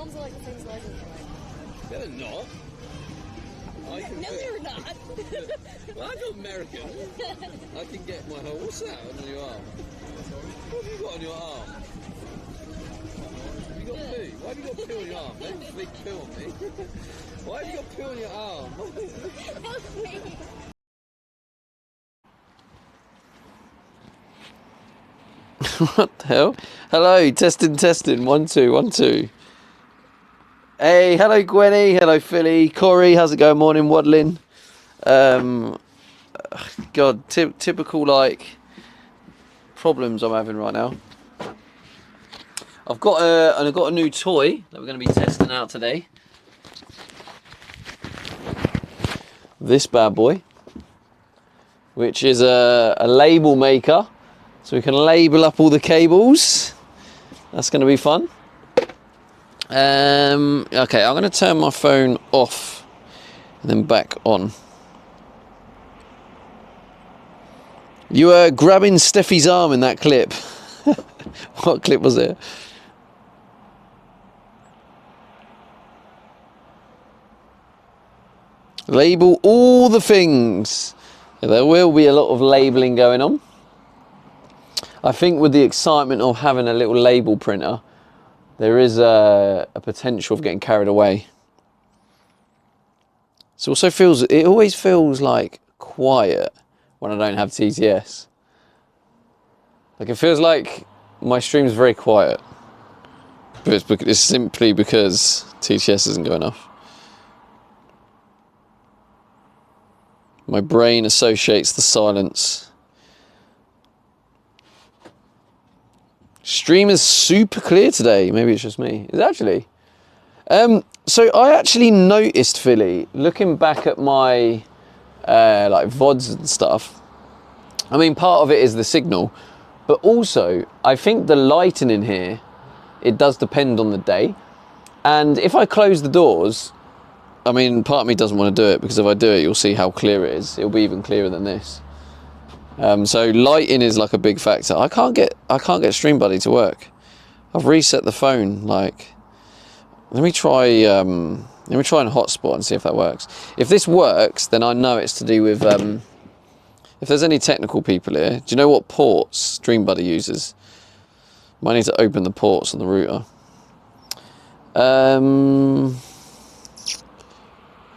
arms are like the same size as mine. Yeah, they're not. No, they're not. Well, I'm American. I can get my whole... What's that on your arm? What have you got on your arm? Have you got poo? Why have you got poo on your arm? Don't flick poo on me. Why have you got poo on your arm? Help me. What the hell? Hello, testing. 1 2 1 2. Hey, hello Gwenny, hello Philly, Corey, how's it going? Morning, waddling. God, typical like problems I'm having right now. I've got a new toy that we're going to be testing out today. This bad boy, which is a label maker, so we can label up all the cables. That's going to be fun. Okay, I'm going to turn my phone off and then back on. You were grabbing Steffi's arm in that clip. What clip was it? Label all the things. There will be a lot of labeling going on. I think with the excitement of having a little label printer, there is a potential of getting carried away. It always feels like quiet when I don't have TTS. Like it feels like my stream's very quiet. But it's simply because TTS isn't going off. My brain associates the silence. Stream is super clear today. Maybe it's just me. Is it actually? So I actually noticed, Philly, looking back at my like VODs and stuff. I mean, part of it is the signal, but also I think the lighting in here, it does depend on the day. And if I close the doors, I mean, part of me doesn't want to do it because if I do it, you'll see how clear it is. It'll be even clearer than this. So lighting is like a big factor. I can't get StreamBuddy to work. I've reset the phone. Like, let me try and hotspot and see if that works. If this works, then I know it's to do with if there's any technical people here. Do you know what ports StreamBuddy uses? Might need to open the ports on the router.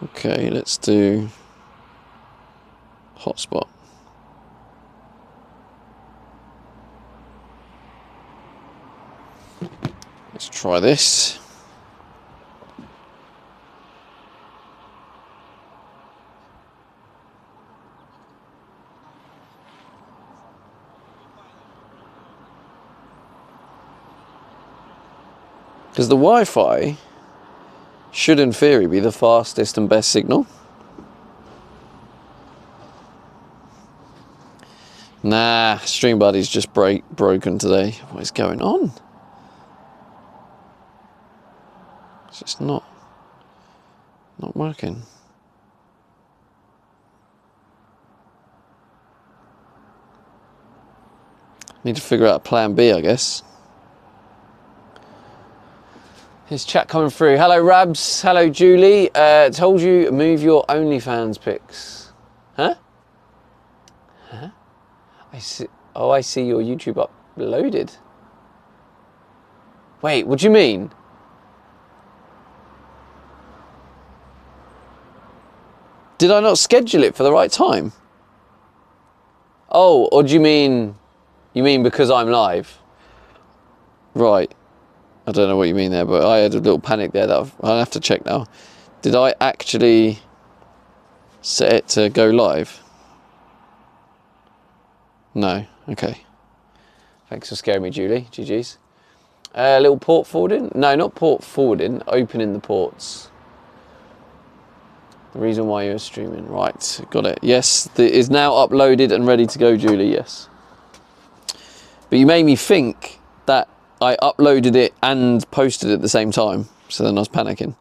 Okay, let's do hotspot. Let's try this. Because the Wi-Fi should in theory be the fastest and best signal. Nah, StreamBuddy's just broken today. What is going on? It's just not working. Need to figure out plan B, I guess. Here's chat coming through. Hello, Rabs. Hello, Julie. Told you move your OnlyFans pics. Huh? Huh? I see. Oh, I see your YouTube uploaded. Wait, what do you mean? Did I not schedule it for the right time? Oh, or do you mean because I'm live? Right. I don't know what you mean there, but I had a little panic there that I'll have to check now. Did I actually set it to go live? No. Okay. Thanks for scaring me, Julie. GG's. Little port forwarding? No, not port forwarding. Opening the ports. The reason why you're streaming. Right, got it. Yes, it is now uploaded and ready to go, Julie, yes. But you made me think that I uploaded it and posted it at the same time. So then I was panicking.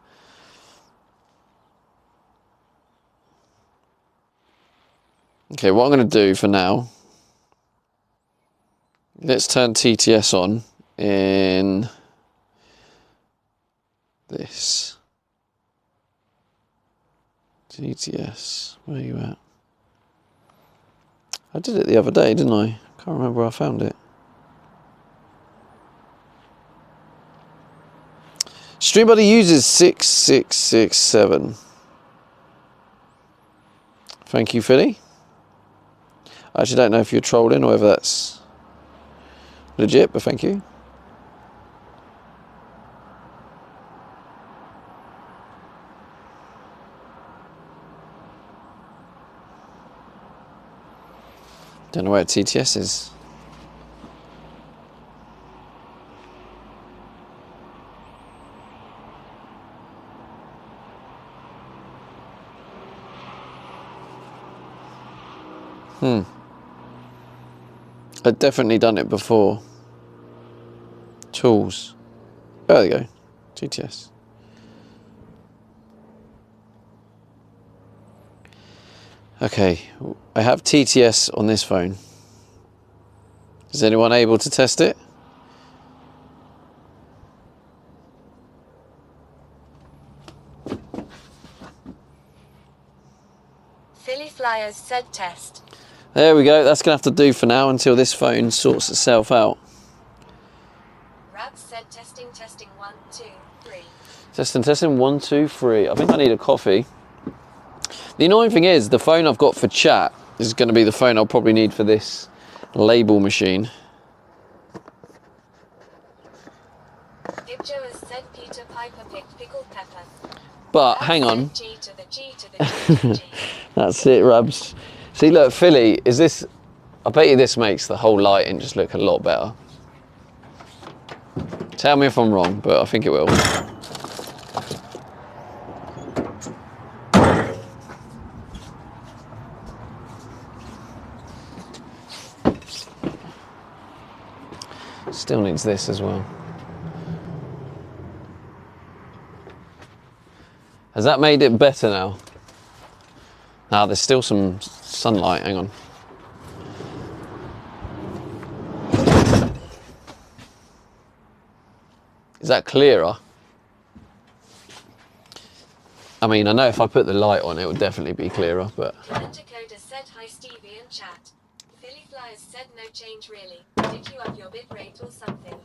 Okay, what I'm going to do for now, let's turn TTS on in this. TTS, where are you at? I did it the other day, didn't I? Can't remember where I found it. StreamBuddy uses 6667. Thank you, Philly. I actually don't know if you're trolling or whether that's legit, but thank you. Don't know where TTS is. I've definitely done it before. Tools. Oh, there you go. TTS. Okay, I have TTS on this phone. Is anyone able to test it? Philly Flyers said test. There we go. That's going to have to do for now until this phone sorts itself out. Rab said testing, 1, 2, 3. Testing, 1, 2, 3. I think I need a coffee. The annoying thing is, the phone I've got for chat is going to be the phone I'll probably need for this label machine. Dibjo has said Peter Piper picked pickled pepper. But Rab hang on. said G to the G to the G to the G. That's it, Rabs. See, look, Philly, is this... I bet you this makes the whole lighting just look a lot better. Tell me if I'm wrong, but I think it will. Still needs this as well. Has that made it better now? Now there's still some sunlight, hang on. Is that clearer? I mean, I know if I put the light on, it would definitely be clearer, but... Dakota said hi Stevie in chat. Philly Flyers said no change really. Did you up your bit rate or something?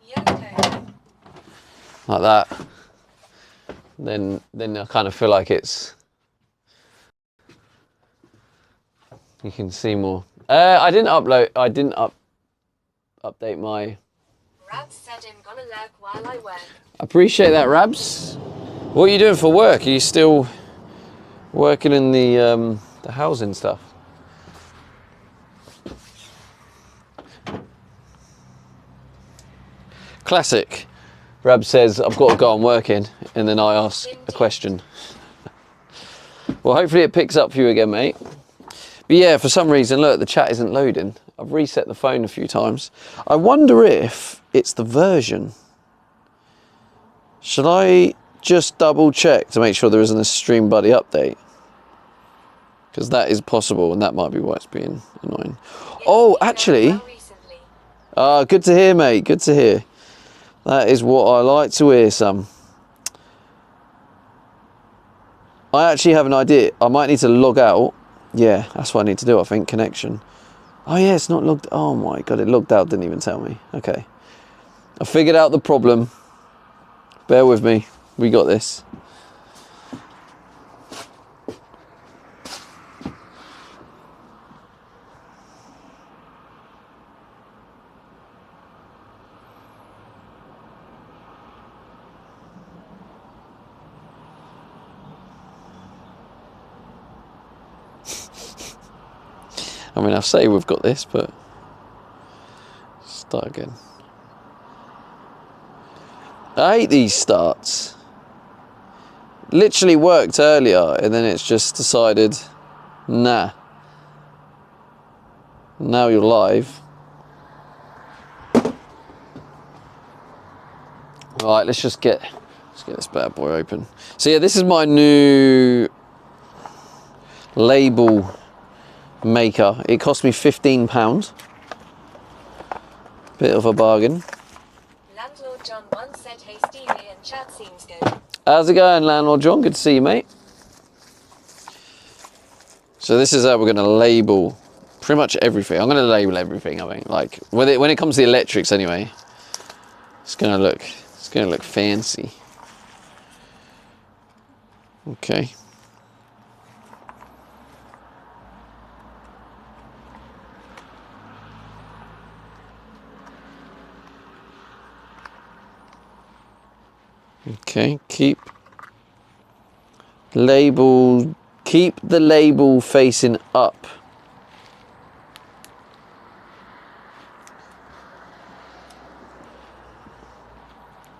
Yoko. Like that. Then I kind of feel like it's... You can see more. I didn't update my... Rabs said I'm gonna lurk while I work. Appreciate that, Rabs. What are you doing for work? Are you still working in the housing stuff? Classic. Rabs says, I've got to go on working, and then I ask a question. Well, hopefully it picks up for you again, mate. But yeah, for some reason, look, the chat isn't loading. I've reset the phone a few times. I wonder if it's the version. Should I just double check to make sure there isn't a StreamBuddy update? Because that is possible, and that might be why it's being annoying. Oh, actually. Good to hear, mate. Good to hear. That is what I like to hear, Sam. I actually have an idea. I might need to log out. Yeah, that's what I need to do, I think. Connection. Oh, yeah, it's not logged. Oh, my God. It logged out. Didn't even tell me. Okay. I figured out the problem. Bear with me. We got this. I mean, I say we've got this, but start again. I hate these starts. Literally worked earlier, and then it's just decided, nah. Now you're live. Right, let's get this bad boy open. So yeah, this is my new label maker. It cost me £15. Bit of a bargain. Landlord John once said, hey Stevie, and in chat seems good. How's it going, Landlord John? Good to see you, mate. So this is how we're going to label pretty much everything. I'm going to label everything, I think. Like, when it comes to the electrics anyway, it's going to look fancy. Okay. Okay, keep the label facing up.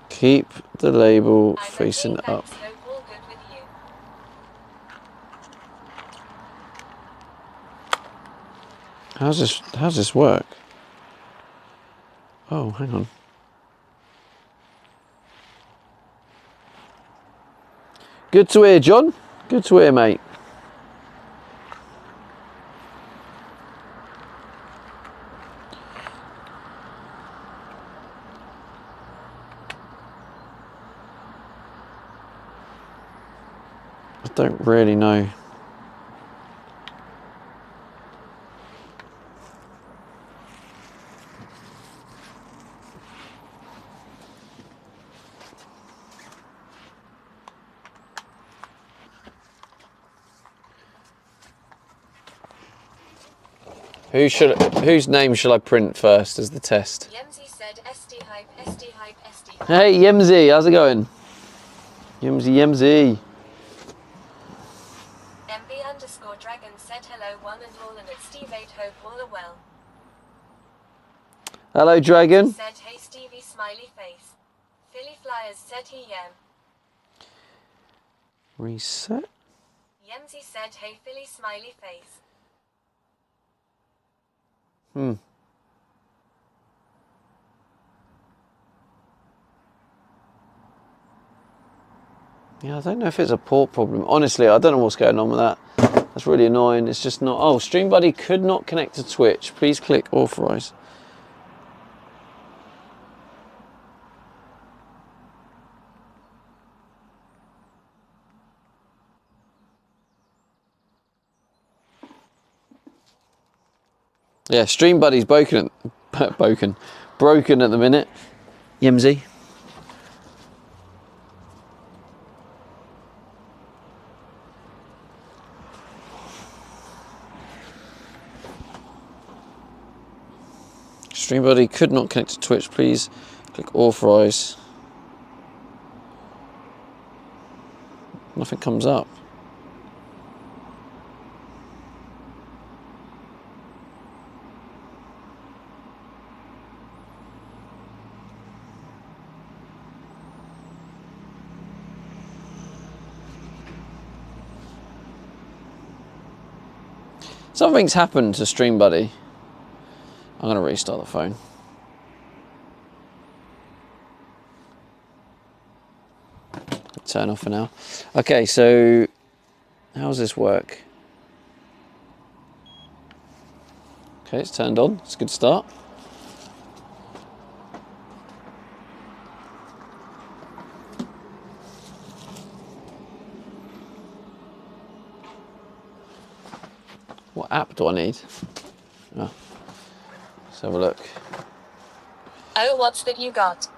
Keep the label facing up. Thanks, hope all good with you. How's this work? Oh, hang on. Good to hear, John. Good to hear, mate. I don't really know. Whose name shall I print first as the test? Yemzi said SD hype, SD hype, SD hype. Hey, Yemzi, how's it going? Yemzi. MB_dragon said hello one and all, and it's Steve 8, hope all are well. Hello, Dragon. Said hey Stevie smiley face. Philly Flyers said he yem. Reset. Yemzi said hey Philly smiley face. Yeah, I don't know if it's a port problem. Honestly, I don't know what's going on with that. That's really annoying. It's just not... Oh, StreamBuddy could not connect to Twitch. Please click authorize. Yeah, StreamBuddy's broken at the minute. Yemzi. StreamBuddy could not connect to Twitch. Please click authorize. Nothing comes up. Something's happened to StreamBuddy. I'm going to restart the phone. Turn off for now. Okay, so how does this work? Okay, it's turned on. It's a good start. What app do I need? Oh. Let's have a look. Oh, what's that you got?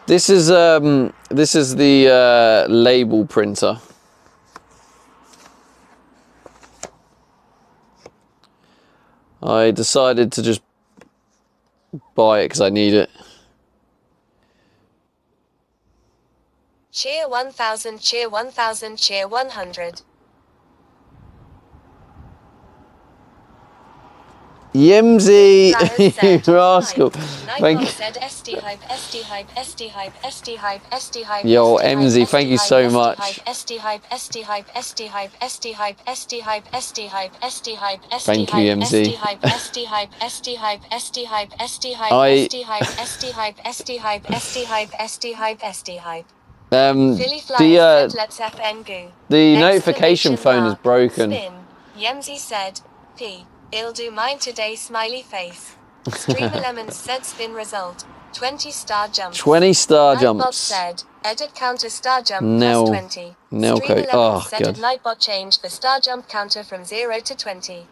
This is the label printer. I decided to just buy it because I need it. Cheer 1000, cheer 1000, cheer 100. Yemzi, you rascal. Thank you. Said SD hype, SD hype, SD hype, SD hype, SD hype. Yo, Emzy, thank you so much. SD hype, SD hype, SD hype, SD hype, SD hype, SD hype, SD hype, Thank you, Emzy. SD hype, SD hype, SD hype, SD hype, SD hype, SD hype, SD hype, SD hype, SD hype, SD hype, SD hype. Let's FN goo. The notification phone is broken. Spin. Yemzi said, P. I'll do mine today, smiley face. Streamer Lemons said spin result. 20 star jumps. 20 star Nightbot jumps. said, edit counter star jump Nel- plus 20. Nelco. Streamer Lemons Oh, said God. did Nightbot change the star jump counter from 0 to 20.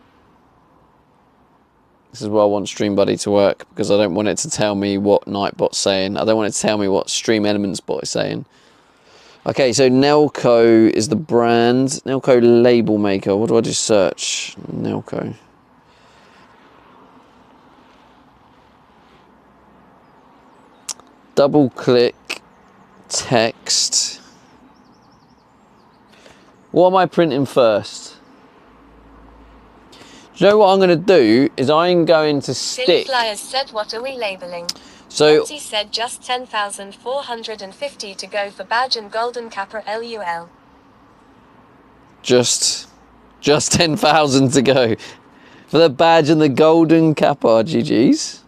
This is why I want Stream Buddy to work, because I don't want it to tell me what Nightbot's saying. I don't want it to tell me what Stream Elements bot is saying. Okay, so Nelco is the brand. Nelco label maker. What do I just search? Nelco. Double click text. What am I printing first? Do you know what I'm going to do? Is I'm going to Silly stick. Flyers said what are we labeling? So Nancy said just 10,450 to go for badge and golden capper LUL. just 10,000 to go for the badge and the golden kappa. GG's.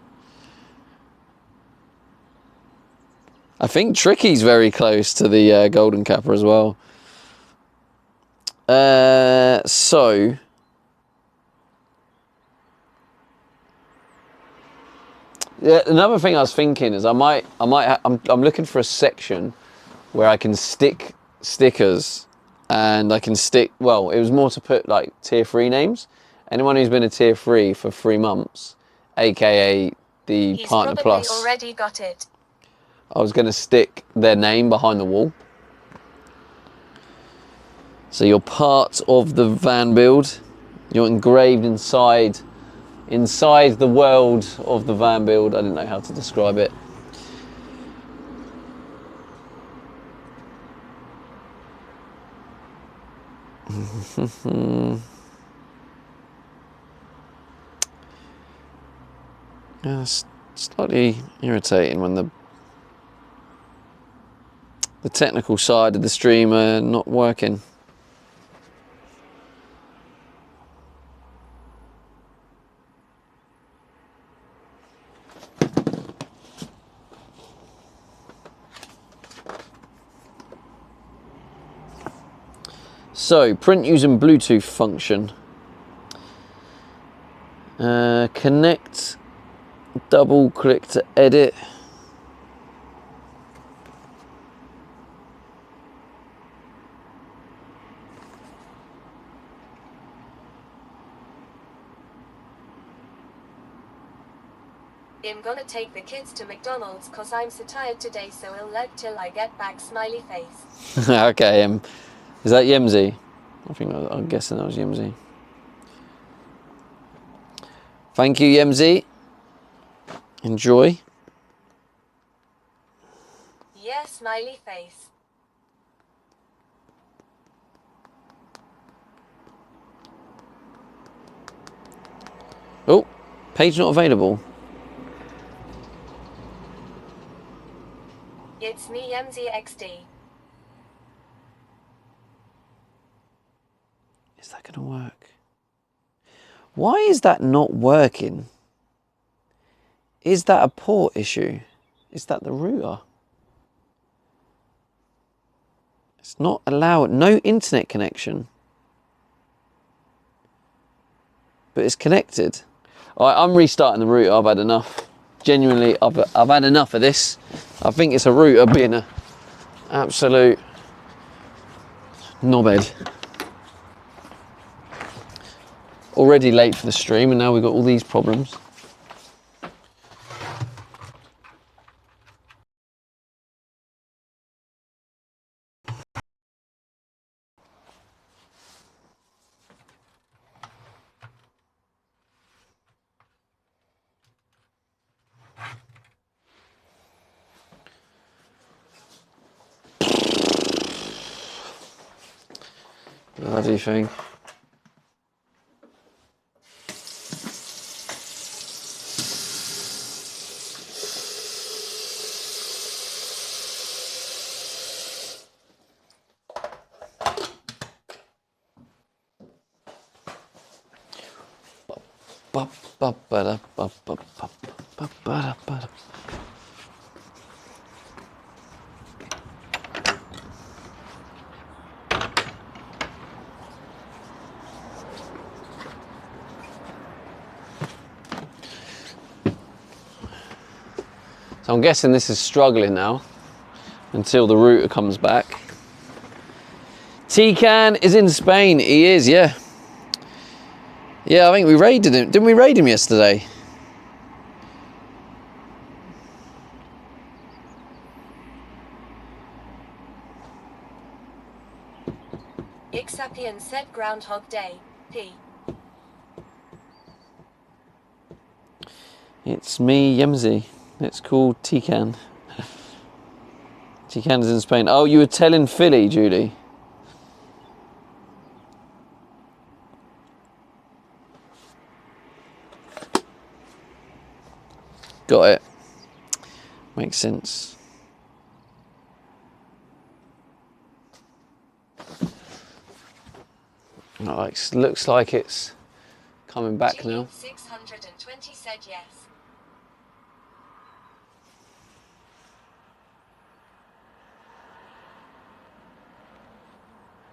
I think Tricky's very close to the golden kappa as well. So yeah, another thing I was thinking is I'm looking for a section where I can stick stickers, and I can stick, well, it was more to put like tier 3 names. Anyone who's been a tier 3 for 3 months, aka the He's Partner probably Plus, already got it. I was going to stick their name behind the wall. So you're part of the van build. You're engraved inside the world of the van build. I didn't know how to describe it. Yeah, it's slightly irritating when the technical side of the stream not working. So, print using Bluetooth function. Connect, double click to edit. I'm gonna take the kids to McDonald's cause I'm so tired today, so I'll lurk till I get back, smiley face. Okay, is that Yemzi? I'm guessing that was Yemzi. Thank you, Yemzi. Enjoy. Yeah, smiley face. Oh, page not available. It's me, MZXD. Is that going to work? Why is that not working? Is that a port issue? Is that the router? It's not allowed. No internet connection. But it's connected. All right, I'm restarting the router. I've had enough. Genuinely, I've had enough of this. I think it's a router being an absolute knobhead. Already late for the stream, and now we've got all these problems. Bloody thing. So I'm guessing this is struggling now until the router comes back. T-Can is in Spain. He is, yeah. Yeah, I think we raided him. Didn't we raid him yesterday? Ixapian said Groundhog Day. P. It's me, Yemzi. It's called T-Can. T-Can is in Spain. Oh, you were telling Philly, Julie. Got it. Makes sense. Looks like it's coming back now. 620 said yes.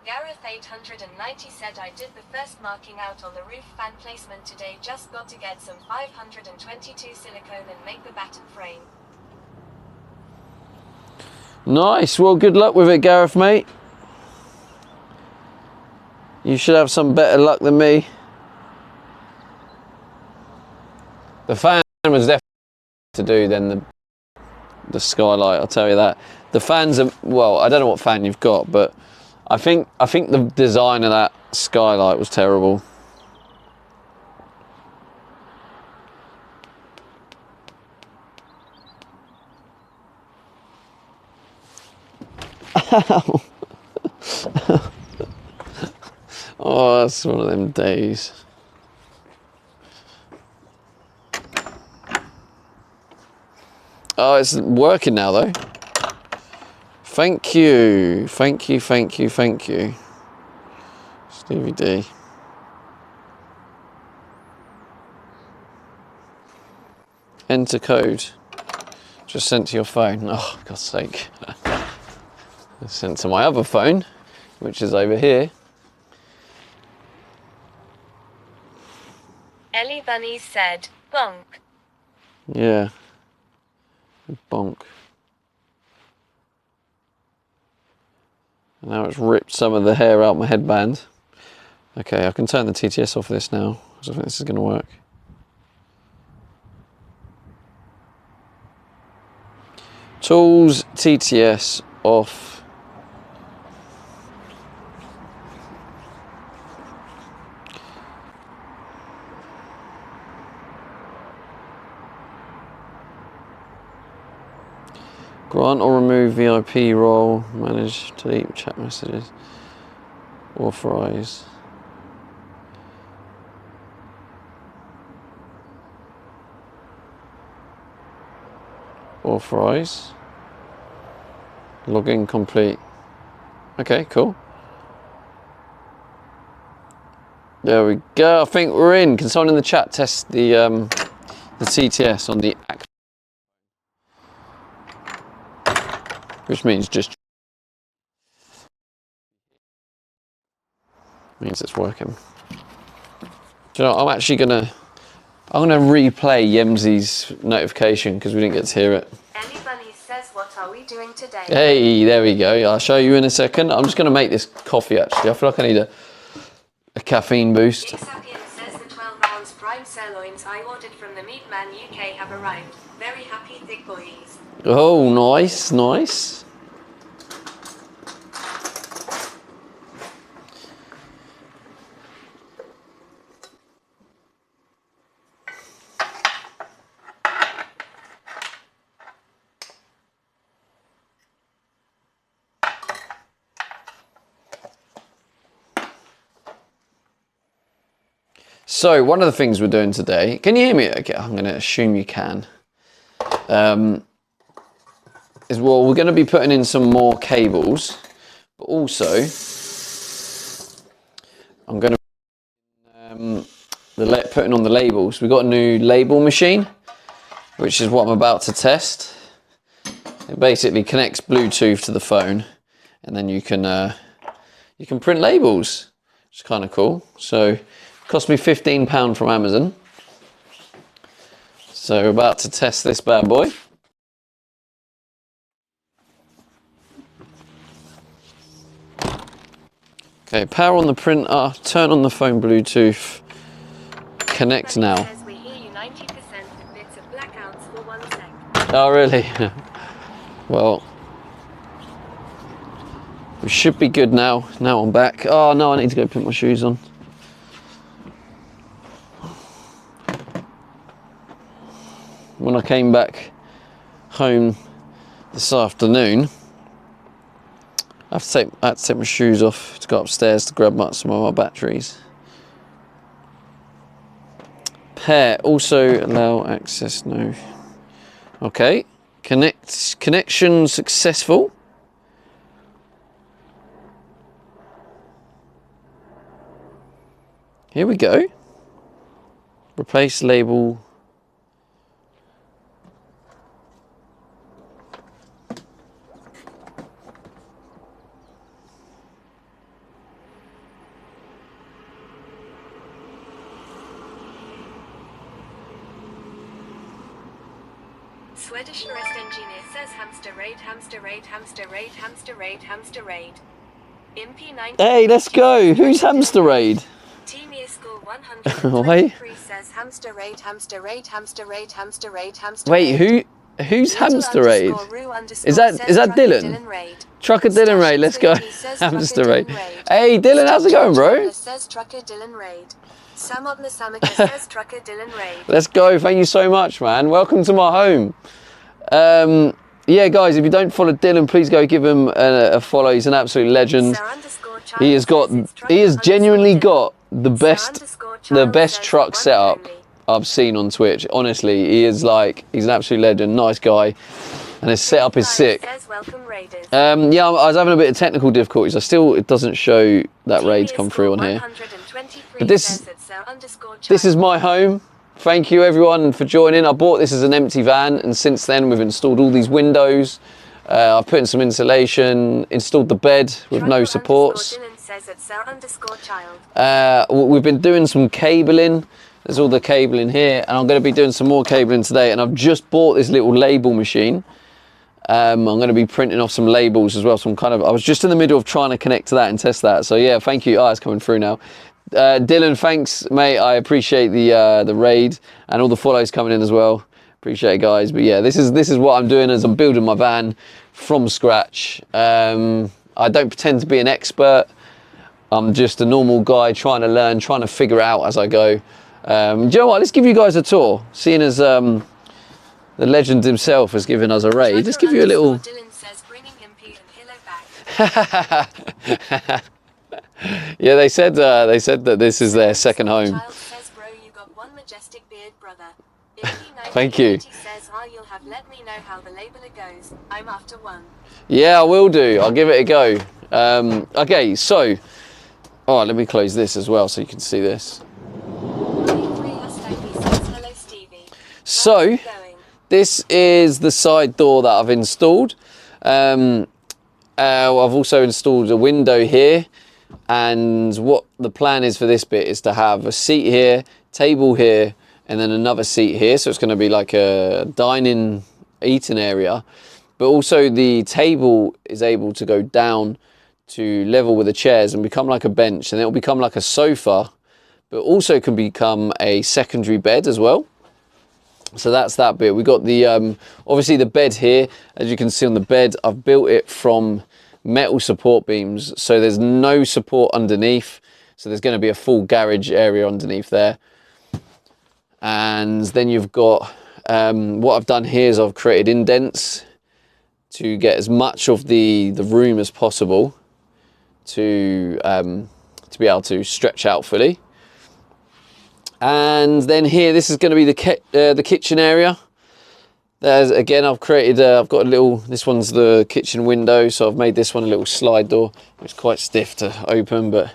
Gareth 890 said I did the first marking out on the roof fan placement today, just got to get some 522 silicone and make the batten frame. Nice, well good luck with it, Gareth, mate. You should have some better luck than me. The fan was definitely to do than the skylight, I'll tell you that. The fans are, well, I don't know what fan you've got, but I think the design of that skylight was terrible. Oh, that's one of them days. Oh, it's working now though. Thank you, thank you, thank you, thank you. Stevie D. Enter code. Just sent to your phone. Oh, God's sake. It's sent to my other phone, which is over here. Ellie Bunny said, bonk. Yeah. Bonk. Now it's ripped some of the hair out my headband. Okay, I can turn the TTS off this now, because I think this is going to work. Tools, TTS off. Grant or remove VIP role, manage, delete chat messages, authorize. Authorize. Login complete. Okay, cool. There we go. I think we're in. Can someone in the chat test the TTS on the act? Which means just means it's working. Do you know, I'm gonna replay Yemzi's notification because we didn't get to hear it. Ellie Bunny says, what are we doing today? Hey, there we go. I'll show you in a second. I'm just gonna make this coffee actually. I feel like I need a caffeine boost. Ixapian says the 12 ounce prime sirloins I ordered from the Meat Man UK have arrived. Very happy thick boys. Oh, nice, nice. So one of the things we're doing today, can you hear me? Okay, I'm going to assume you can. Is well, we're going to be putting in some more cables, but also I'm going to putting on the labels. We've got a new label machine, which is what I'm about to test. It basically connects Bluetooth to the phone, and then you can print labels, which is kind of cool. So it cost me £15 from Amazon. So we're about to test this bad boy. Okay, power on the printer, turn on the phone Bluetooth, connect now. Says we hear you 90% with bits of blackouts for 1 sec. Oh, really? Well, we should be good now. Now I'm back. Oh, no, I need to go put my shoes on. When I came back home this afternoon, I had to take my shoes off to go upstairs to grab some of my batteries. Pair also allow access, no. Okay, connection successful. Here we go. Replace label. Swedish arrest engineer says hamster raid, hamster raid, hamster raid, hamster raid, hamster raid. Impy 9. Hey, let's go. Who's hamster raid? Team Year School 123 says hamster raid, hamster raid, hamster raid, hamster raid, hamster Wait, raid. who's hamster raid? Is that Dylan? Trucker Dylan raid, let's go. Hamster raid. Hey Dylan, how's it going, bro? Says Trucker Dylan raid. Samot Nasamika says Trucker Dylan raid. Let's go, thank you so much, man. Welcome to my home. Yeah, guys, if you don't follow Dylan, please go give him a follow. He's an absolute legend. He has genuinely got the best truck setup I've seen on Twitch. Honestly, he's an absolute legend, nice guy, and his setup is sick. Yeah, I was having a bit of technical difficulties. It doesn't show that raid's come through on here. But this is my home. Thank you everyone for joining. I bought this as an empty van, and since then we've installed all these windows. I've put in some insulation, installed the bed with no supports. We've been doing some cabling. There's all the cabling here, and I'm going to be doing some more cabling today. And I've just bought this little label machine. I'm going to be printing off some labels as well. So I was just in the middle of trying to connect to that and test that. So yeah, thank you. It's coming through now. Dylan, thanks, mate. I appreciate the raid and all the follows coming in as well. Appreciate it, guys. But yeah, this is what I'm doing as I'm building my van from scratch. I don't pretend to be an expert. I'm just a normal guy trying to learn, trying to figure it out as I go. Do you know what? Let's give you guys a tour. Seeing as the legend himself has given us a raid, let's give you a little. Dylan says bringing Impy and Hilo back. Yeah, they said that this is their second home. Child says, bro, you got one majestic beard, brother. Thank you. Says, you'll have let me know how the labeler goes. I'm after one. Yeah, I will do. I'll give it a go. Okay, so, all right, let me close this as well so you can see this. So, this is the side door that I've installed. I've also installed a window here. And what the plan is for this bit is to have a seat here, table here, and then another seat here. So it's going to be like a dining, eating area. But also the table is able to go down to level with the chairs and become like a bench. And it'll become like a sofa, but also can become a secondary bed as well. So that's that bit. We got the, obviously the bed here. As you can see on the bed, I've built it from metal support beams, so there's no support underneath, so there's going to be a full garage area underneath there. And then you've got what I've done here is I've created indents to get as much of the room as possible to be able to stretch out fully. And then here, this is going to be the kitchen area. There's, again, I've created, I've got a little, this one's the kitchen window, so I've made this one a little slide door. It's quite stiff to open, but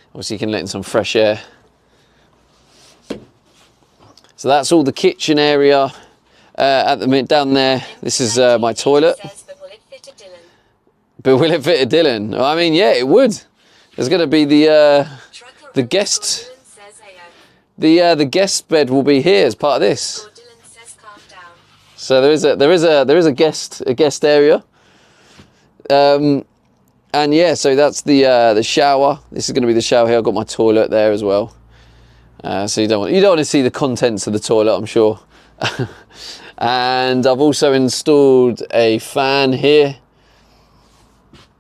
obviously you can let in some fresh air. So that's all the kitchen area. At the minute down there, this is my toilet. But will it fit a Dylan? I mean, yeah, it would. There's going to be the guest, the guest bed will be here as part of this. So there is a guest area. And yeah, so that's the shower. This is going to be the shower here. I've got my toilet there as well. So you don't want to see the contents of the toilet, I'm sure. And I've also installed a fan here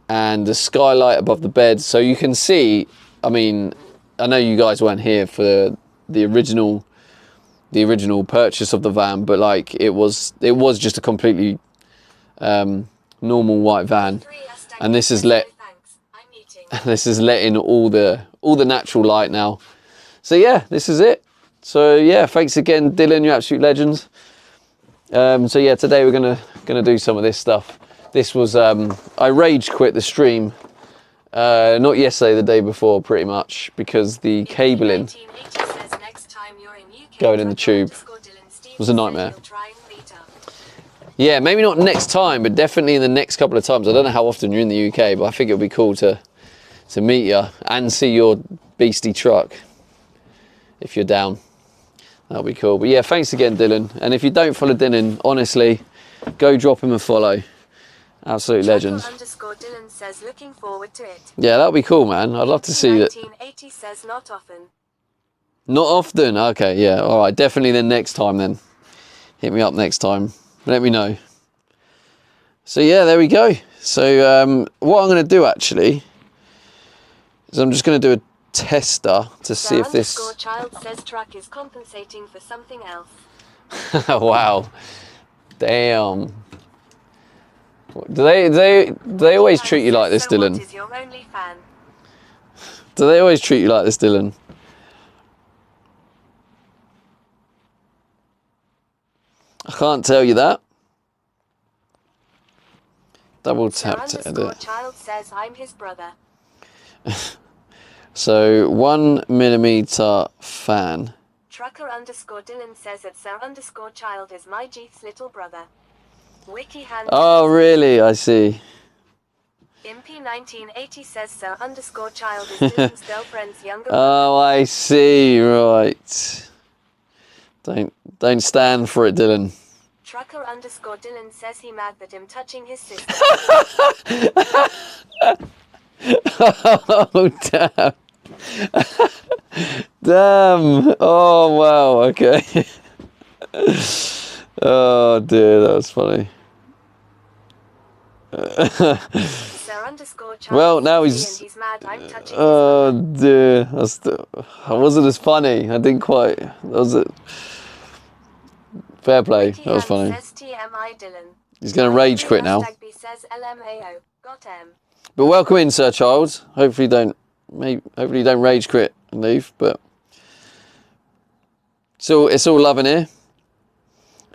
and a skylight above the bed, so you can see. I mean, I know you guys weren't here for the original purchase of the van, but like it was just a completely normal white van, and this is letting all the natural light now. So yeah, this is it. So yeah, thanks again, Dylan. You're absolute legends. So yeah, today we're gonna do some of this stuff. This was I rage quit the stream, not yesterday, the day before, pretty much, because the cabling going in the tube was a nightmare. Yeah, maybe not next time, but definitely in the next couple of times. I don't know how often you're in the UK, but I think it'll be cool to meet you and see your beastie truck if you're down. That'll be cool. But yeah, thanks again, Dylan. And if you don't follow Dylan, honestly, go drop him a follow. Absolute legend. _Dylan says looking forward to it. Yeah, that'll be cool, man. I'd love to see that. 1980 says not often. Not often. Okay, yeah. All right, definitely then next time then. Hit me up next time. Let me know. So yeah, there we go. So what I'm going to do actually is I'm just going to do a tester to see if this. Child says truck is compensating for something else. Wow. Damn. Do they always treat you like this, Dylan? What is your only fan? Do they always treat you like this, Dylan? I can't tell you that. Double tap to edit. Child says I'm his brother. So 1mm fan. Trucker _Dylan says that Sir_Child is my Jeeth's little brother. Wikihand. Oh really? I see. Impy 1980 says Sir_Child is Dylan's girlfriend's younger brother. Oh, I see. Right. Don't stand for it, Dylan. Trucker _Dylan says he mad that him touching his sister. Oh damn. Damn. Oh wow. Okay. Oh dear, that was funny. Well, now he's mad I'm touching oh dear, I wasn't as funny. I didn't quite. That was it. Fair play. That was funny. He's going to rage quit now. But welcome in, Sir Child. Hopefully you don't rage quit and leave. But so it's all love in here.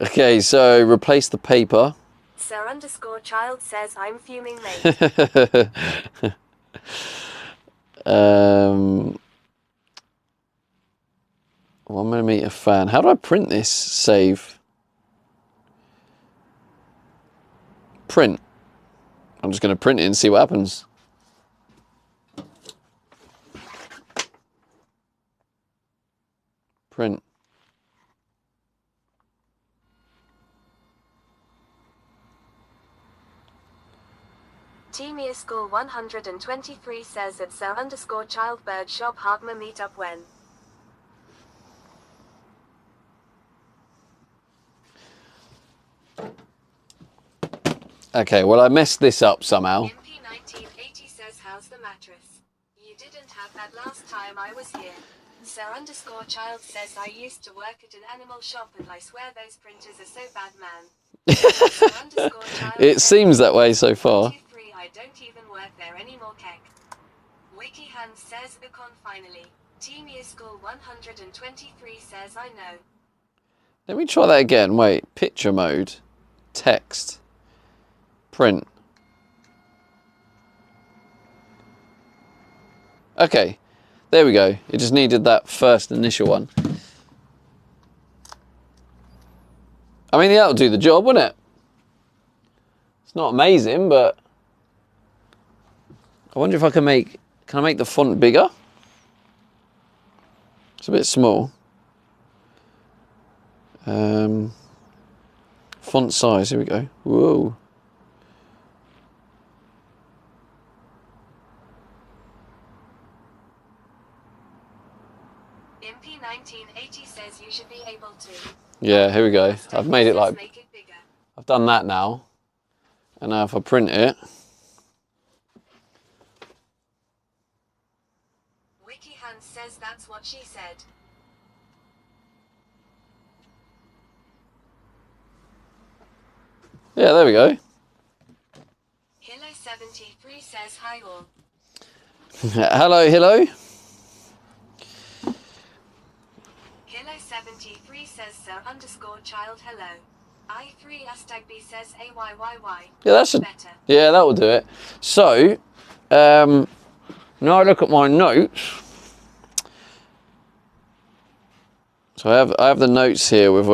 Okay, so replace the paper. Sir_Child says I'm fuming mate. 1mm fan. How do I print this? Save. Print. I'm just going to print it and see what happens. Print. Teamia School 123 says that Sir_Child bird shop Hagma meet up when. Okay, well I messed this up somehow. MP 1980 says how's the mattress? You didn't have that last time I was here. Sir_Child says I used to work at an animal shop and I swear those printers are so bad, man. It seems that way so far. I don't even work there anymore, Keck. Wikihand says Ukon finally. Teamia School 123 says I know. Let me try that again. Wait, picture mode. Text. Print. Okay, there we go. It just needed that first initial one. I mean, that'll do the job, won't it? It's not amazing, but I wonder if I can make I make the font bigger? It's a bit small. Font size, here we go. Whoa. 1980 says you should be able to. Yeah, here we go. I've made it like, Make it bigger. I've done that now. And now if I print it, WikiHand says that's what she said. yeah, there we go. Hilo73 says hi all. Hello, hello. Hilo73 says sir_child hello. I3 Astagby says AYYY. Yeah, that should, better. yeah, that will do it. So, now I look at my notes. So I have the notes here with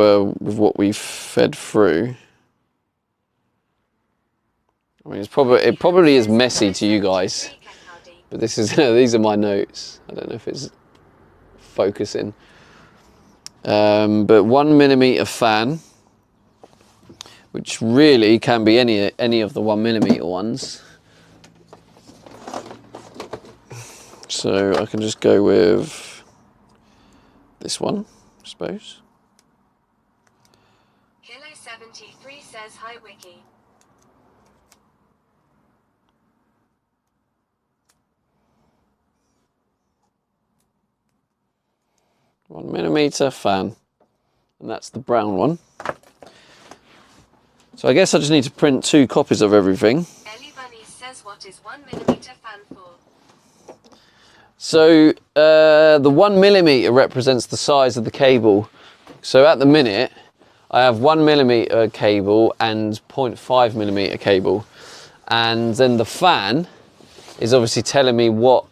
what we've fed through. I mean, it probably is messy to you guys, but this is these are my notes. I don't know if it's focusing. But 1mm fan, which really can be any of the 1mm ones. So I can just go with this one, I suppose. Hilo73 says hi Wiki. One millimeter fan, and that's the brown one. So I guess I just need to print 2 copies of everything. Ellie Bunny says what is 1mm fan for? So the 1mm represents the size of the cable. So at the minute, I have 1mm cable and 0.5mm cable, and then the fan is obviously telling me what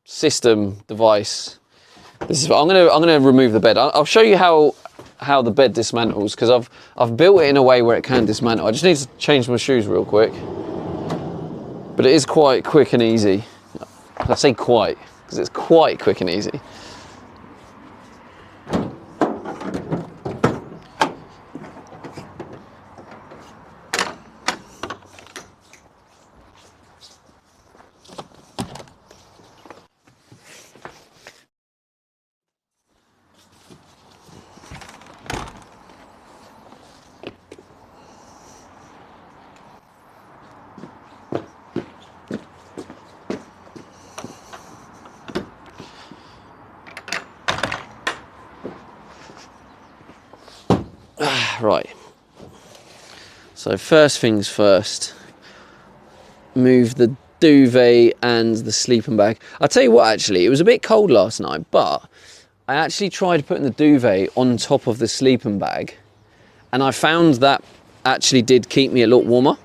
system device this is. I'm gonna remove the bed. I'll show you how the bed dismantles, because I've built it in a way where it can dismantle. I just need to change my shoes real quick, but it is quite quick and easy. I say quite because it's quite quick and easy. Right, so first things first, move the duvet and the sleeping bag. I'll tell you what, actually, it was a bit cold last night, but I actually tried putting the duvet on top of the sleeping bag, and I found that actually did keep me a lot warmer.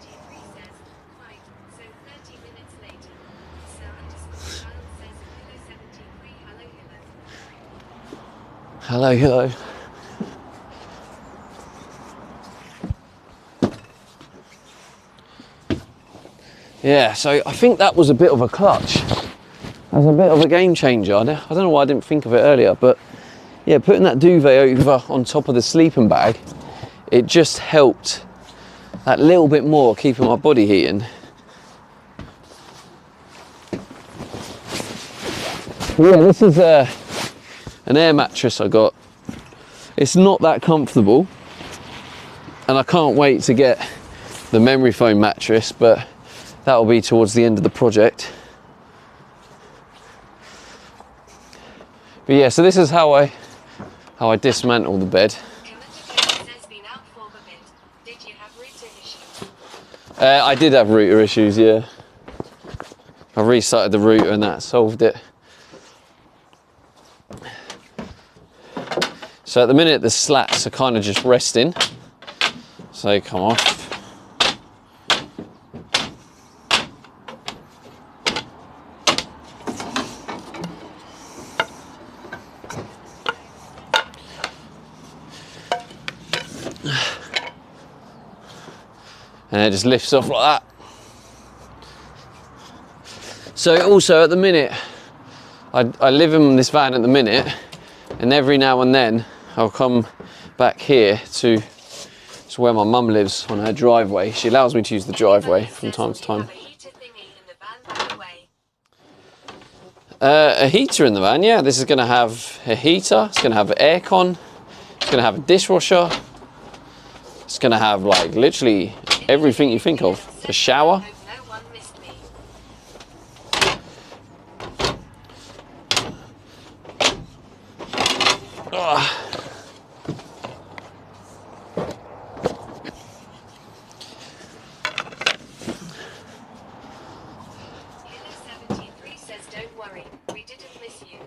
Hello, hello. Yeah, so I think that was a bit of a clutch. That was a bit of a game changer. I don't know why I didn't think of it earlier, but yeah, putting that duvet over on top of the sleeping bag, it just helped that little bit more, keeping my body heating. Yeah, this is an air mattress I got. It's not that comfortable, and I can't wait to get the memory foam mattress, but that'll be towards the end of the project. But yeah, so this is how I dismantle the bed. I did have router issues, yeah. I restarted the router and that solved it. So at the minute the slats are kind of just resting, so they come off. And it just lifts off like that. So also at the minute, I live in this van at the minute, and every now and then I'll come back here to where my mum lives on her driveway. She allows me to use the driveway from time to time. A heater in the van, yeah. This is going to have a heater, it's going to have aircon, it's going to have a dishwasher, it's going to have like literally everything you think of. A shower. Hope no one missed me. Kilo 73 says don't worry, we didn't miss you.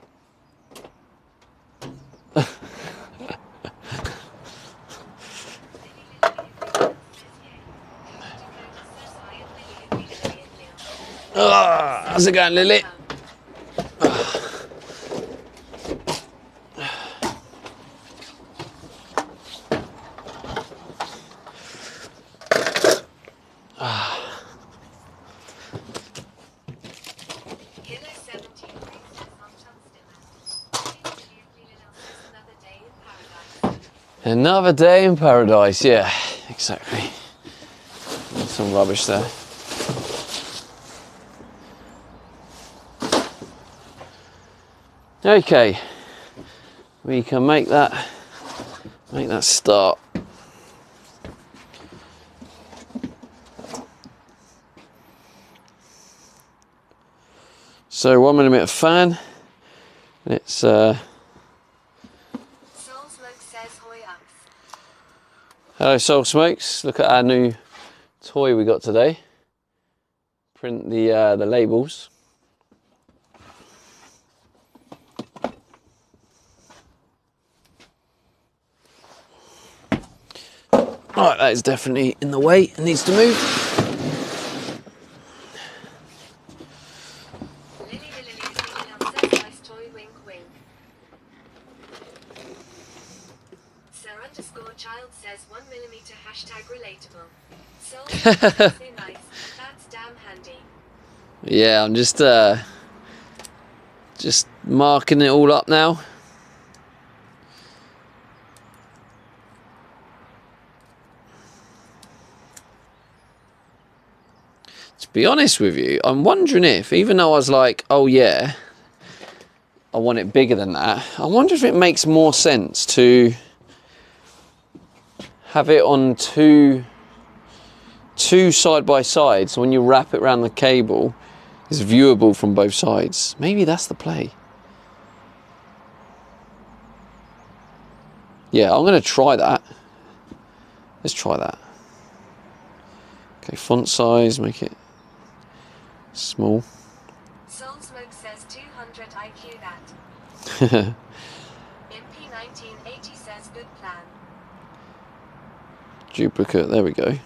How's it going, Lily? Kilo 73 says I'm Tunstall. Another day in paradise. Another day in paradise, yeah, exactly. Some rubbish there. Okay, we can make that start. So 1 millimeter fan. It's Soul Smoke says hoi ups. hello Soul Smokes. Look at our new toy we got today. Print the labels. Right, that is definitely in the way. It needs to move. Lily says nice toy wink wink. Sir_child says 1 millimeter hashtag relatable. Soul Smoke says say nice. That's damn handy. Yeah, I'm just marking it all up now. To be honest with you, I'm wondering if, even though I was like, oh yeah, I want it bigger than that, I wonder if it makes more sense to have it on two side by side, so when you wrap it around the cable, it's viewable from both sides. Maybe that's the play. Yeah, I'm going to try that. Let's try that. Okay, font size, make it small. Soul Smoke says 200 IQ that. MP 1980 says good plan. Duplicate, there we go.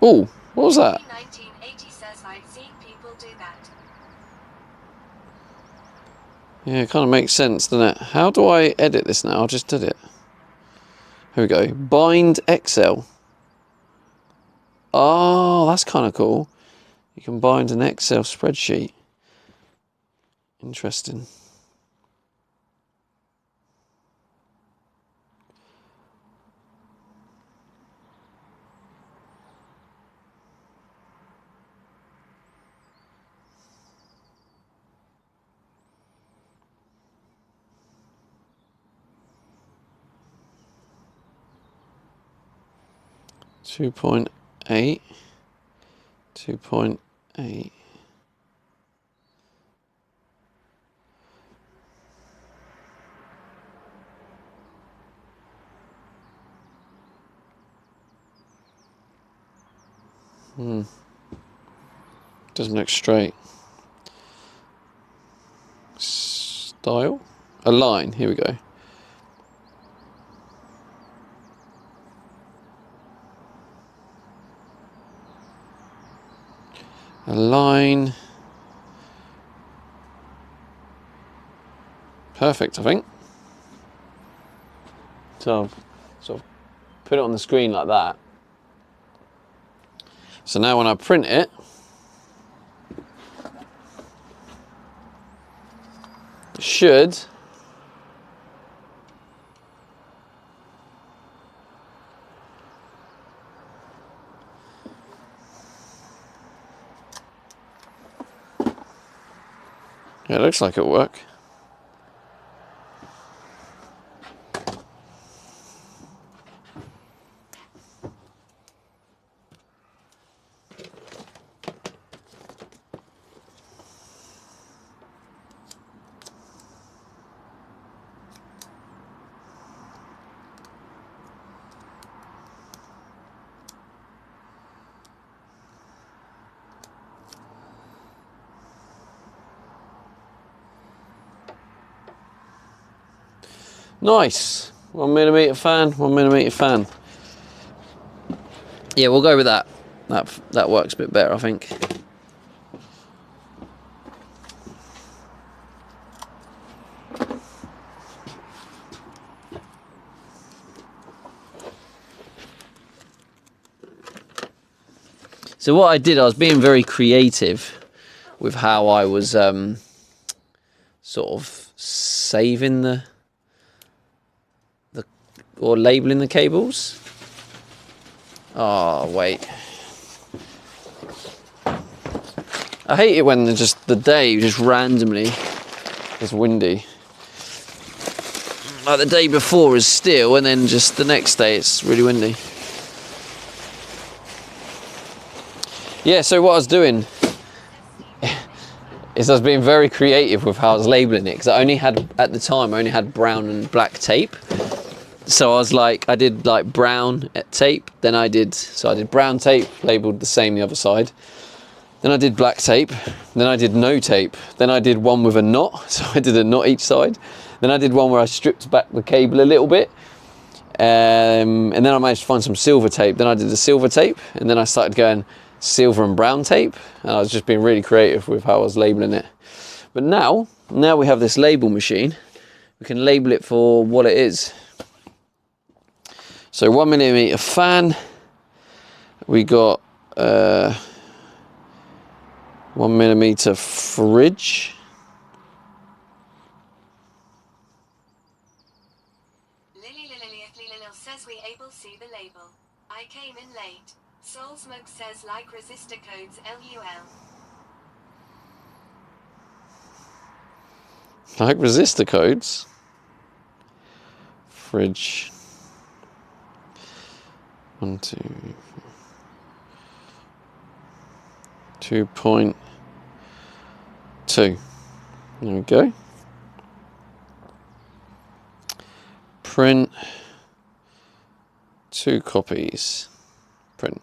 Oh, what was that? MP 1980 says I've seen people do that. Yeah, it kind of makes sense, doesn't it? How do I edit this now? I just did it. Here we go. Bind Excel. Oh, that's kind of cool. You can bind an Excel spreadsheet. Interesting. Two point eight. 2.8. Doesn't look straight. Style? A line, here we go. A line. Perfect, I think. So I've sort of put it on the screen like that. So now when I print it, it should Yeah, it looks like it'll work. Nice. 1mm fan, 1mm fan. Yeah, we'll go with that. That works a bit better, I think. So what I did, I was being very creative with how I was sort of saving the or labeling the cables. Oh wait, I hate it when the day just randomly is windy. Like the day before is still, and then just the next day it's really windy. Yeah, so what I was doing is I was being very creative with how I was labeling it, because I only had, at the time, I only had brown and black tape. So I was like, I did like brown tape, then I did brown tape, labeled the same the other side. Then I did black tape, then I did no tape. Then I did one with a knot, so I did a knot each side. Then I did one where I stripped back the cable a little bit. And then I managed to find some silver tape. Then I did the silver tape, and then I started going silver and brown tape. And I was just being really creative with how I was labeling it. But now we have this label machine. We can label it for what it is. So 1mm fan, we got 1mm fridge. Lily says we able see the label. I came in late. Soul Smoke says like resistor codes LUL. Like resistor codes. Fridge. 1, 2, 2.2. There we go. Print. 2 copies. Print.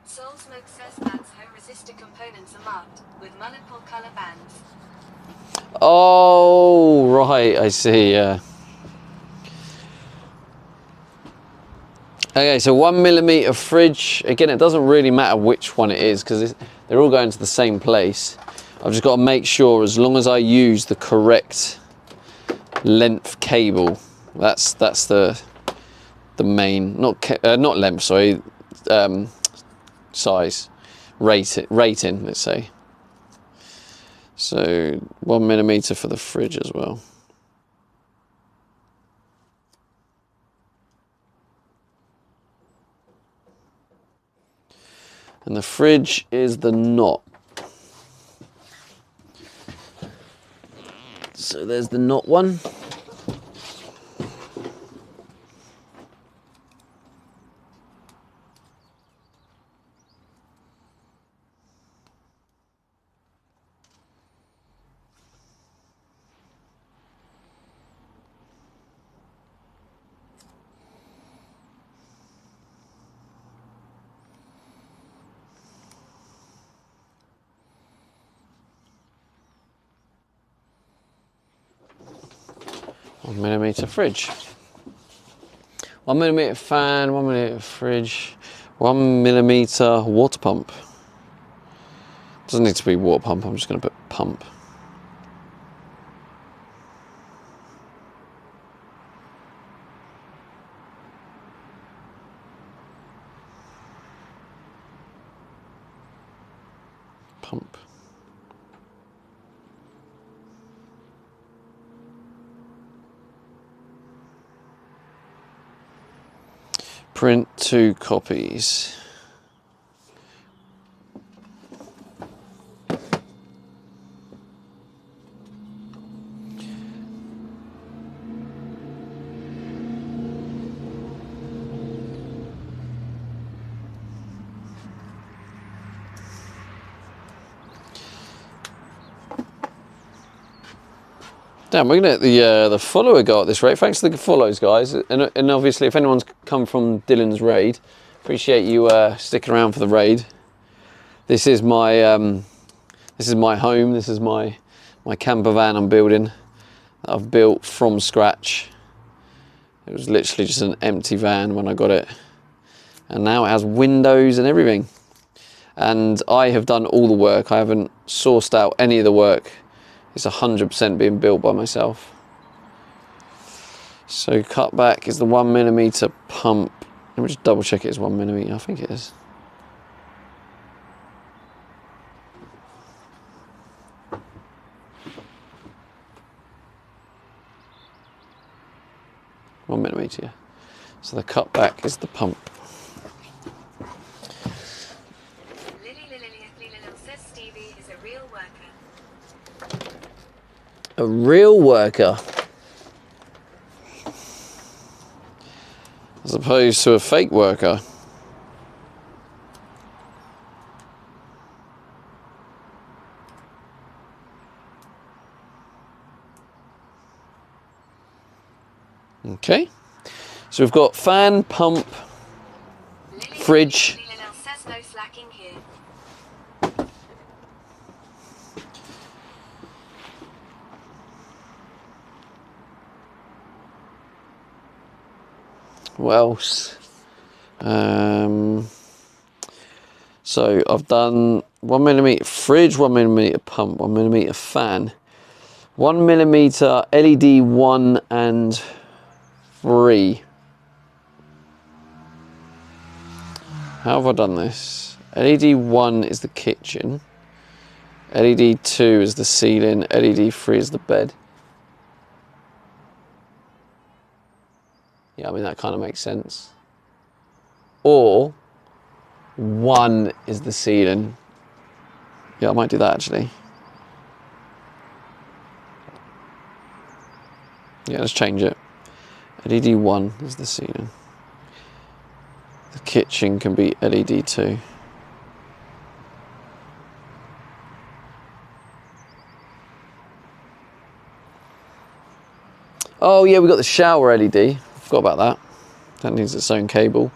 Soul Smoke says that's how resistor components are marked, with multiple color bands. Oh, right, I see, yeah. Okay, so 1mm fridge. Again, it doesn't really matter which one it is, because they're all going to the same place. I've just got to make sure, as long as I use the correct length cable, that's the main, not length, sorry, size, rating, let's say. So 1mm for the fridge as well. And the fridge is the knot. So there's the knot one. $1mm fridge. 1mm fan, 1mm fridge, 1mm water pump. Doesn't need to be water pump, I'm just going to put pump. Pump. Print 2 copies. Damn, we're gonna let the follower go at this rate. Thanks to the follows, guys, and obviously if anyone's come from Dylan's raid, appreciate you sticking around for the raid. This is my home. This is my camper van I'm building. That I've built from scratch. It was literally just an empty van when I got it, and now it has windows and everything. And I have done all the work. I haven't sourced out any of the work. It's 100% being built by myself. So cutback is the 1mm pump. Let me just double check it is 1mm. I think it is. One millimeter, yeah. So the cutback is the pump. Says Stevie is a real worker. A real worker. As opposed to a fake worker. Okay. So we've got fan, pump, fridge. Says no slacking here. What else? So I've done 1mm fridge, 1mm pump, 1mm fan, 1mm LED 1 and 3. How have I done this? LED 1 is the kitchen, LED 2 is the ceiling, LED 3 is the bed. Yeah, I mean, that kind of makes sense. Or 1 is the ceiling. Yeah, I might do that actually. Yeah, let's change it. LED 1 is the ceiling. The kitchen can be LED 2. Oh yeah, we got the shower LED. Forgot about that. That needs its own cable.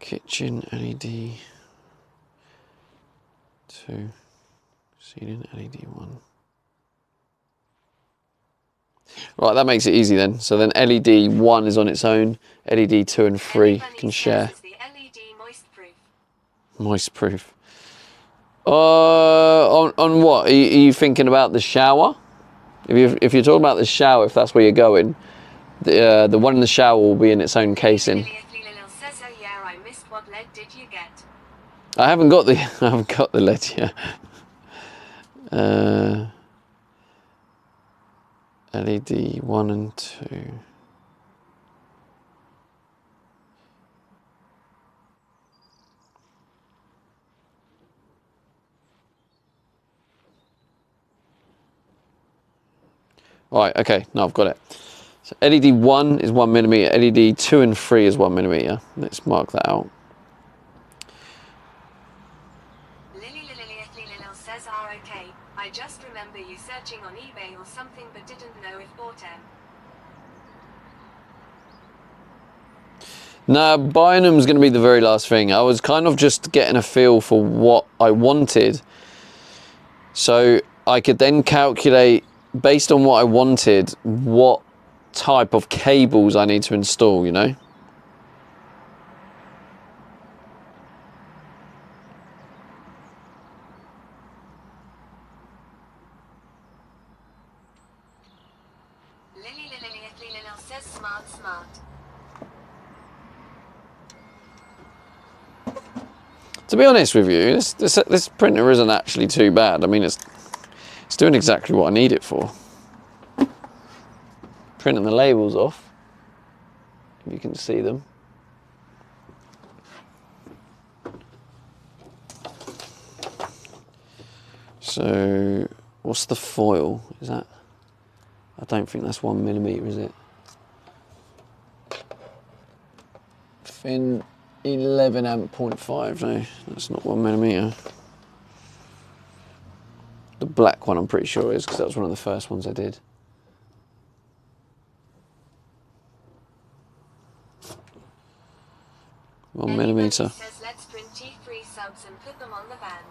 Kitchen LED 2, ceiling LED 1. Right, that makes it easy then. So then LED 1 is on its own, LED 2 and 3 can share. The LED moist proof. Moist proof. On what? Are you thinking about the shower? If you're talking about the shower, if that's where you're going, the one in the shower will be in its own casing. Says, oh yeah, I missed. What lead did you get? I haven't got the LED yet. LED 1 and 2. Right, okay, now I've got it. So LED 1 is 1mm, LED 2 and 3 is 1mm. Let's mark that out. Says okay. I just remember you searching on eBay or something but didn't know if bought them. No, buying them's going to be the very last thing. I was kind of just getting a feel for what I wanted, so I could then calculate, based on what I wanted, what type of cables I need to install, you know? Smart, smart. To be honest with you, this printer isn't actually too bad. I mean, it's doing exactly what I need it for. Printing the labels off, if you can see them. So, what's the foil? Is that? I don't think that's 1mm, is it? Fin 11 amp 0.5. No, that's not 1mm. The black one, I'm pretty sure is, because that was one of the first ones I did. Anybody says let's print T3 subs and put them on the van.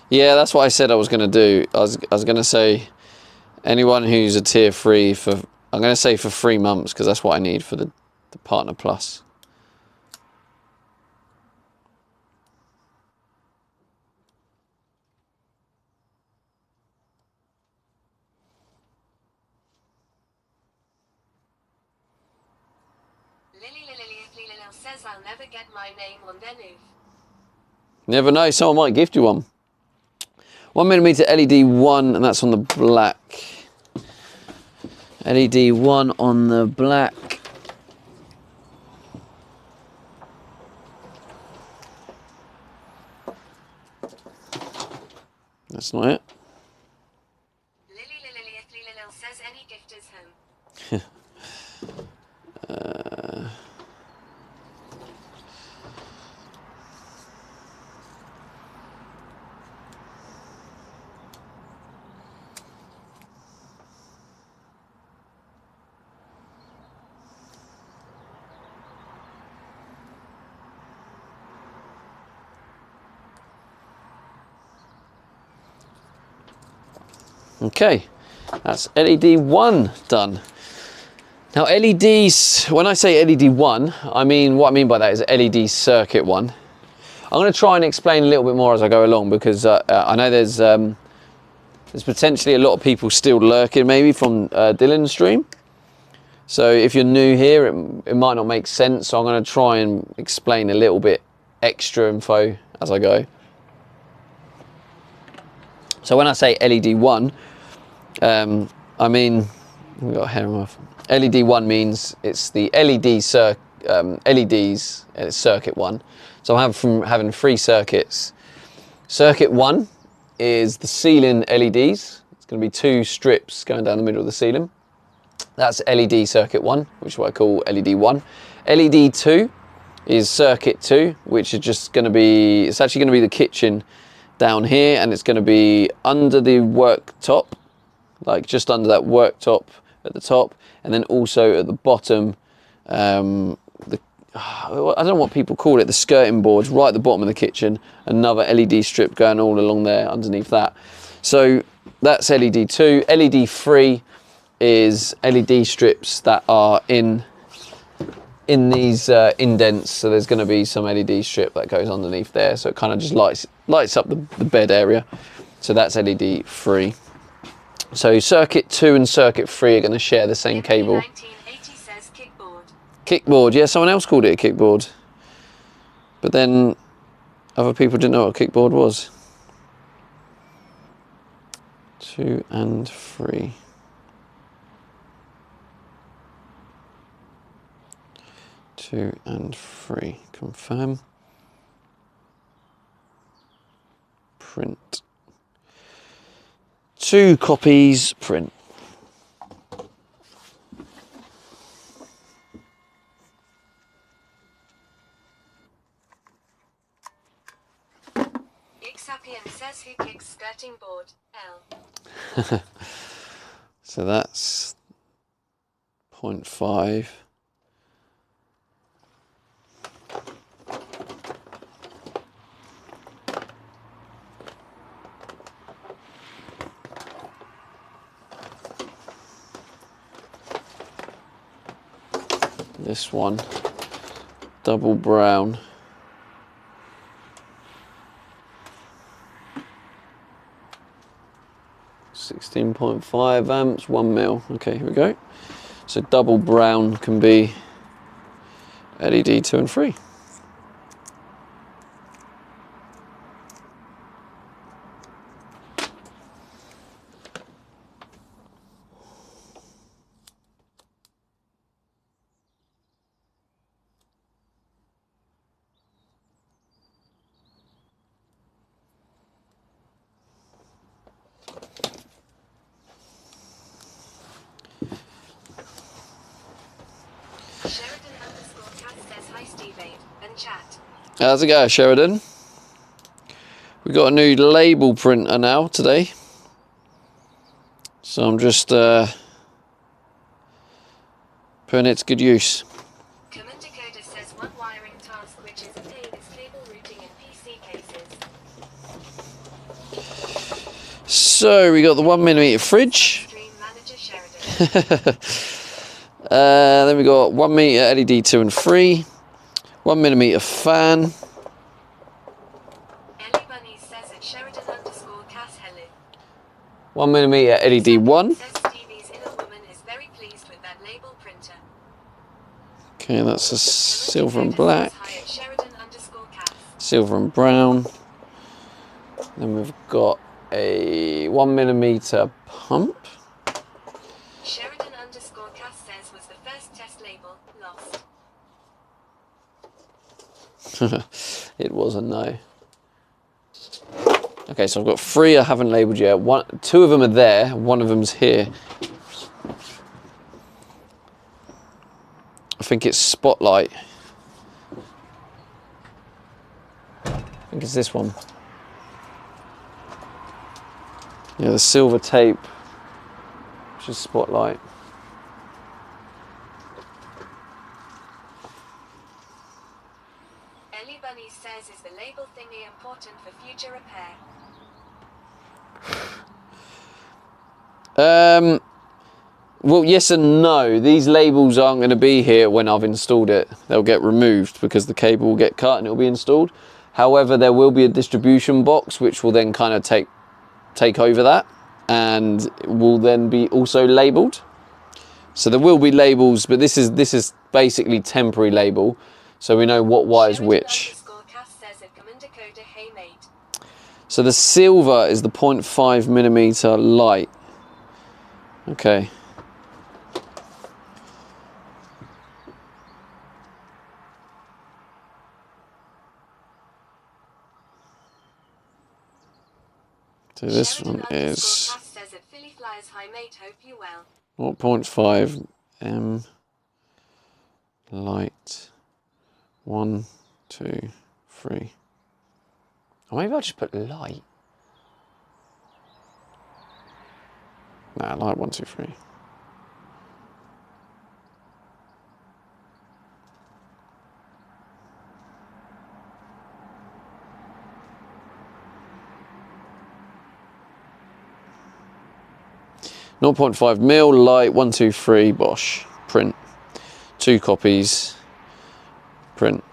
Yeah, that's what I said I was going to do. I was going to say anyone who's a tier 3 for, I'm going to say for 3 months, because that's what I need for the Partner Plus. Lily says I'll never get my name on their noof. Never know, someone might gift you one. 1mm LED 1, and that's on the black. LED 1 on the black. That's not it. Lily says any gift is home. Okay, that's LED 1 done. Now LEDs, when I say LED 1, I mean, what I mean by that is LED circuit 1. I'm going to try and explain a little bit more as I go along, because I know there's potentially a lot of people still lurking maybe from Dylan's stream. So if you're new here, it might not make sense. So I'm going to try and explain a little bit extra info as I go. So when I say LED 1, I mean, we've got a hair off. LED 1 means it's the LEDs, circuit 1. So I'm having 3 circuits. Circuit 1 is the ceiling LEDs. It's going to be 2 strips going down the middle of the ceiling. That's LED circuit 1, which is what I call LED 1. LED 2 is circuit 2, which is just going to be, it's actually going to be the kitchen down here, and it's going to be under the worktop, like just under that worktop at the top, and then also at the bottom, I don't know what people call it, the skirting boards, right at the bottom of the kitchen, another LED strip going all along there underneath that. So that's LED 2. LED 3 is LED strips that are in these indents, so there's going to be some LED strip that goes underneath there, so it kind of just lights up the bed area. So that's LED 3. So circuit 2 and circuit 3 are going to share the same cable. 1980 says kickboard. Kickboard, yeah, someone else called it a kickboard, but then other people didn't know what a kickboard was. 2 and 3. 2 and 3. Confirm. Print. 2 copies. Print. Ixapian says he kicks skirting board. L. So that's 0.5. This one, double brown. 16.5 amps, 1 mil. Okay, here we go. So double brown can be LED 2 and 3. How's it going, Sheridan? We got a new label printer now today, so I'm just putting it to good use. Command Decoder says one wiring task which is a pain is cable routing in PC cases. So we got the 1mm fridge. Stream Manager Sheridan. Then we got 1m LED 2 and 3. 1mm fan. Ellie Bunny says at Sheridan_Cass hello. 1mm LED 1. Says Stevie's inner woman is very pleased with that label printer. Okay, that's a silver and Command Decoder black. says hi at Sheridan_Cass. Silver and brown. Then we've got a 1mm pump. Sheridan_Cass says was the first test label, lost. It was a no. Okay, so I've got 3 I haven't labelled yet. 2 of them are there, 1 of them's here. I think it's Spotlight. I think it's this one. Yeah, the silver tape, which is Spotlight. Ellie Bunny says is the label thingy important for future repair? Well, yes and no. These labels aren't going to be here when I've installed it. They'll get removed because the cable will get cut and it'll be installed. However, there will be a distribution box which will then kind of take over that and will then be also labelled. So there will be labels, but this is basically temporary label, so we know what wire is which. Sheridan_Cass says at Command Decoder, hey mate. So the silver is the 0.5mm light. Okay. So this one is Sheridan_Cass says at Philly Flyers, hi mate, hope you well. 0.5M light. 1, 2, 3. Or maybe I'll just put light. Nah, light 1, 2, 3. .5mm light 1, 2, 3 Bosch print. 2 copies. Print.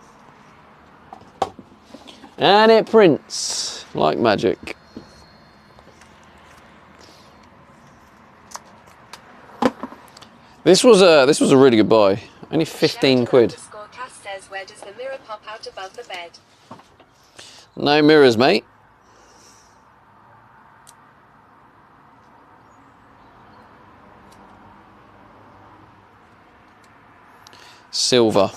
And it prints like magic. This was a really good buy. Only 15 quid. Sheridan_Cass says where does the mirror pop out above the bed? No mirrors, mate. Silver.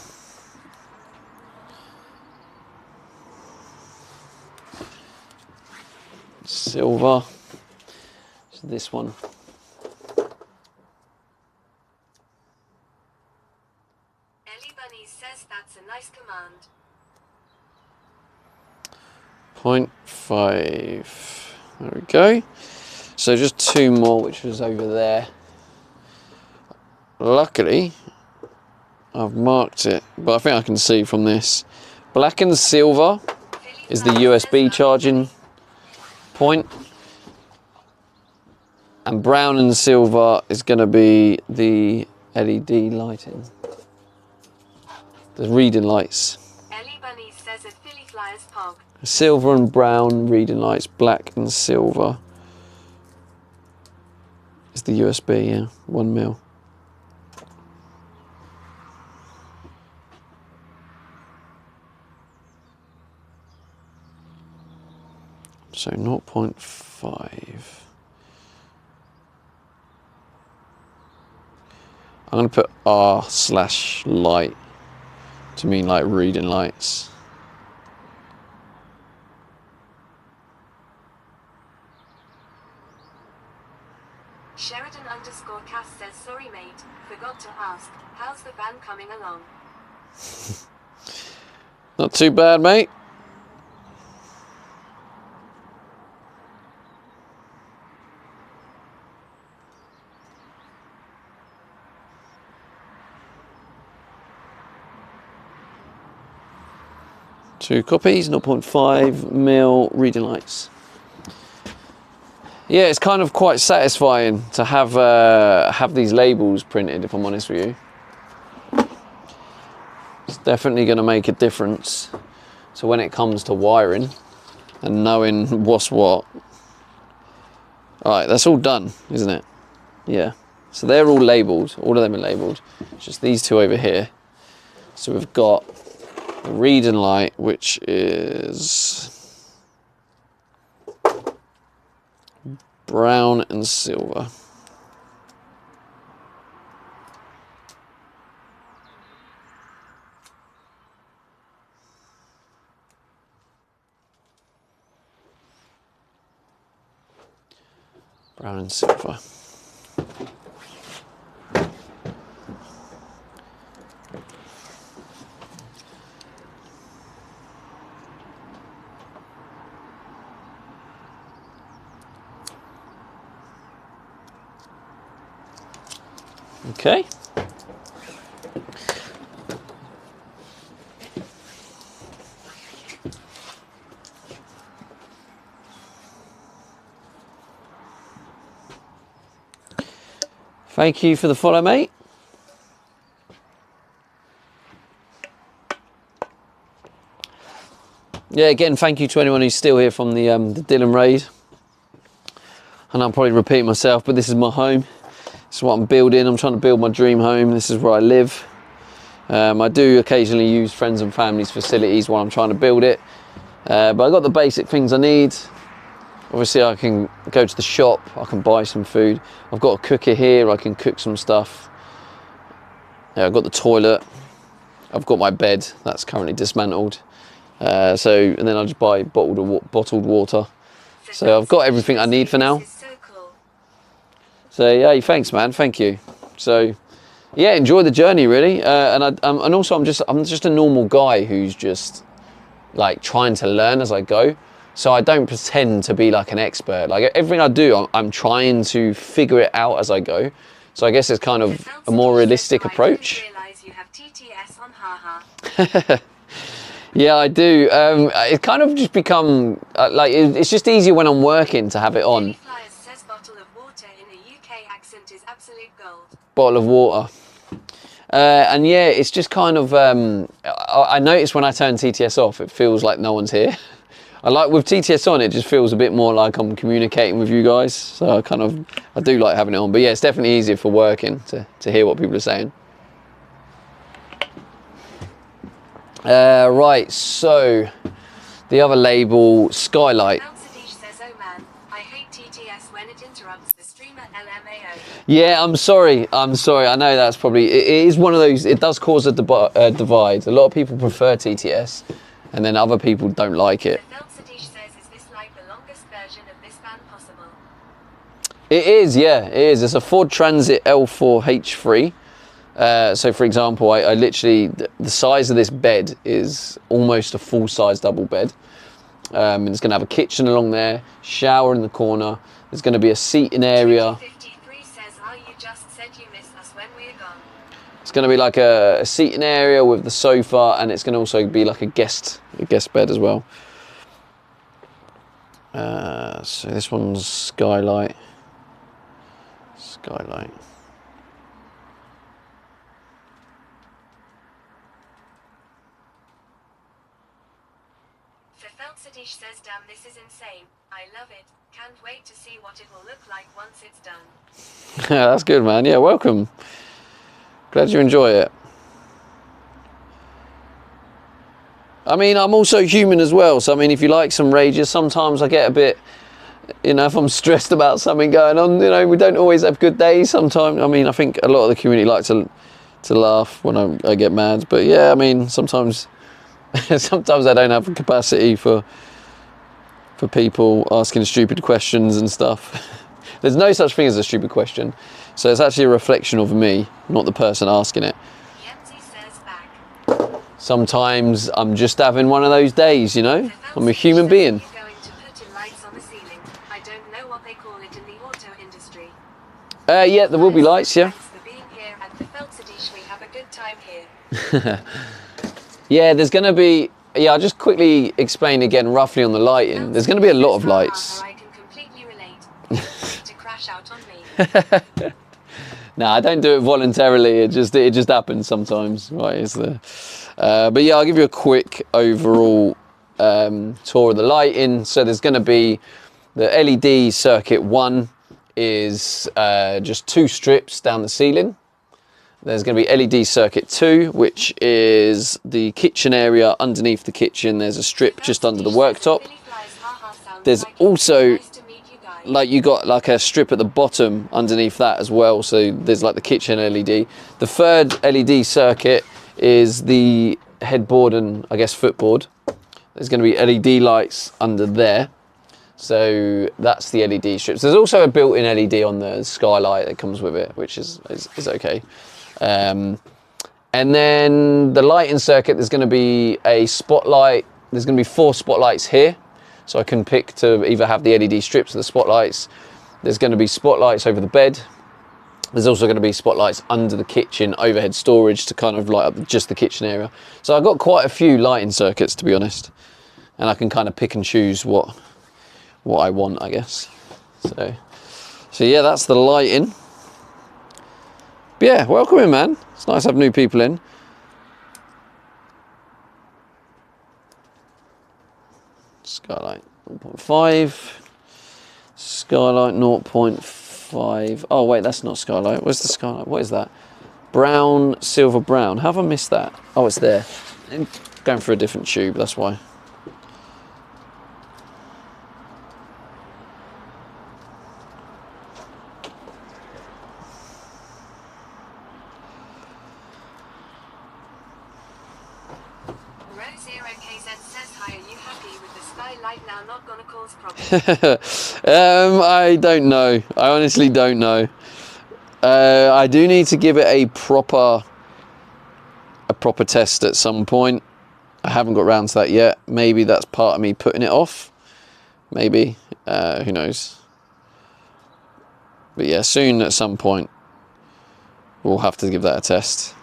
Silver. So this one. Ellie Bunny says that's a nice command. 0.5. There we go. So just 2 more, which was over there. Luckily, I've marked it, but I think I can see from this. Black and silver is the USB charging point. And brown and silver is going to be the LED lighting. The reading lights. Ellie Bunny says at Philly Flyers Pog. Silver and brown reading lights, black and silver is the USB, yeah, 1mm. So 0.5. I'm going to put R/light to mean like reading lights. Sheridan_Cass says, sorry mate, forgot to ask, how's the van coming along? Not too bad, mate. Two copies, 0.5mm reading lights. Yeah, it's kind of quite satisfying to have these labels printed, if I'm honest with you. It's definitely going to make a difference. So when it comes to wiring and knowing what's what. Alright, that's all done, isn't it? Yeah. So they're all labelled, all of them are labelled. It's just these two over here. So we've got the reading light, which is brown and silver. Brown and silver. Okay. Thank you for the follow, mate. Yeah, again, thank you to anyone who's still here from the Dylan raid. And I'm probably repeating myself, but this is my home. This is what I'm building. I'm trying to build my dream home. This is where I live. I do occasionally use friends and family's facilities while I'm trying to build it. But I've got the basic things I need. Obviously, I can go to the shop. I can buy some food. I've got a cooker here. I can cook some stuff. Yeah, I've got the toilet. I've got my bed. That's currently dismantled. And then I just buy bottled water. So I've got everything I need for now. So yeah, thanks, man. Thank you. So yeah, enjoy the journey, really. And also I'm just a normal guy who's just like trying to learn as I go. So I don't pretend to be like an expert. Like everything I do, I'm trying to figure it out as I go. So I guess it's kind of a more realistic approach. Yeah, I do. It's kind of just become like it's just easier when I'm working to have it on. Bottle of water. And yeah, it's just kind of I notice when I turn TTS off, it feels like no one's here. I like with TTS on, it just feels a bit more like I'm communicating with you guys. So I do like having it on. But yeah, it's definitely easier for working to hear what people are saying. Right, so the other label, Skylight. Yeah, I'm sorry. I know that's probably, it is one of those, it does cause a divide. A lot of people prefer TTS, and then other people don't like it. It is, yeah, it is. It's a Ford Transit L4 H3. So for example, I literally, the size of this bed is almost a full-size double bed. And it's going to have a kitchen along there, shower in the corner. There's going to be a seating area. It's going to be like a seating area with the sofa, and it's going to also be like a guest bed as well. So this one's Skylight. Skylight. Sadish says, damn, this is insane. I love it. Can't wait to see what it will look like once it's done. Yeah, that's good, man. Yeah, welcome. Glad you enjoy it. I mean, I'm also human as well. So, I mean, if you like some rages, sometimes I get a bit, you know, if I'm stressed about something going on, you know, we don't always have good days sometimes. I mean, I think a lot of the community like to laugh when I get mad. But yeah, I mean, sometimes sometimes I don't have the capacity for people asking stupid questions and stuff. There's no such thing as a stupid question. So it's actually a reflection of me, not the person asking it. Yemzi says back. Sometimes I'm just having one of those days, you know? I'm a human being. You're going to put in lights on the ceiling. I don't know what they call it in the auto industry. Yeah, there will be lights, yeah. Thanks for being here at the Felsidish. We have a good time here. Yeah, there's going to be... Yeah, I'll just quickly explain again roughly on the lighting. There's going to be a lot of lights. I can completely relate. Feel free to crash out on me. No, I don't do it voluntarily. It just happens sometimes. Right? But yeah, I'll give you a quick overall tour of the lighting. So there's going to be the LED circuit 1 is just 2 strips down the ceiling. There's going to be LED circuit 2, which is the kitchen area underneath the kitchen. There's a strip just under the worktop. There's also, like, you got like a strip at the bottom underneath that as well. So there's like the kitchen LED. The third LED circuit is the headboard and I guess footboard. There's going to be LED lights under there. So that's the LED strips. There's also a built-in LED on the skylight that comes with it, which is okay. And then the lighting circuit, there's going to be a spotlight. There's going to be 4 spotlights here. So I can pick to either have the LED strips or the spotlights. There's going to be spotlights over the bed. There's also going to be spotlights under the kitchen overhead storage to kind of light up just the kitchen area. So I've got quite a few lighting circuits, to be honest. And I can kind of pick and choose what I want, I guess. So yeah, that's the lighting. But yeah, welcome in, man. It's nice to have new people in. Skylight 0.5. Skylight 0.5. Oh wait, that's not skylight. Where's the skylight? What is that? Brown, silver brown. How have I missed that? Oh, it's there. I'm going for a different tube, that's why. I don't know. I honestly don't know. I do need to give it a proper test at some point. I haven't got around to that yet. Maybe that's part of me putting it off. Maybe. Who knows? But yeah, soon at some point we'll have to give that a test.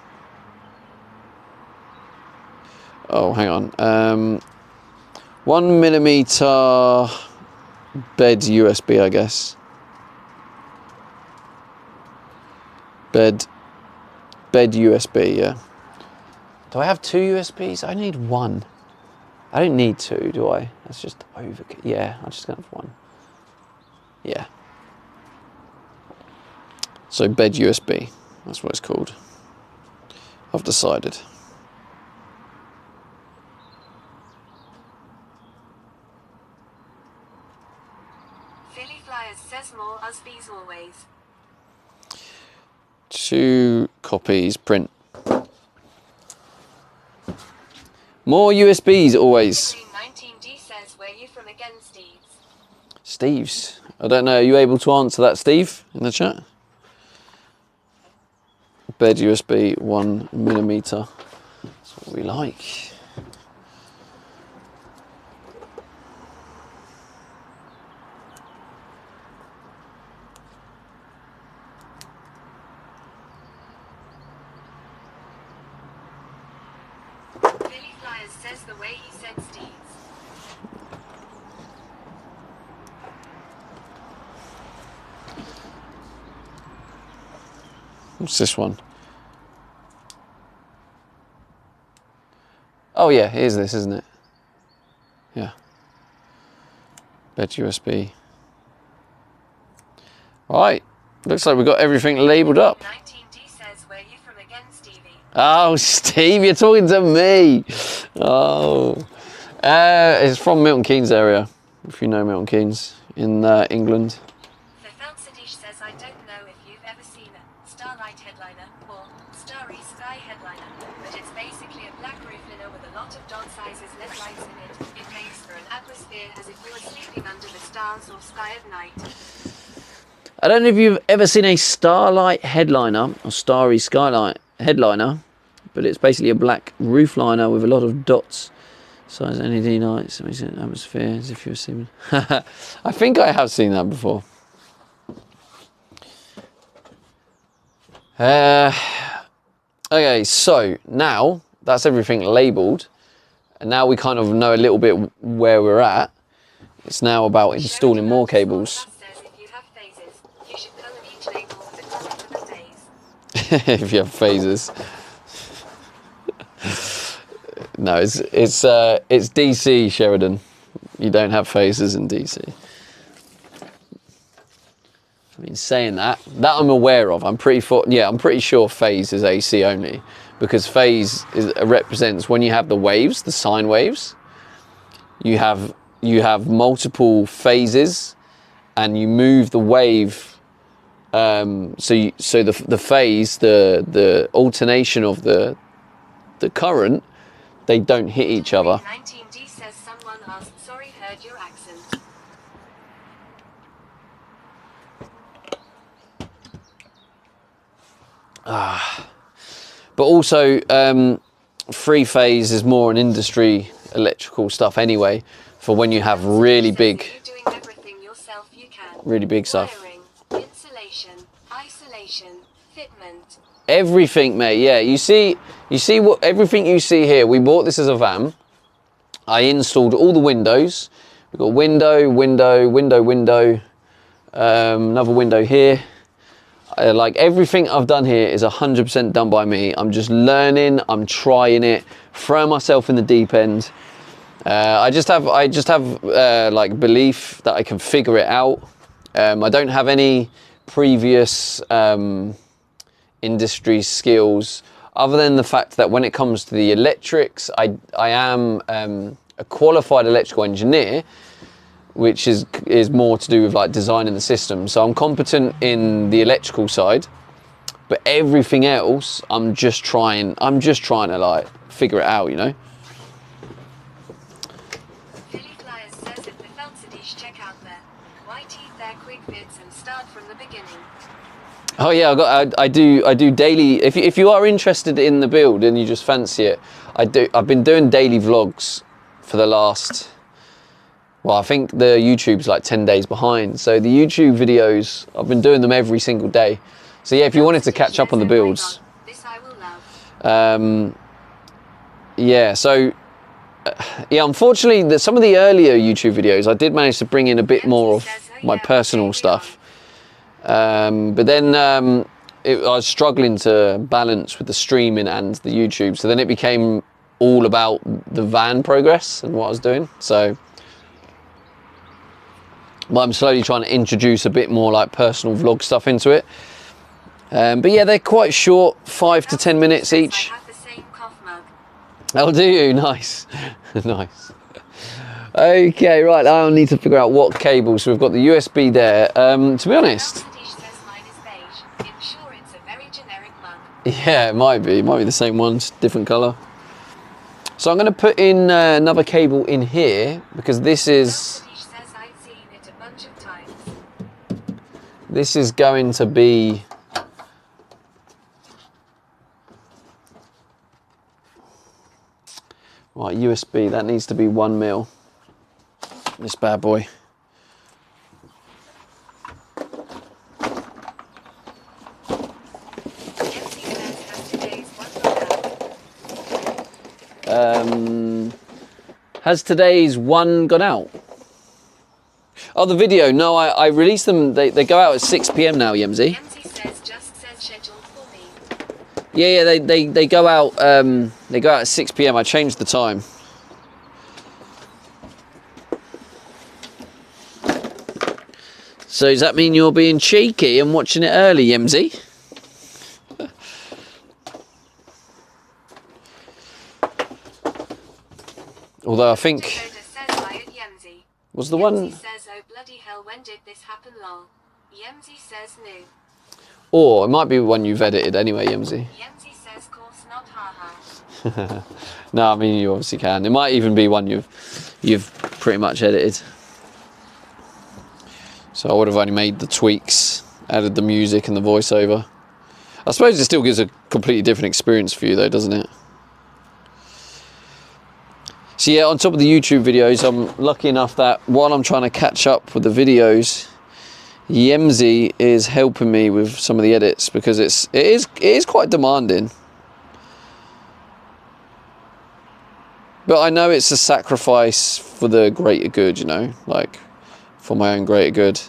Oh, hang on. 1mm bed USB, I guess. Bed USB, yeah. Do I have 2 USBs? I need 1. I don't need 2, do I? That's just overkill. Yeah, I'm just gonna have 1. Yeah. So bed USB, that's what it's called. I've decided. Philly Flyers says more USBs always. 2 copies, print. More USBs always. 19D says, where you from again, Steve's? Steve's. I don't know. Are you able to answer that, Steve, in the chat? Bed USB 1mm. That's what we like. Philly Flyers says the way he said Steve's. What's this one? Oh yeah, here's this, isn't it? Yeah. Bed USB. Right. Looks like we've got everything labelled up. 19D says, where you from again, Stevie? Oh, Steve, you're talking to me. Oh. It's from Milton Keynes area, if you know Milton Keynes in England. The Felsidish says, I don't know if you've ever seen a starlight headliner or starry sky headliner, but it's basically a black roof liner with a lot of dot-sizes LED lights in it. It makes for an atmosphere as if you were sleeping under the stars or sky at night. I don't know if you've ever seen a starlight headliner or starry skylight headliner, but it's basically a black roof liner with a lot of dots. Size LED lights, amazing atmosphere, as if you were seeing. I think I have seen that before. Okay, so now that's everything labelled, and now we kind of know a little bit where we're at. It's now about installing more cables. If you have phases. No, it's DC, Sheridan. You don't have phases in DC. I mean, saying that I'm aware of. I'm pretty sure phase is AC only, because phase represents when you have the waves, the sine waves. You have multiple phases, and you move the wave. So the phase, the alternation of the current, they don't hit each other. 19D says someone asked, sorry, heard your accent. But also, three phase is more an industry electrical stuff anyway, for when you have really big, really big stuff. Wiring, insulation, isolation, fitment. Everything, mate. Yeah, you see what everything you see here. We bought this as a van. I installed all the windows. We've got window, another window here. Like everything I've done here is 100% done by me. I'm just learning. I'm trying it, throwing myself in the deep end. I just have like belief that I can figure it out. I don't have any previous industry skills, other than the fact that when it comes to the electrics, I am a qualified electrical engineer, which is more to do with like designing the system. So I'm competent in the electrical side, but everything else I'm just trying to like figure it out, you know. Philly Flyers says if the Felsidish check out their YT, their quick vids and start from the beginning. Oh yeah, I do daily. If you are interested in the build and you just fancy it, I've been doing daily vlogs for the last. Well, I think the YouTube's like 10 days behind. So the YouTube videos, I've been doing them every single day. So yeah, if you wanted to catch up on the builds. This I will love. Yeah, so yeah, unfortunately, some of the earlier YouTube videos, I did manage to bring in a bit more of my personal stuff. But then I was struggling to balance with the streaming and the YouTube. So then it became all about the van progress and what I was doing. So I'm slowly trying to introduce a bit more like personal vlog stuff into it. But yeah, they're quite short, 5 to 10 minutes each. I have the same cough mug. Oh, do you? Nice. Nice. Okay, right, I'll need to figure out what cable. So we've got the USB there. To be honest. Felsidish says mine is beige. I'm sure it's a very generic mug. Yeah, it might be. It might be the same one, just different colour. So I'm going to put in another cable in here, because this is... Felsidish says I've seen it a bunch of times. This is going to be... Right, USB, that needs to be 1 mil. This bad boy. MC says has today's one. Has today's one gone out? Oh, the video. No, I released them. They go out at 6 PM now, Yemzi. MC says just says scheduled for me. Yeah, they go out. They go out at 6 PM. I changed the time. So does that mean you're being cheeky and watching it early, Yemzi? Although I think Dakota says hi at Yemzi. was the Yemzi one, says, oh bloody hell, when did this happen, lol? Yemzi says no. or it might be one you've edited anyway, Yemzi. Yemzi says course not, haha. No, I mean you obviously can. It might even be one you've pretty much edited. So I would have only made the tweaks, added the music and the voiceover. I suppose it still gives a completely different experience for you though, doesn't it? So yeah, on top of the YouTube videos, I'm lucky enough that while I'm trying to catch up with the videos, Yemzi is helping me with some of the edits because it is quite demanding. But I know it's a sacrifice for the greater good, you know, like for my own greater good.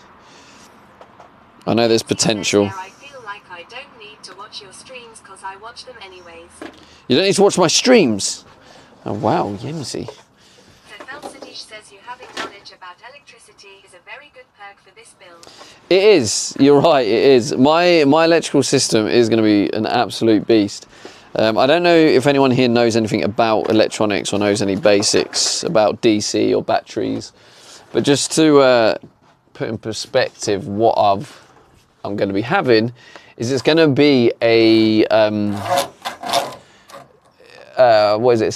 I know there's potential. I feel like I don't need to watch your streams because I watch them anyways. You don't need to watch my streams. Oh wow, Yemzi. The Felsidish says you having knowledge about electricity is a very good perk for this build. It is. You're right. It is. My electrical system is going to be an absolute beast. I don't know if anyone here knows anything about electronics or knows any basics about DC or batteries, but just to put in perspective what I'm going to be having is it's going to be a what is it?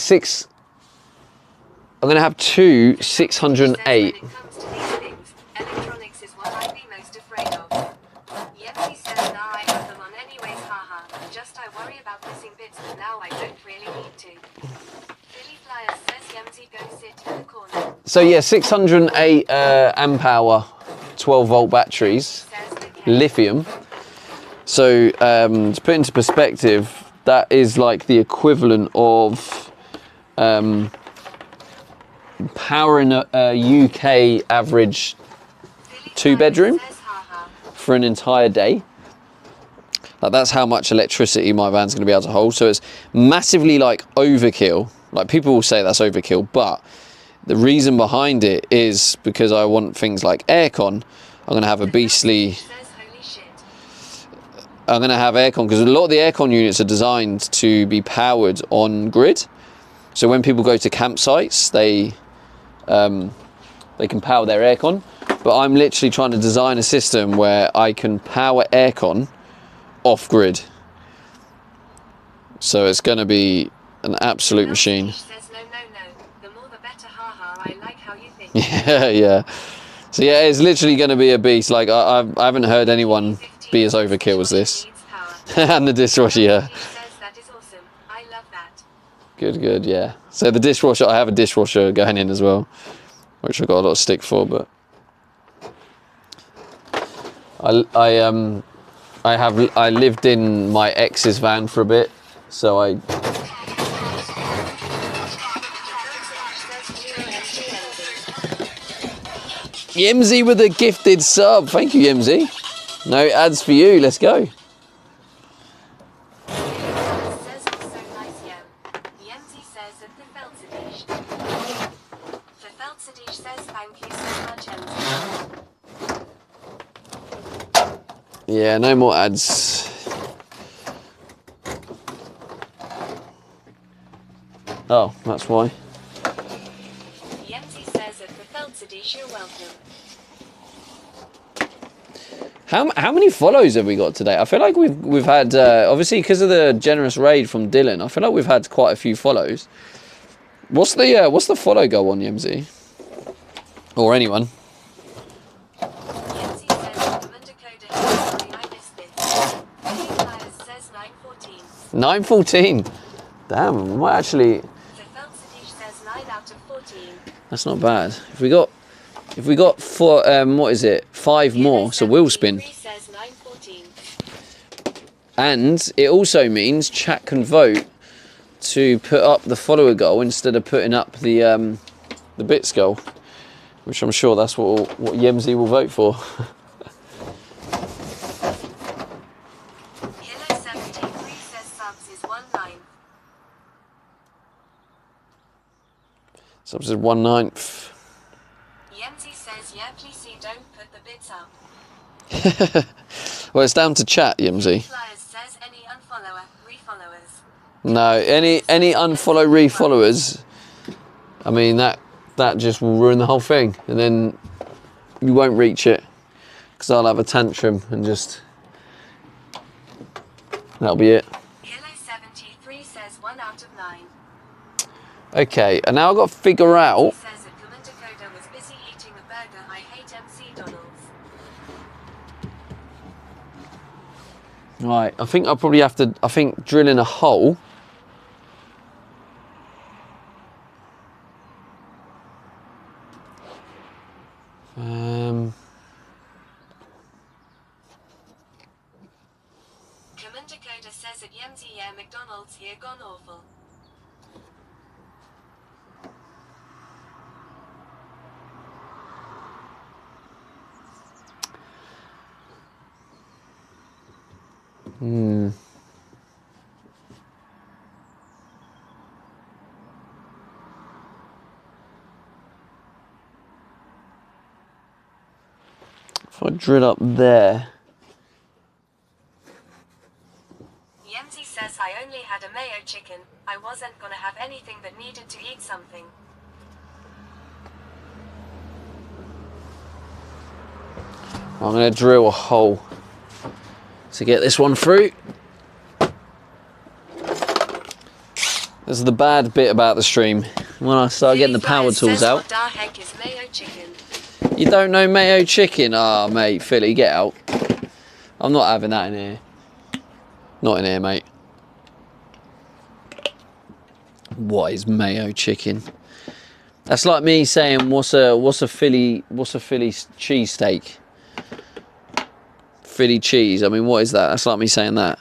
I'm going to have two 608. When it comes to these things, electronics is what I'd be most afraid of. Yemzi says nah, I have them on anyways, haha. Just I worry about missing bits, but now I don't really need to. Billy Flyers says Yemzi go sit in the corner. So yeah, 608 amp hour, 12 volt batteries, Says the K. lithium. So to put into perspective, that is like the equivalent of powering a UK average Billy 2-bedroom Flyers says, haha. for an entire day. Like that's how much electricity my van's going to be able to hold. So it's massively like overkill. Like people will say that's overkill, but the reason behind it is because I want things like aircon. I'm going to have a beastly. Says holy shit. I'm going to have aircon because a lot of the aircon units are designed to be powered on grid. So when people go to campsites, they can power their aircon. But I'm literally trying to design a system where I can power aircon off grid. So it's going to be an absolute machine. Says no. The more the better, haha. I like how you think. Yeah. So yeah, it's literally going to be a beast. Like I haven't heard anyone be as overkill as this. Needs power. And the dishwasher, yeah. He says that is awesome. I love that. Good, yeah. So the dishwasher, I have a dishwasher going in as well, which I got a lot of stick for, but I lived in my ex's van for a bit, so I Yemzi with a gifted sub. Thank you, Yemzi. No ads for you. Let's go. Says also nice Yemzi says at the Felsidish. The Felsidish says thank you so much, Yemzi. Yeah, no more ads. Oh, that's why. Yemzi says at the Felsidish you're welcome. How many follows have we got today? I feel like we've had obviously because of the generous raid from Dylan. I feel like we've had quite a few follows. What's the follow goal on Yemzi? Or anyone? Yemzi says sorry I missed this. Billy Flyers says 914. 914. Damn, we might actually. The Felsidish says 9 out of 14. That's not bad. If we got four, what is it? 5 more, so we'll spin. Says 914. And it also means chat can vote to put up the follower goal instead of putting up the bits goal, which I'm sure that's what Yemzi will vote for. Hilo 73 says subs is 19. Subs is 1/9. Yemzi says yeah please don't put the bits up. Well, it's down to chat, Yemzi. Flyers says any unfollower, refollowers. No, any unfollow, refollowers. I mean, that just will ruin the whole thing, and then you won't reach it because I'll have a tantrum and just, that'll be it. Kilo 73 says 1 out of 9. Okay, and now I've got to figure out. He says that Kuman Dakota was busy eating a burger. I hate MC Donald's. Right, I think I'll probably have to, drill in a hole. Kuman Dakota says at Yemzi, yeah, McDonald's here gone awful. If I drill up there. Yemzi says I only had a mayo chicken. I wasn't gonna have anything but needed to eat something. I'm going to drill a hole to get this one through. This is the bad bit about the stream. When I start getting the power tools out. What the heck is mayo chicken? You don't know mayo chicken? Ah, mate, Philly, get out. I'm not having that in here. Not in here, mate. What is mayo chicken? That's like me saying, what's a Philly cheesesteak? Philly cheese. I mean, what is that? That's like me saying that.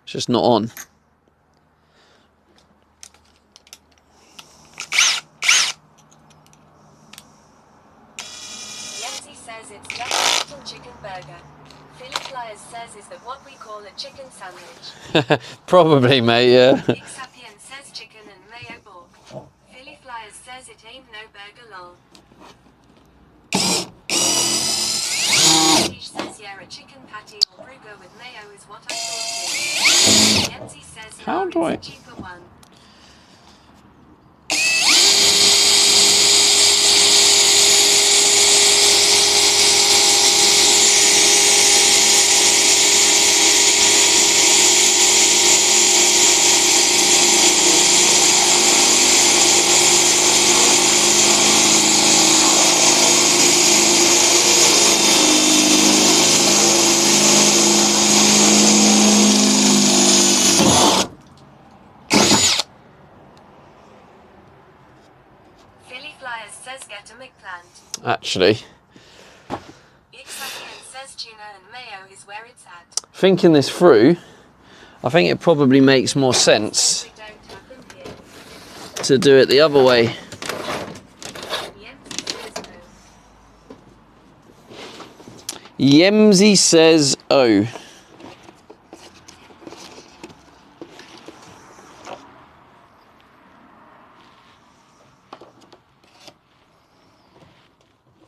It's just not on. Yemzi says it's just a little chicken burger. Philly Flyers says is that what we call a chicken sandwich. Probably, mate, yeah. Big Sapien says chicken and mayo pork. Philly Flyers says it ain't no burger lol. Prestige says yeah, a chicken patty or burger with mayo is what I thought. Yemzi says How no, do I- it's a cheaper one. Philly Flyers says get a McPlant. Actually, Big Sapien says tuna and mayo is where it's at. thinking this through, I think it probably makes more sense We don't have them here. to do it the other way. Yemzi says no. Yemzi says, oh.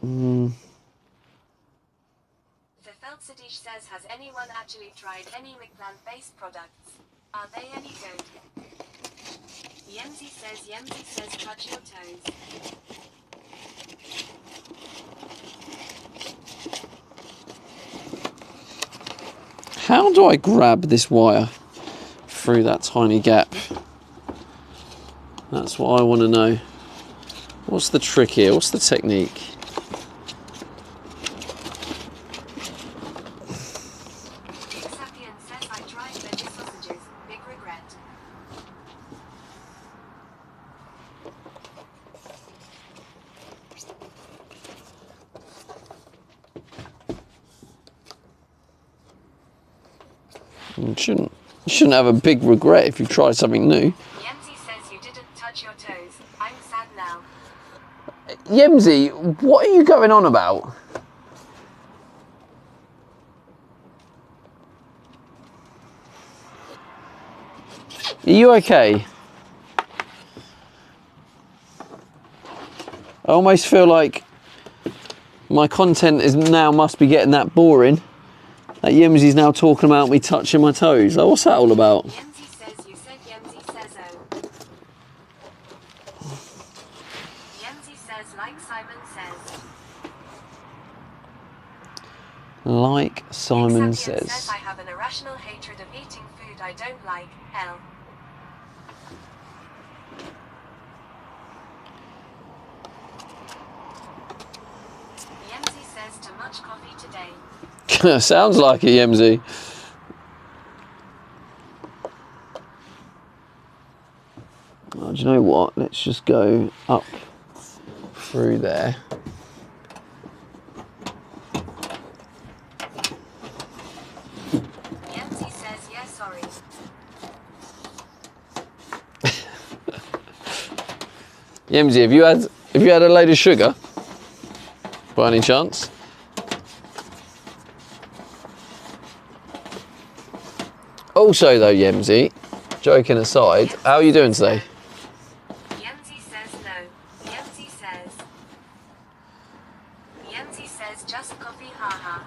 The Felsidish says has anyone actually tried any McPlant-based products? Are they any good? Yemzi says touch your toes. How do I grab this wire through that tiny gap? That's what I want to know. What's the trick here? What's the technique? Big Sapien says I tried veggie sausages. Big regret. You shouldn't have a big regret if you've tried something new. Yemzi says you didn't touch your toes. I'm sad now. Yemzi, what are you going on about? Are you okay? I almost feel like my content is now must be getting that boring. That Yemzi's now talking about me touching my toes. Like, what's that all about? Yemzi says you said Yemzi says oh. like Simon says. Like Simon Sapien says. I have an irrational hatred of eating food I don't like. L. Yemzi says too much coffee today. Sounds like it, Yemzi. Oh, do you know what? Let's just go up through there. Yemzi says yeah, sorry. Yemzi, have you had a load of sugar? By any chance? Also though, Yemzi, joking aside, how are you doing today? Yemzi says no. Yemzi says just coffee, haha.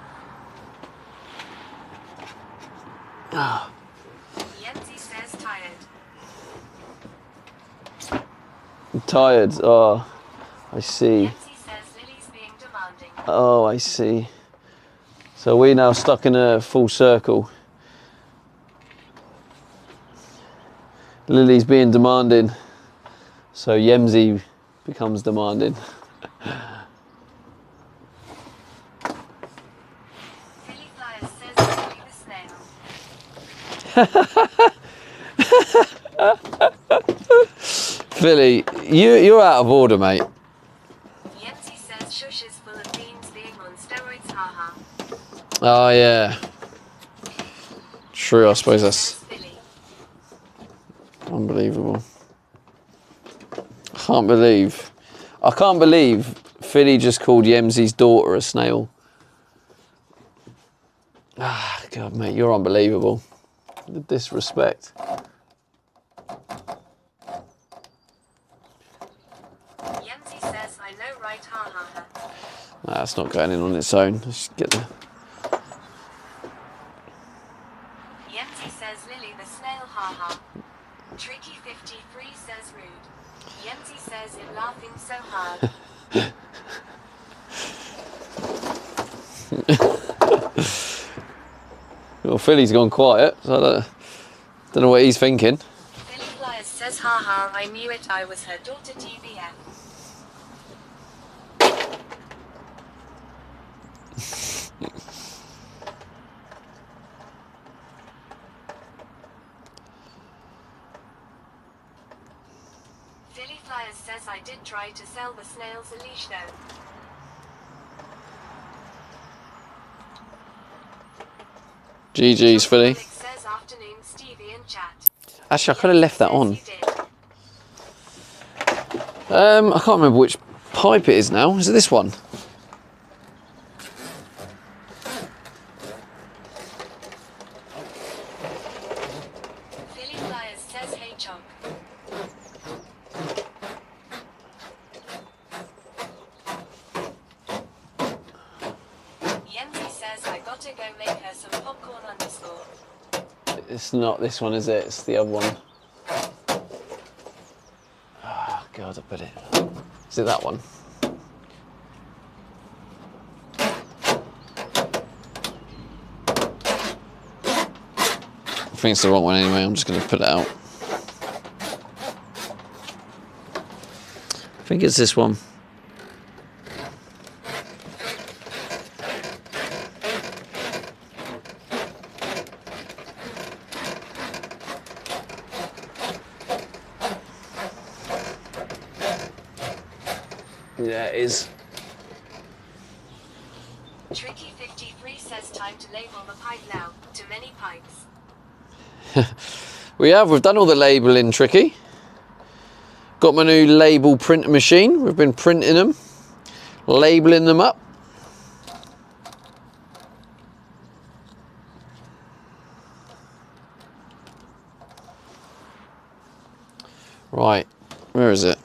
Yemzi says tired. I'm tired. Oh, I see. Yemzi says Lily's being demanding. Oh, I see. So we're now stuck in a full circle. Lily's being demanding, so Yemzi becomes demanding. Philly Flyers says Lily the snail. Philly, you're out of order, mate. Yemzi says shush is full of beans being on steroids, haha. Oh yeah. True, I suppose that's Philly. unbelievable. I can't believe Philly just called Yemzi's daughter a snail. Ah, God, mate, you're unbelievable. The disrespect. Yemzi says I know right, haha. Nah, that's not going in on its own. Let's get the... Yemzi says Lily the snail, haha. Tricky 53 says rude. Yemzi says you're laughing so hard. Well, Philly's gone quiet, so I don't know what he's thinking. Philly Flyers says haha, I knew it, I was her daughter TBF. Philly Flyers says I did try to sell the snails a leash though. GG's, Philly. Alex says afternoon Stevie in chat. Actually, I could have left that on. Says you did. I can't remember which pipe it is now. Is it this one? Philly Flyers says hey chonk. Yemzi says I gotta go make her some popcorn underscore. It's not this one, is it? It's the other one. Oh, God, I bet it. Is it that one? I think it's the wrong one anyway. I'm just going to put it out. I think it's this one. Yeah, it is. Tricky 53 says time to label the pipe now. Too many pipes. We've done all the labelling, Tricky. Got my new label printer machine. We've been printing them, labelling them up. Right, where is it?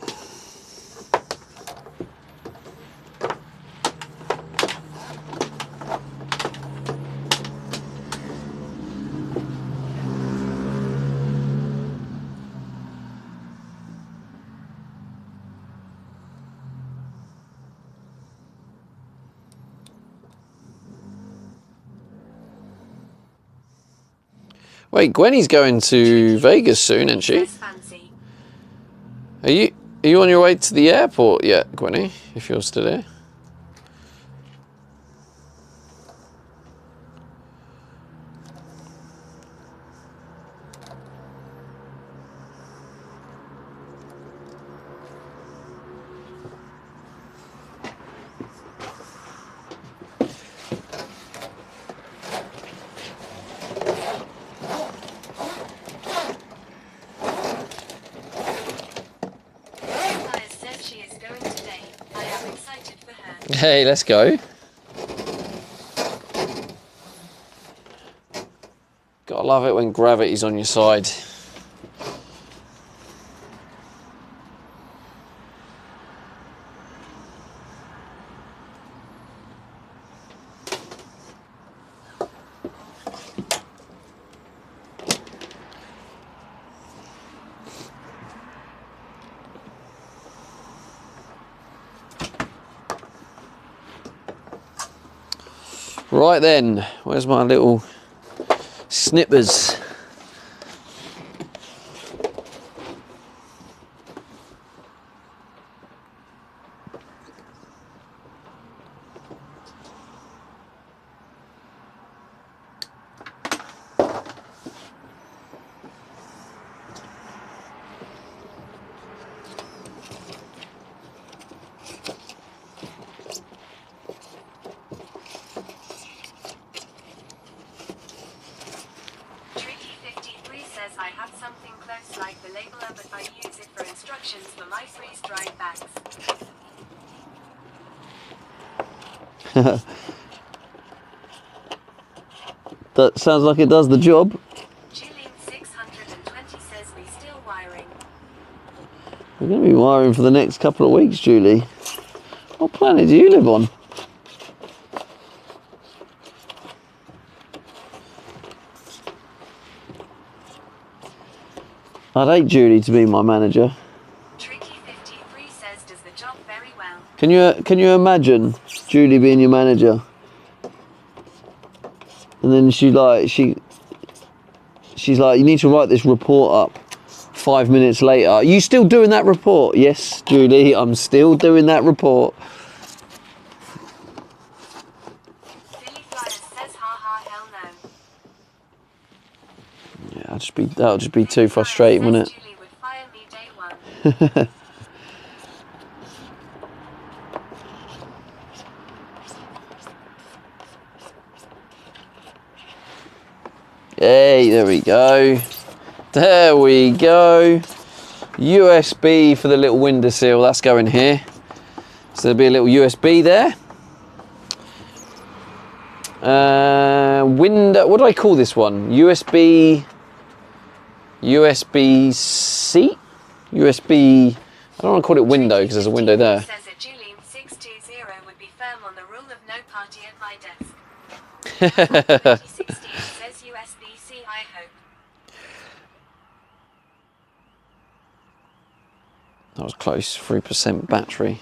Wait, Gwenny's going to Vegas soon, isn't she? Says fancy. Are you on your way to the airport yet, Gwenny? If you're still here. Flyer says she is going today. I am excited for her. Hey, let's go. Gotta love it when gravity's on your side. Right then, where's my little snippers? Tricky53 says I have something close like the labeler, but I use it for instructions for my freeze-dried bags. That sounds like it does the job. Julian620 says we still wiring. We're going to be wiring for the next couple of weeks, Julie. What planet do you live on? I'd hate Julie to be my manager. Tricky53 says does the job very well. Can you imagine Julie being your manager? And then she's like, you need to write this report up. 5 minutes later, are you still doing that report? Yes, Julie, I'm still doing that report. Philly Flyer says ha ha hell no. Yeah, that'll just be too frustrating, wouldn't it? Julie would fire me day one. Hey, there we go. There we go. USB for the little windowsill, that's going here. So there'll be a little USB there. Window, what do I call this one? USB-C? USB, I don't want to call it window because there's a window there. Says that Julian620 would be firm on the rule of no party at my desk. 2016 says USB-C, I hope. That was close, 3% battery.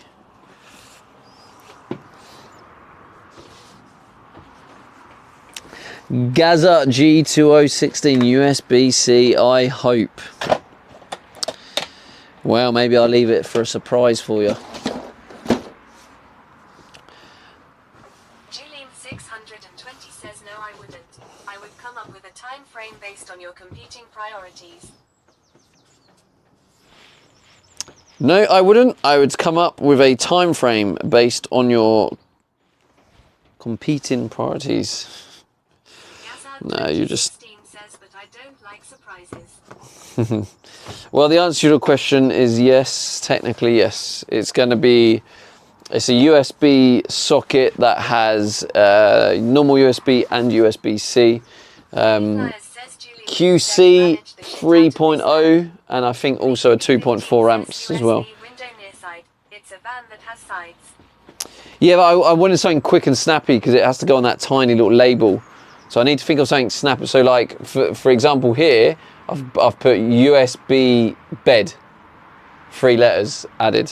Gaza G2016 USB-C, I hope. Well, maybe I'll leave it for a surprise for you. Julian620 says no, I wouldn't. I would come up with a time frame based on your competing priorities. No, I wouldn't. I would come up with a time frame based on your competing priorities. No, you just... says, but I don't like surprises. Well, the answer to your question is yes, technically yes. It's a USB socket that has normal USB and USB-C. QC 3.0 and I think also a 2.4 amps as well. It's a van that has sides. Yeah, but I wanted something quick and snappy because it has to go on that tiny little label. So I need to think of something snappy. So like, for example here, I've put USB bed, 3 letters added.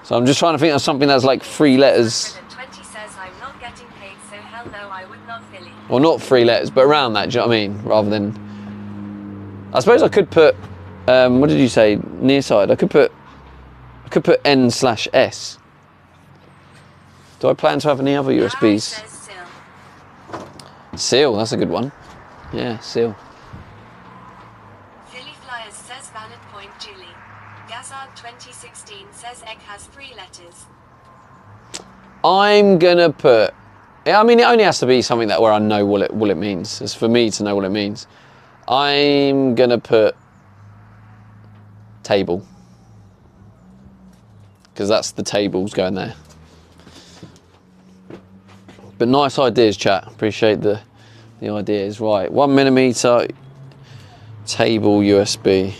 So I'm just trying to think of something that's like 3 letters. 20 says I'm not getting paid, so hell no, I would not, Philly. Well, not 3 letters, but around that, do you know what I mean? Rather than I suppose I could put, what did you say, near side? I could put N/S. Do I plan to have any other USBs? Seal, that's a good one. Yeah, seal. Philly Flyers says valid point Julie. Gazard 2016 says egg has 3 letters. I'm gonna put, I mean, it only has to be something that where I know what it means. It's for me to know what it means. I'm gonna put table, because that's the tables going there. But nice ideas, chat. Appreciate the ideas. Right, 1mm table USB.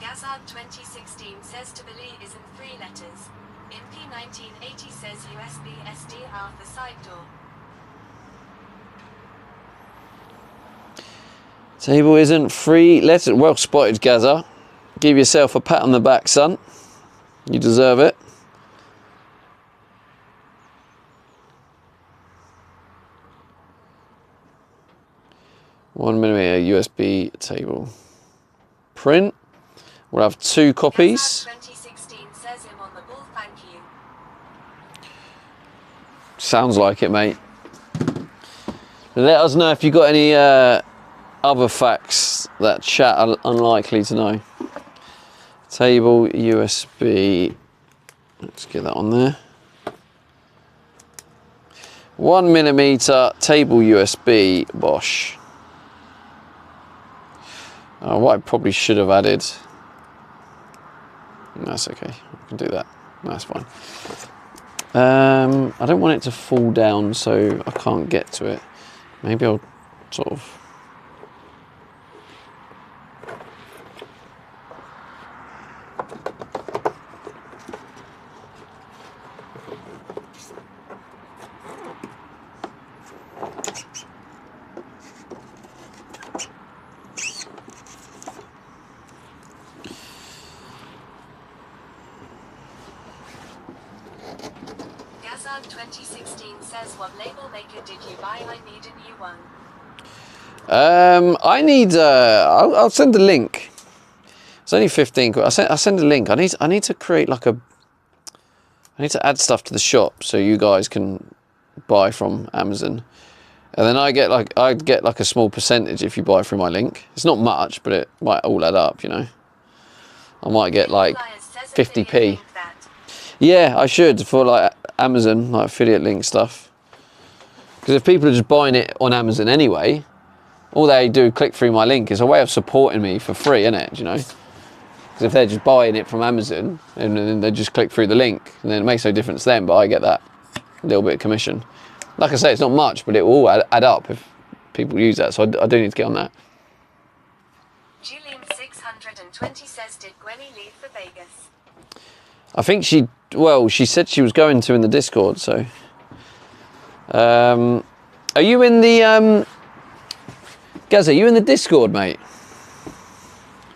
Gazard 2016 says to believe is in 3 letters. MP 1980 says USB SD out the side door. Table isn't 3 letters. Well spotted, Gaza. Give yourself a pat on the back, son. You deserve it. $1mm USB table. Print. We'll have 2 copies. 2016 says him on the ball, thank you. Sounds like it, mate. Let us know if you got any other facts that chat are unlikely to know. Table USB. Let's get that on there. 1mm table USB Bosch. What I probably should have added. That's okay. I can do that. That's fine. I don't want it to fall down so I can't get to it. Maybe I'll sort of. Gazard 2016 says what label maker did you buy? I need a new one. I need. I'll send a link. It's only 15. I send a link. I need to create like a. I need to add stuff to the shop so you guys can buy from Amazon, and then I get like a small percentage if you buy through my link. It's not much, but it might all add up. You know. I might get like 50p. Yeah, I should for like Amazon, like affiliate link stuff. Because if people are just buying it on Amazon anyway, all they do click through my link is a way of supporting me for free, isn't it? Do you know? Because if they're just buying it from Amazon and then they just click through the link, and then it makes no difference to them, but I get that little bit of commission. Like I say, it's not much, but it will all add up if people use that. So I do need to get on that. Julian 620 says, did Gwenny leave for Vegas? I think she said she was going to in the Discord, so. Are you in the, Gaz, are you in the Discord, mate?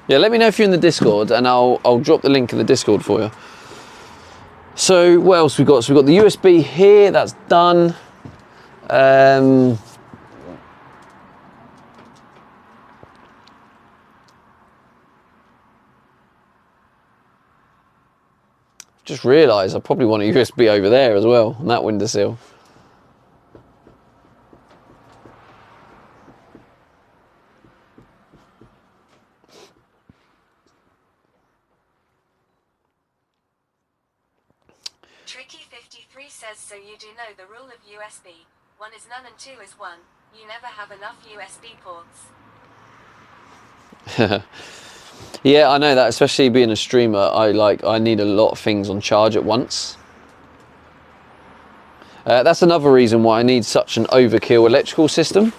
Yeah, let me know if you're in the Discord and I'll drop the link in the Discord for you. So what else we got? So we've got the USB here, that's done. Just realised I probably want a USB over there as well, on that windowsill. Tricky53 says, so you do know the rule of USB. 1 is none and 2 is 1. You never have enough USB ports. Yeah, I know that, especially being a streamer, I need a lot of things on charge at once. That's another reason why I need such an overkill electrical system,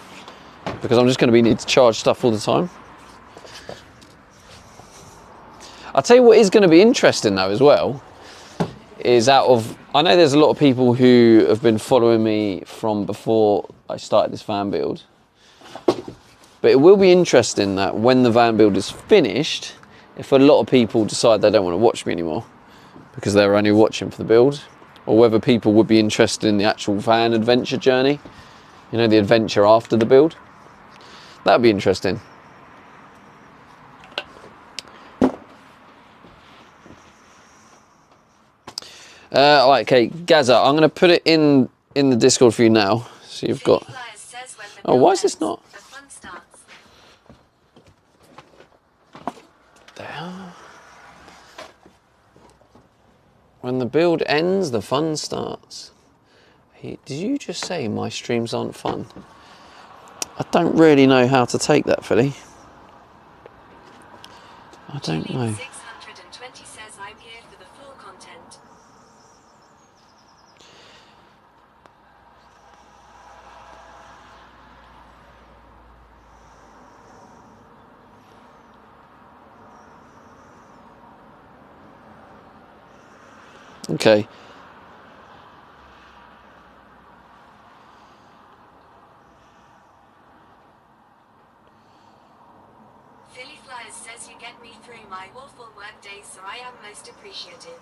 because I'm just going to need to charge stuff all the time. I'll tell you what is going to be interesting though as well, is I know there's a lot of people who have been following me from before I started this van build. But it will be interesting that when the van build is finished, if a lot of people decide they don't want to watch me anymore because they're only watching for the build, or whether people would be interested in the actual van adventure journey. You know, the adventure after the build. That'd be interesting. Alright, okay, Gaza, I'm going to put it in the Discord for you now. So you've got... Oh, why is this not... There. When the build ends, the fun starts. Did you just say my streams aren't fun? I don't really know how to take that, Philly. I don't know. 620 says I'm here for the full content. Okay. Philly Flyers says you get me through my awful work days, so I am most appreciative.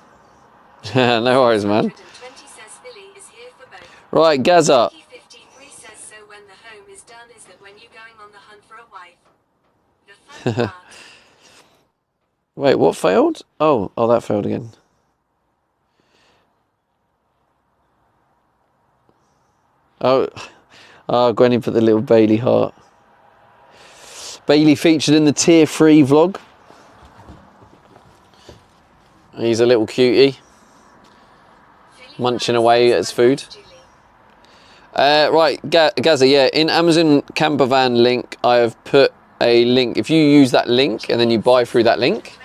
No worries, man. 620 says Philly is here for both. Right, Gaza. 53 says so when the home is done is that when you going on the hunt for a wife. The fun part. Wait, what failed? Oh, that failed again. Oh, Gwenny put the little Bailey heart. Bailey featured in the tier 3 vlog. He's a little cutie, munching away at his food. Right, Gaza, yeah, in Amazon campervan link, I have put a link. If you use that link and then you buy through that link,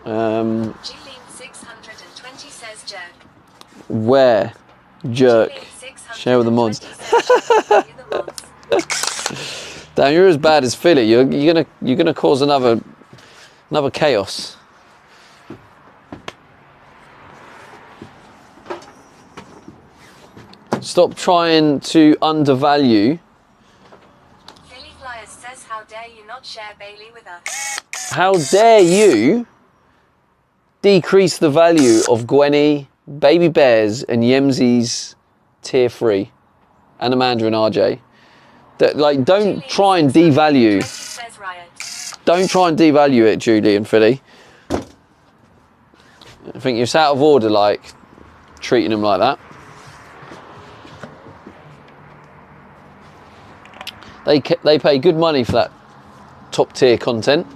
Julian 620 says jerk. where? Jerk. Share with the mods. Damn, you're as bad as Philly. You're gonna cause another chaos. Stop trying to undervalue. Philly Flyers says, how dare you not share Bailey with us? How dare you decrease the value of Gwenny, Baby Bears, and Yemzi's tier 3, and Amanda and RJ. Like, don't try and devalue. Don't try and devalue it, Julie and Philly. I think you're out of order, like, treating them like that. They pay good money for that top tier content,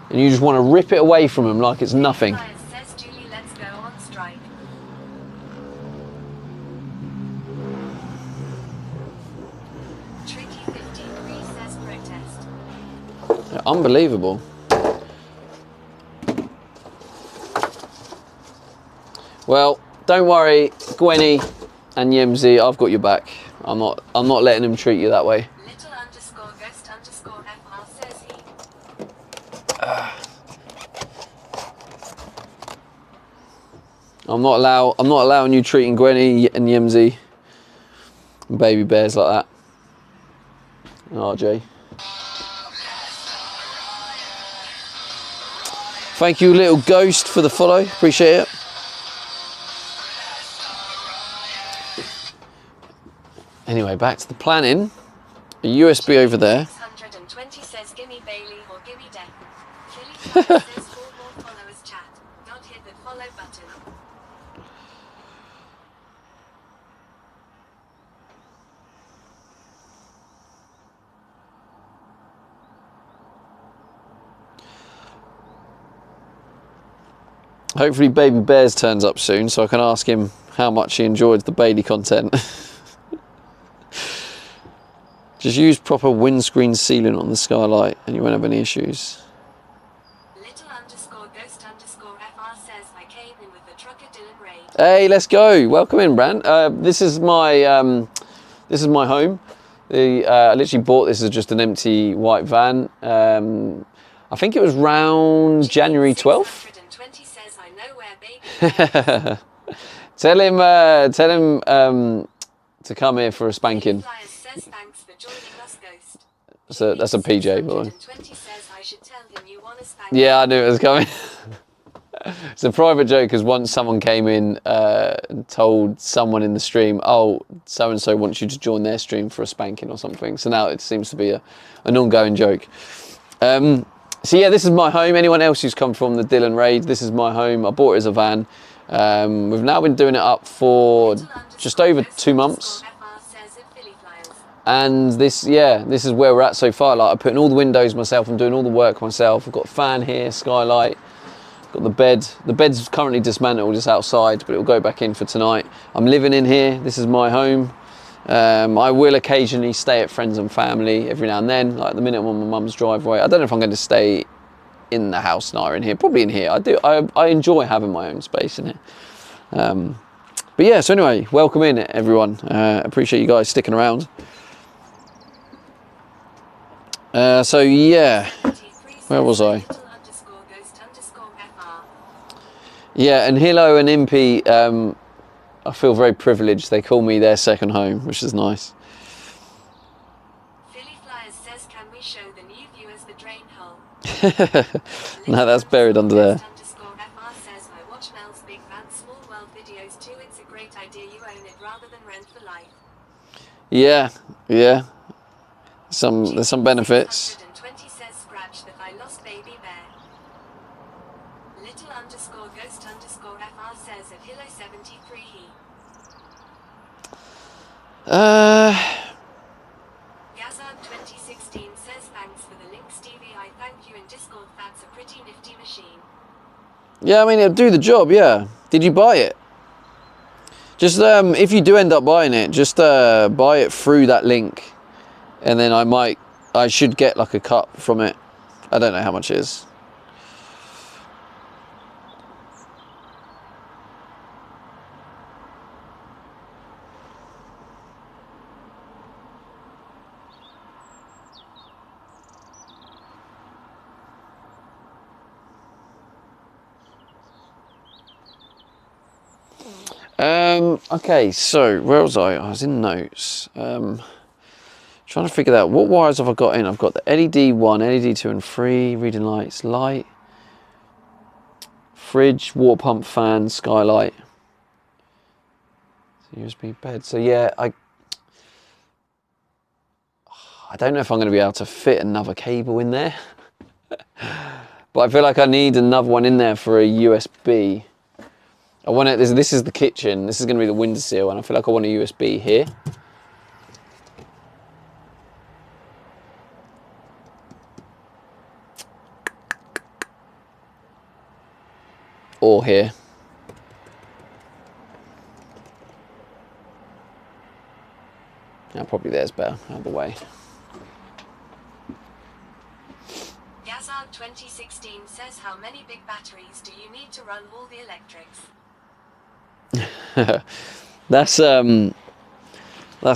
and you just want to rip it away from them like it's nothing. Says Julie, let's go on strike. Tricky 53 says protest. Yeah, unbelievable. Well, don't worry, Gwenny and Yemzi, I've got your back. I'm not letting him treat you that way. Little underscore ghost underscore FR says he. I'm not allowing you treating Gwenny and Yemzi and Baby Bears like that. RJ. Thank you, Little Ghost, for the follow. Appreciate it. Anyway, back to the planning. A USB over there. 620 says gimme Bailey or gimme death. Philly Flyers says 4 more followers chat. Not hit the follow button. Hopefully Baby Bears turns up soon so I can ask him how much he enjoyed the Bailey content. Just use proper windscreen sealing on the skylight and you won't have any issues. Little underscore ghost underscore FR says I came in with the trucker Dylan raid. Hey, let's go. Welcome in, Brand. This is my home. I literally bought this as just an empty white van. I think it was round January 12th. 620 says I know where Baby Tell him to come here for a spanking. Flyers says thanks for joining us, Ghost. That's a PJ, boy. 620 says I should tell him you want a spank. Yeah, I knew it was coming. It's a private joke because once someone came in and told someone in the stream, oh, so-and-so wants you to join their stream for a spanking or something. So now it seems to be an ongoing joke. So yeah, this is my home. Anyone else who's come from the Dylan raid, this is my home. I bought it as a van. We've now been doing it up for just over 2 months. And this is where we're at so far. Like, I'm putting all the windows myself. I'm doing all the work myself. I've got a fan here, skylight. Got the bed. The bed's currently dismantled, just outside, but it'll go back in for tonight. I'm living in here. This is my home. I will occasionally stay at friends and family every now and then. Like the minute I'm on my mum's driveway. I don't know if I'm going to stay in the house now or in here. Probably in here. I enjoy having my own space in here. But yeah. So anyway, welcome in everyone. Appreciate you guys sticking around. So yeah, where was I? Yeah, and Hilo and Impy, I feel very privileged. They call me their second home, which is nice. Philly Flyers says, can we show the new viewers the drain hole? No, that's buried under there. FR says, I watch Mel's Big Van Small World videos too. It's a great idea. You own it rather than rent for life. Yeah. There's some benefits. 620 says, scratch that I lost baby bear. Little underscore ghost underscore FR says, at Hilo 73 he. Gazard 2016 says, thanks for the link, Stevie. I thank you in Discord. That's a pretty nifty machine. Yeah, I mean, it'll do the job, yeah. Did you buy it? Just, if you do end up buying it, just buy it through that link. And then I should get like a cut from it. I don't know how much it is. Okay, so where was I? I was in notes. Trying to figure out what wires have I got in. I've got the LED 1, LED 2 and 3, reading lights, light, fridge, water pump, fan, skylight, USB bed. So yeah, I don't know if I'm going to be able to fit another cable in there. But I feel like I need another one in there for a USB. I want it. This is the kitchen. This is going to be the windowsill, and I feel like I want a USB here. Or here. Yeah, probably there's better. Out of the way. Gazard 2016 says, how many big batteries do you need to run all the electrics? That's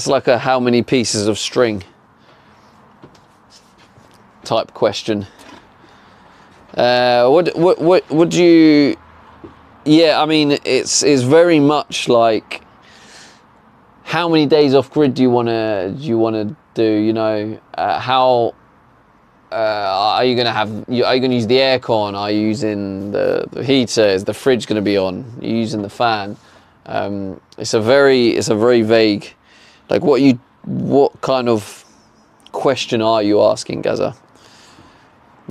like a how many pieces of string type question. Would you? Yeah, I mean, it's very much like how many days off grid do you wanna do? You know, how are you gonna have? Are you gonna use the aircon? Are you using the heater? Is the fridge gonna be on? Are you using the fan? It's a very vague. Like, what kind of question are you asking, Gaza?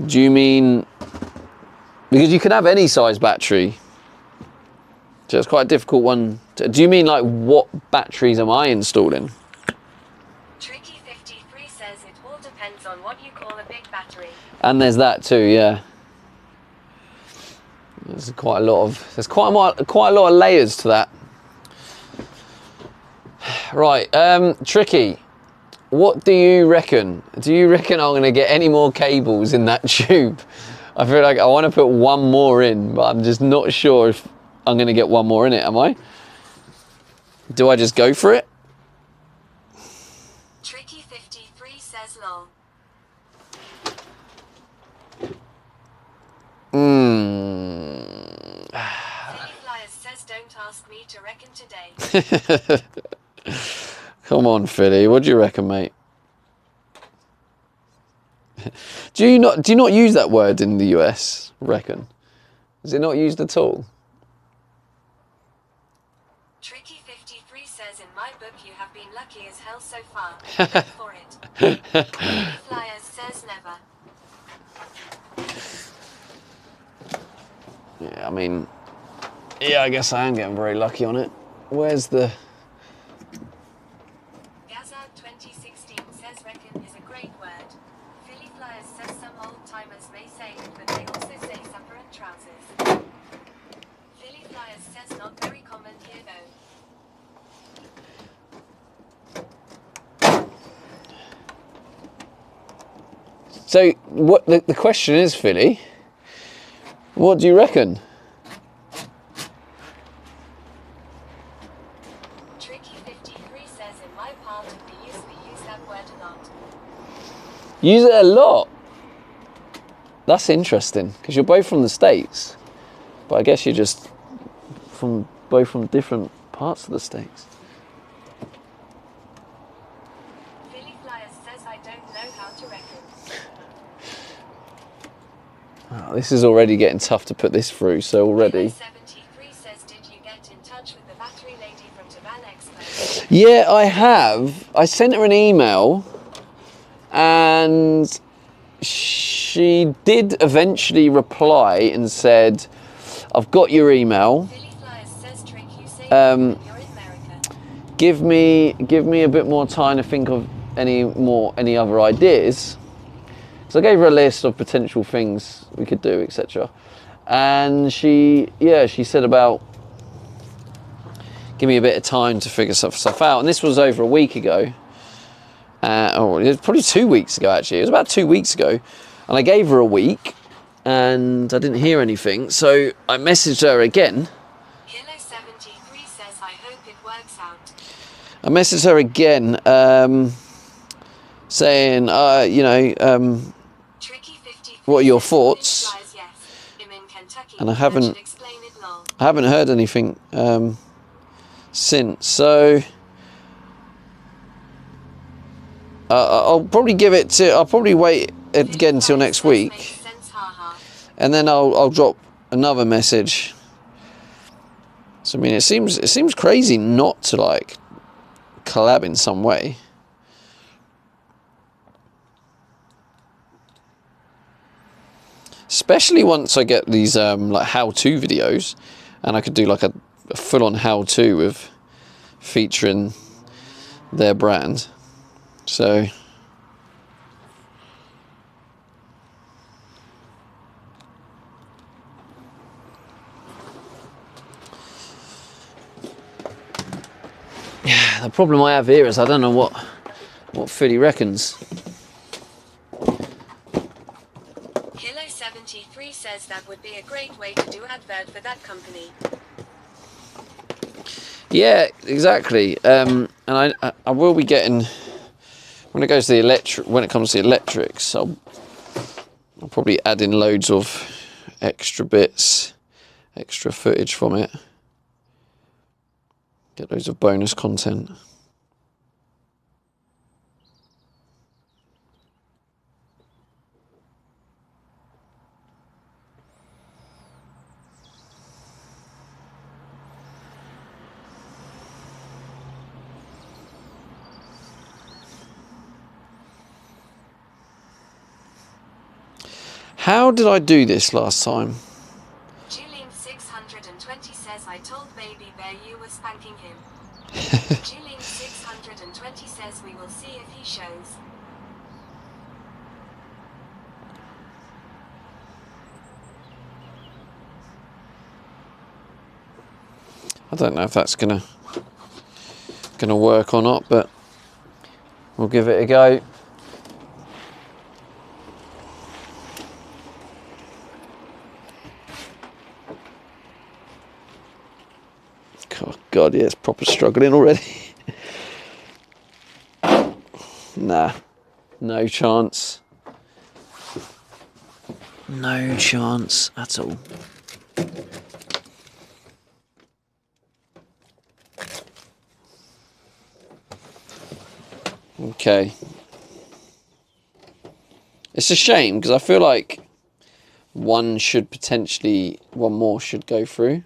Do you mean, because you can have any size battery, so it's quite a difficult one. Do you mean like what batteries am I installing? Tricky 53 says it all depends on what you call a big battery. And there's that too, yeah. There's quite a lot of layers to that. Right, Tricky. What do you reckon? Do you reckon I'm going to get any more cables in that tube? I feel like I want to put one more in, but I'm just not sure if I'm going to get one more in it, am I? Do I just go for it? Tricky 53 says long. Philly Flyers says don't ask me to reckon today. Come on, Philly. What do you reckon, mate? Do you not use that word in the US? Reckon. Is it not used at all? Tricky53 says, in my book you have been lucky as hell so far. Go for it. Flyers says never. Yeah, I mean, yeah, I guess I am getting very lucky on it. Where's the... Gazard 2016 says reckon is a great word. Philly Flyers says some old timers may say it, but they also say supper and trousers. Philly Flyers says not very common here though. So, what the question is, Philly, what do you reckon? Tricky53 says, in my part of the use we use that word a lot. Use it a lot. That's interesting, because you're both from the States, but I guess you're just both from different parts of the States. Philly Flyers says, I don't know how to reckon. Oh, this is already getting tough to put this through, so already. 73 says, did you get in touch with the battery lady from Taban Expo? Yeah, I have. I sent her an email, and she did eventually reply and said, I've got your email. Philly Flyers says, Trick, you say you're in America. Give me a bit more time to think of any other ideas. So I gave her a list of potential things we could do, etc. And she said about give me a bit of time to figure stuff out. And this was over a week ago. It was probably 2 weeks ago, actually. It was about 2 weeks ago. And I gave her a week, and I didn't hear anything. So I messaged her again. Hilo 73 says, I hope it works out. I messaged her again, saying, Tricky 53 what are your says, thoughts? Philly Flyers, yes. I'm in Kentucky. And I That haven't- should explain it long. I haven't heard anything since. So I'll probably wait again until next week, Makes sense, haha. and then I'll drop another message. So I mean, it seems crazy not to like collab in some way. Especially once I get these like how-to videos, and I could do like a full-on how-to with featuring their brand. So yeah, the problem I have here is I don't know what Philly reckons. Hilo 73 says that would be a great way to do advert for that company. Yeah, exactly. And I will be getting when it goes to the electric. When it comes to the electrics, I'll probably add in loads of extra bits, extra footage from it. Get loads of bonus content. How did I do this last time? Julian 620 says, I told Baby Bear you were spanking him. Julian 620 says, we will see if he shows. I don't know if that's gonna work or not, but we'll give it a go. Oh God, yeah, it's proper struggling already. Nah, no chance. No chance at all. Okay. It's a shame because I feel like one more should go through.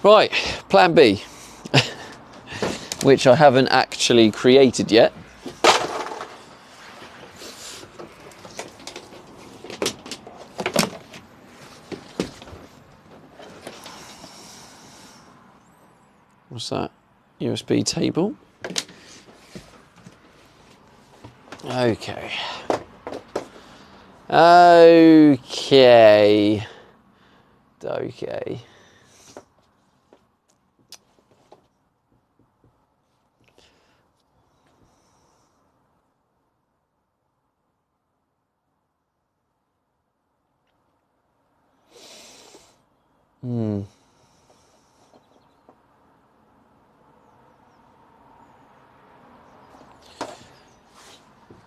Right, plan B, which I haven't actually created yet. What's that? USB table. Okay. Okay. Okay.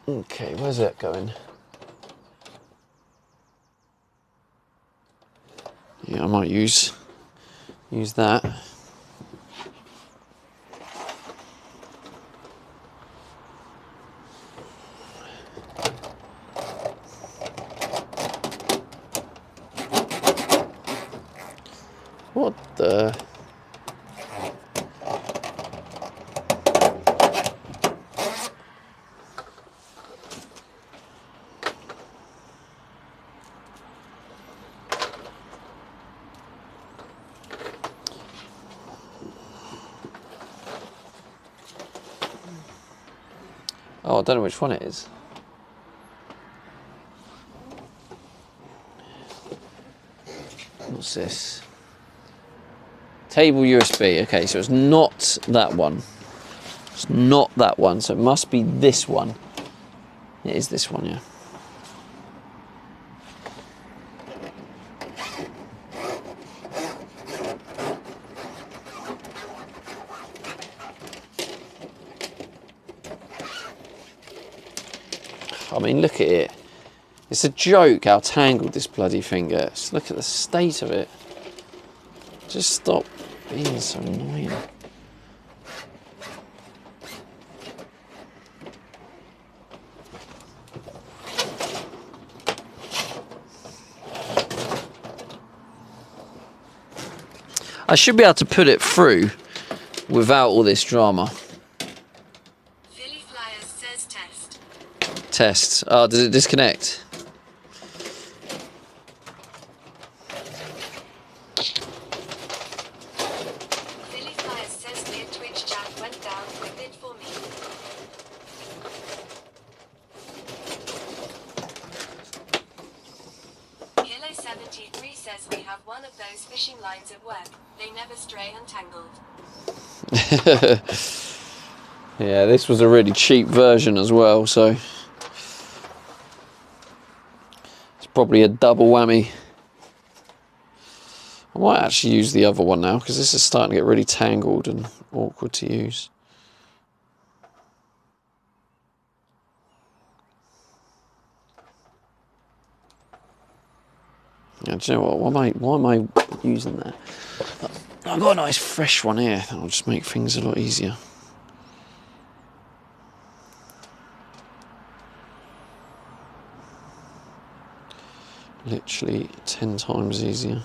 Okay, where's that going? Yeah, I might use that. What the? Oh, I don't know which one it is. What's this? Table USB. Okay, so it's not that one. It's not that one, so it must be this one. It is this one, yeah. I mean, look at it. It's a joke how tangled this bloody thing gets. Look at the state of it. Just stop being so annoying. I should be able to put it through without all this drama. Philly Flyers says test. Test. Oh, does it disconnect? Philly Flyers says their Twitch chat went down for a bit for me. Hilo73 says we have one of those fishing lines at work. They never stray untangled. Yeah, this was a really cheap version as well, so it's probably a double whammy. I might actually use the other one now because this is starting to get really tangled and awkward to use. Yeah, do you know what? Why am I using that? I've got a nice fresh one here. That'll just make things a lot easier. Literally 10 times easier.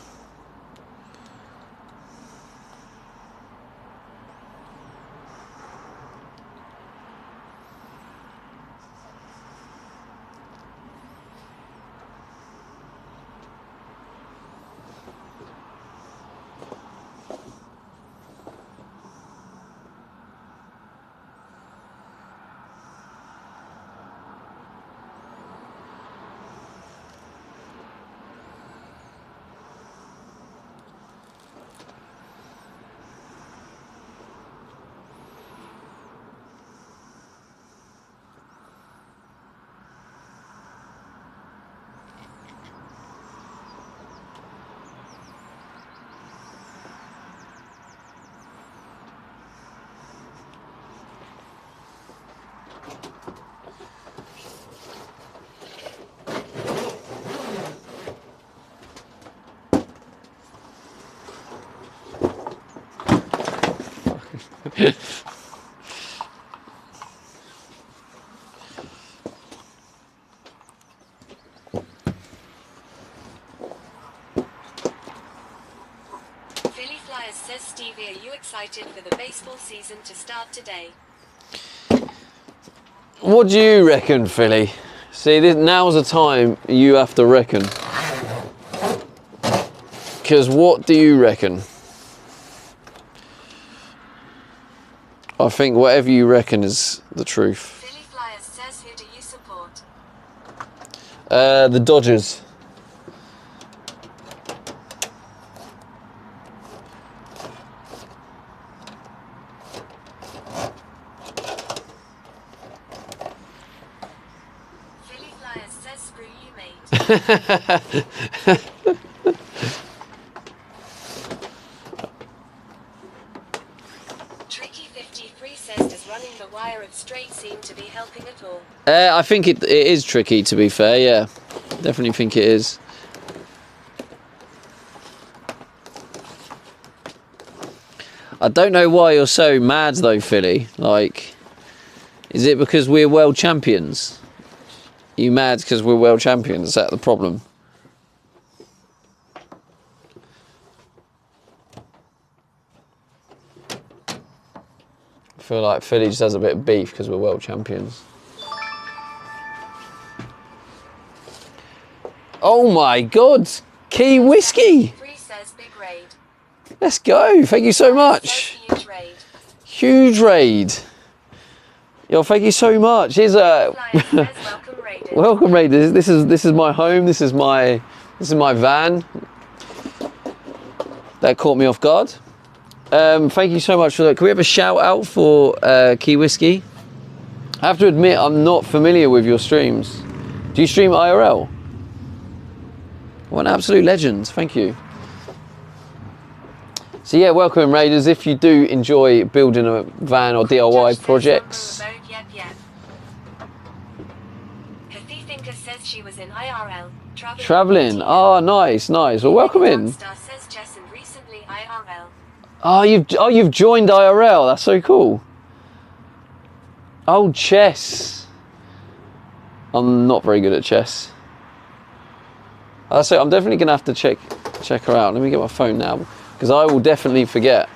Philly Flyers says Stevie, are you excited for the baseball season to start today? What do you reckon, Philly? See, now's the time you have to reckon. Because what do you reckon? I think whatever you reckon is the truth. Philly Flyers says, who do you support? The Dodgers. Philly Flyers says, screw you, mate. Tricky 53 says, does running the wire at straight seem to be helping at all? I think it is tricky, to be fair, yeah. Definitely think it is. I don't know why you're so mad though, Philly. Like, is it because we're world champions? Are you mad because we're world champions? Is that the problem? I feel like Philly just has a bit of beef because we're world champions. Oh my God! Key whiskey! 3 says, big raid. Let's go! Thank you so much. Says, huge raid. Huge raid. Yo, thank you so much. Here's a Flyers says, welcome raiders. welcome raiders. This is my home. This is my van. That caught me off guard. Thank you so much for that. Can we have a shout out for Key Whiskey? I have to admit, I'm not familiar with your streams. Do you stream IRL? What an absolute legend. Thank you. So yeah, welcome raiders. If you do enjoy building a van or DIY projects. Yep. Kathy Thinker says she was in IRL. Traveling. Oh, nice. Well, welcome in. Star says Jess and recently IRL. Oh, you've joined IRL. That's so cool. Oh, chess. I'm not very good at chess. So I'm definitely gonna have to check her out. Let me get my phone now, because I will definitely forget.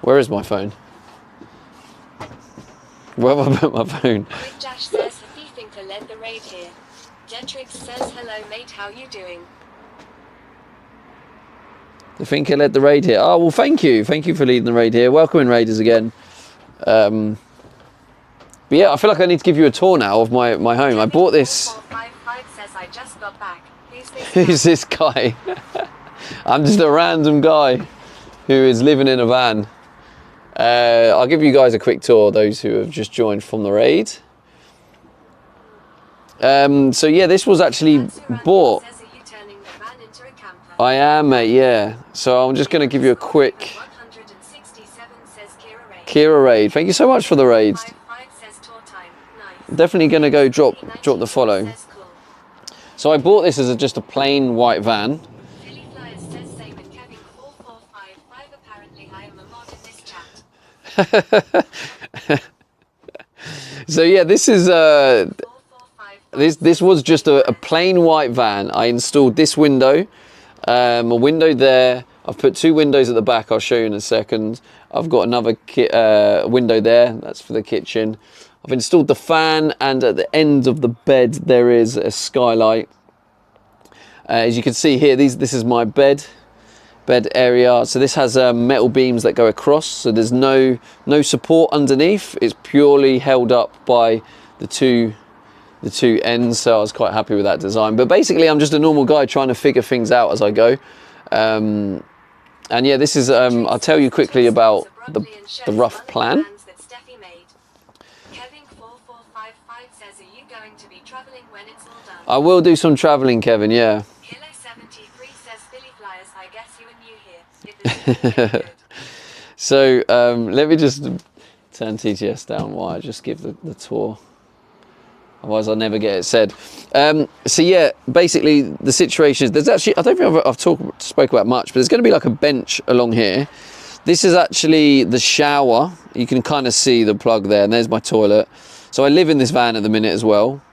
Where is my phone? Where have I put my phone? Quick Dash says Kathy Thinker led the raid here. Gentrix says hello mate, how you doing? The Thinker led the raid here. Oh, well, thank you for leading the raid here. Welcome in, raiders, again. But yeah, I feel like I need to give you a tour now of my home. I bought this. 4455 says I just got back. Who's this guy? I'm just a random guy who is living in a van. I'll give you guys a quick tour, those who have just joined from the raid. So yeah, this was actually bought. Says, are you turning the van into a camper? I am, mate, yeah. So I'm just going to give you a quick 167 says Kira Raid. Kira raid. Thank you so much for the raid. 55 says tour time. Nice. Definitely going to go drop the follow. Says cool. So I bought this as just a plain white van. Philly Flyers says same and Kevin 4455 apparently I am a mod in this chat. So yeah, this is 4455 this was just a plain white van. I installed this window, a window there. I've put 2 windows at the back. I'll show you in a second. I've got another window there. That's for the kitchen. I've installed the fan, and at the end of the bed there is a skylight. As you can see here, this is my bed area. So this has metal beams that go across. So there's no support underneath. It's purely held up by the two ends. So I was quite happy with that design. But basically, I'm just a normal guy trying to figure things out as I go. And yeah, this is. I'll tell you quickly about the rough plan. Kevin 4455 says, are you going to be traveling when it's all done? I will do some traveling, Kevin. Yeah. Kilo 73 says Philly Flyers, I guess you are new here. It was really good. So let me just turn TTS down while I just give the tour. Otherwise, I'll never get it said. So yeah, basically the situation is there's actually, I don't think I've spoke about much, but there's going to be like a bench along here. This is actually the shower. You can kind of see the plug there, and there's my toilet. So I live in this van at the minute as well.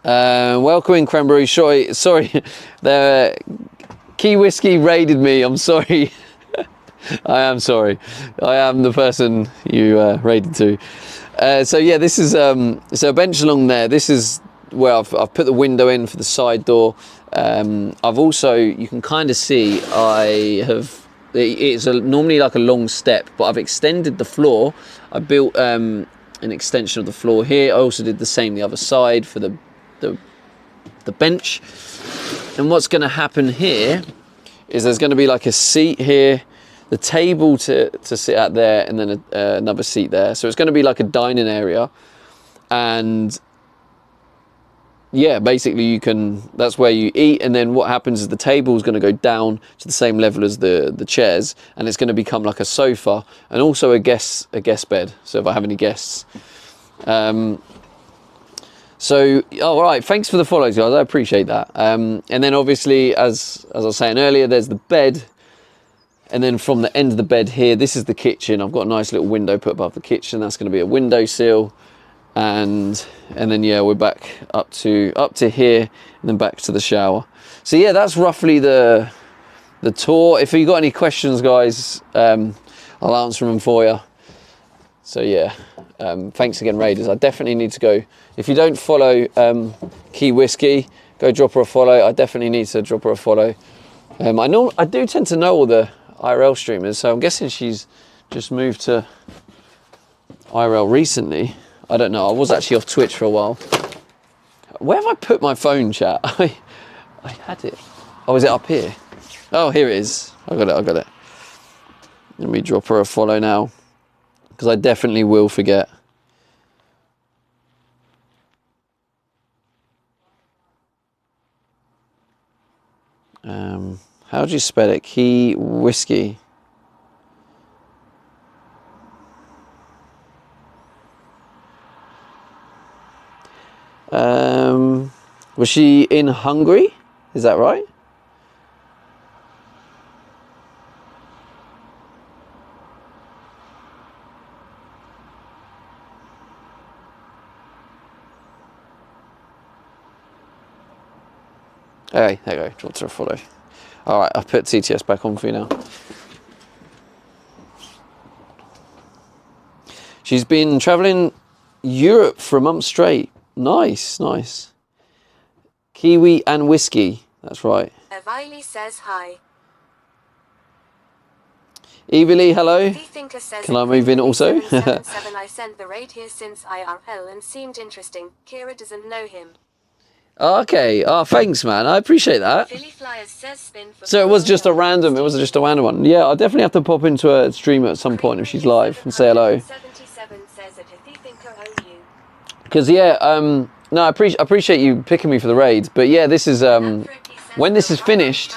Welcome in, Cranberry. Sorry, the Key Whiskey raided me. I'm sorry. I am sorry. I am the person you raided to. So yeah, this is so a bench along there. This is where I've put the window in for the side door. I've also, you can kind of see, it's normally like a long step, but I've extended the floor. I built an extension of the floor here. I also did the same the other side for the bench. And what's going to happen here is there's going to be like a seat here, the table to sit at there, and then another seat there. So it's going to be like a dining area. And yeah, basically that's where you eat, and then what happens is the table is going to go down to the same level as the chairs, and it's going to become like a sofa and also a guest bed. So if I have any guests. So, all right, thanks for the follows, guys. I appreciate that. And then obviously, as I was saying earlier, there's the bed. And then from the end of the bed here, this is the kitchen. I've got a nice little window put above the kitchen. That's going to be a windowsill. And then yeah, we're back up to here, and then back to the shower. So yeah, that's roughly the tour. If you got any questions, guys, I'll answer them for you. So yeah, thanks again, Raiders. I definitely need to go. If you don't follow Key Whiskey, go drop her a follow. I definitely need to drop her a follow. I do tend to know all the IRL streamers, so I'm guessing she's just moved to IRL recently. I don't know. I was actually off Twitch for a while. Where have I put my phone, chat? I had it. Oh, is it up here? Oh, here it is. I got it. Let me drop her a follow now, because I definitely will forget. How do you spell it? Key Whiskey. Was she in Hungary? Is that right? Hey, there you go. Dropped her a follow. All right, I've put TTS back on for you now. She's been traveling Europe for a month straight. Nice, nice. Kiwi and whiskey. That's right. Evily says hi. Evely, hello. Says can I move in also? 777, I sent the raid here since IRL and seemed interesting. Kira doesn't know him. Okay. Oh, thanks, man. I appreciate that. Philly Flyers says spin for so it was just a random. It was just a random one. Yeah, I'll definitely have to pop into a stream at some point if she's live and say hello. 77 says it if you think I owe you. Because yeah, no, I appreciate you picking me for the raids. But yeah, this is when this is finished.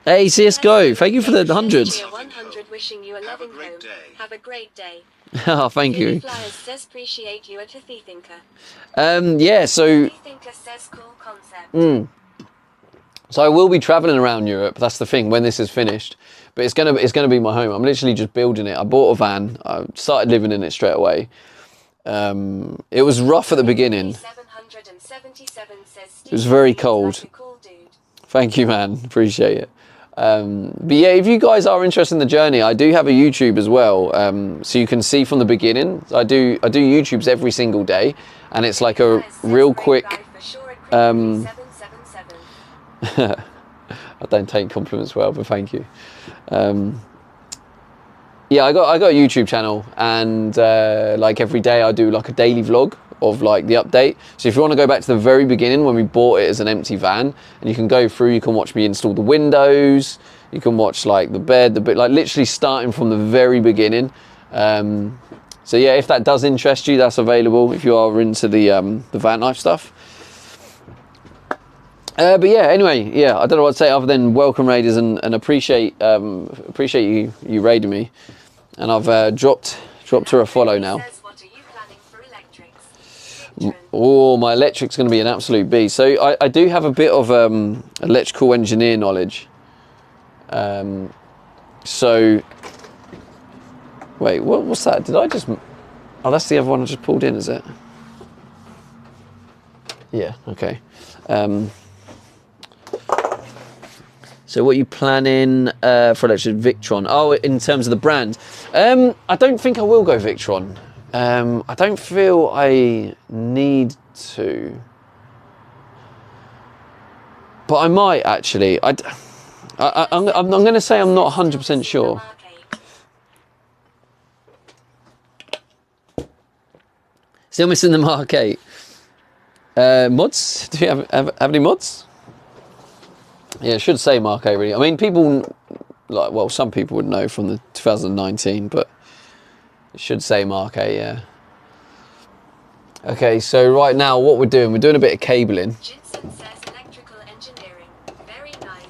Hey, CSGO, thank you for the 100s. 100 wishing you a loving home. Have a great day. Oh, thank you. Flyers says appreciate you at a Thinker. Yeah, so. Thinker says cool concept. So I will be traveling around Europe. That's the thing when this is finished. But it's gonna be my home. I'm literally just building it. I bought a van. I started living in it straight away. It was rough at the beginning. 777 says it was very cold. Like a cool dude. Thank you, man. Appreciate it. But yeah, if you guys are interested in the journey, I do have a YouTube as well, so you can see from the beginning. I do YouTubes every single day, and it's like a real quick. I don't take compliments well, but thank you. Yeah, I got a YouTube channel, and like every day I do like a daily vlog of like the update. So if you want to go back to the very beginning when we bought it as an empty van, and you can go through, you can watch me install the windows, you can watch like the bed, like literally starting from the very beginning. So yeah, if that does interest you, that's available if you are into the van life stuff. But yeah, anyway, yeah, I don't know what to say other than welcome raiders and appreciate you raiding me, and I've dropped her a follow now. veteran. Oh, my electric's going to be an absolute beast. So I do have a bit of electrical engineer knowledge. So, wait, what's that? Did I just... Oh, that's the other one I just pulled in, is it? Yeah, okay. So what are you planning for electric? Victron? Oh, in terms of the brand. I don't think I will go Victron. I don't feel I need to. But I might actually. I'm going to say I'm not 100% sure. Still missing the Mark 8. Mods? Do you have any mods? Yeah, it should say Mark 8 really. I mean, people, like, well, some people would know from the 2019, but it should say Mark 8, yeah. Okay, so right now what we're doing a bit of cabling. Jinson says electrical engineering. Very nice.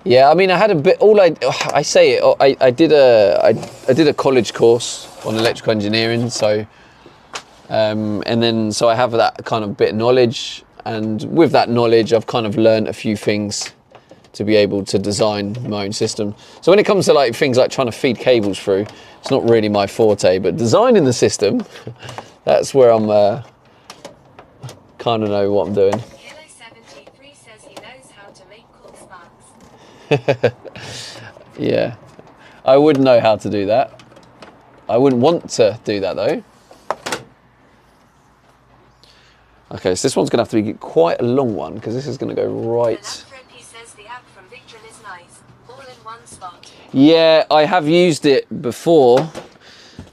Yeah, I mean, I had a bit, I did a college course on electrical engineering, so, and then, so I have that kind of bit of knowledge, and with that knowledge, I've kind of learned a few things to be able to design my own system. So when it comes to like things like trying to feed cables through, it's not really my forte, but designing the system, that's where I'm kind of know what I'm doing. Hilo 73 says he knows how to make cool sparks. Yeah, I would know how to do that. I wouldn't want to do that though. Okay, so this one's gonna have to be quite a long one because this is gonna go right. Yeah, I have used it before.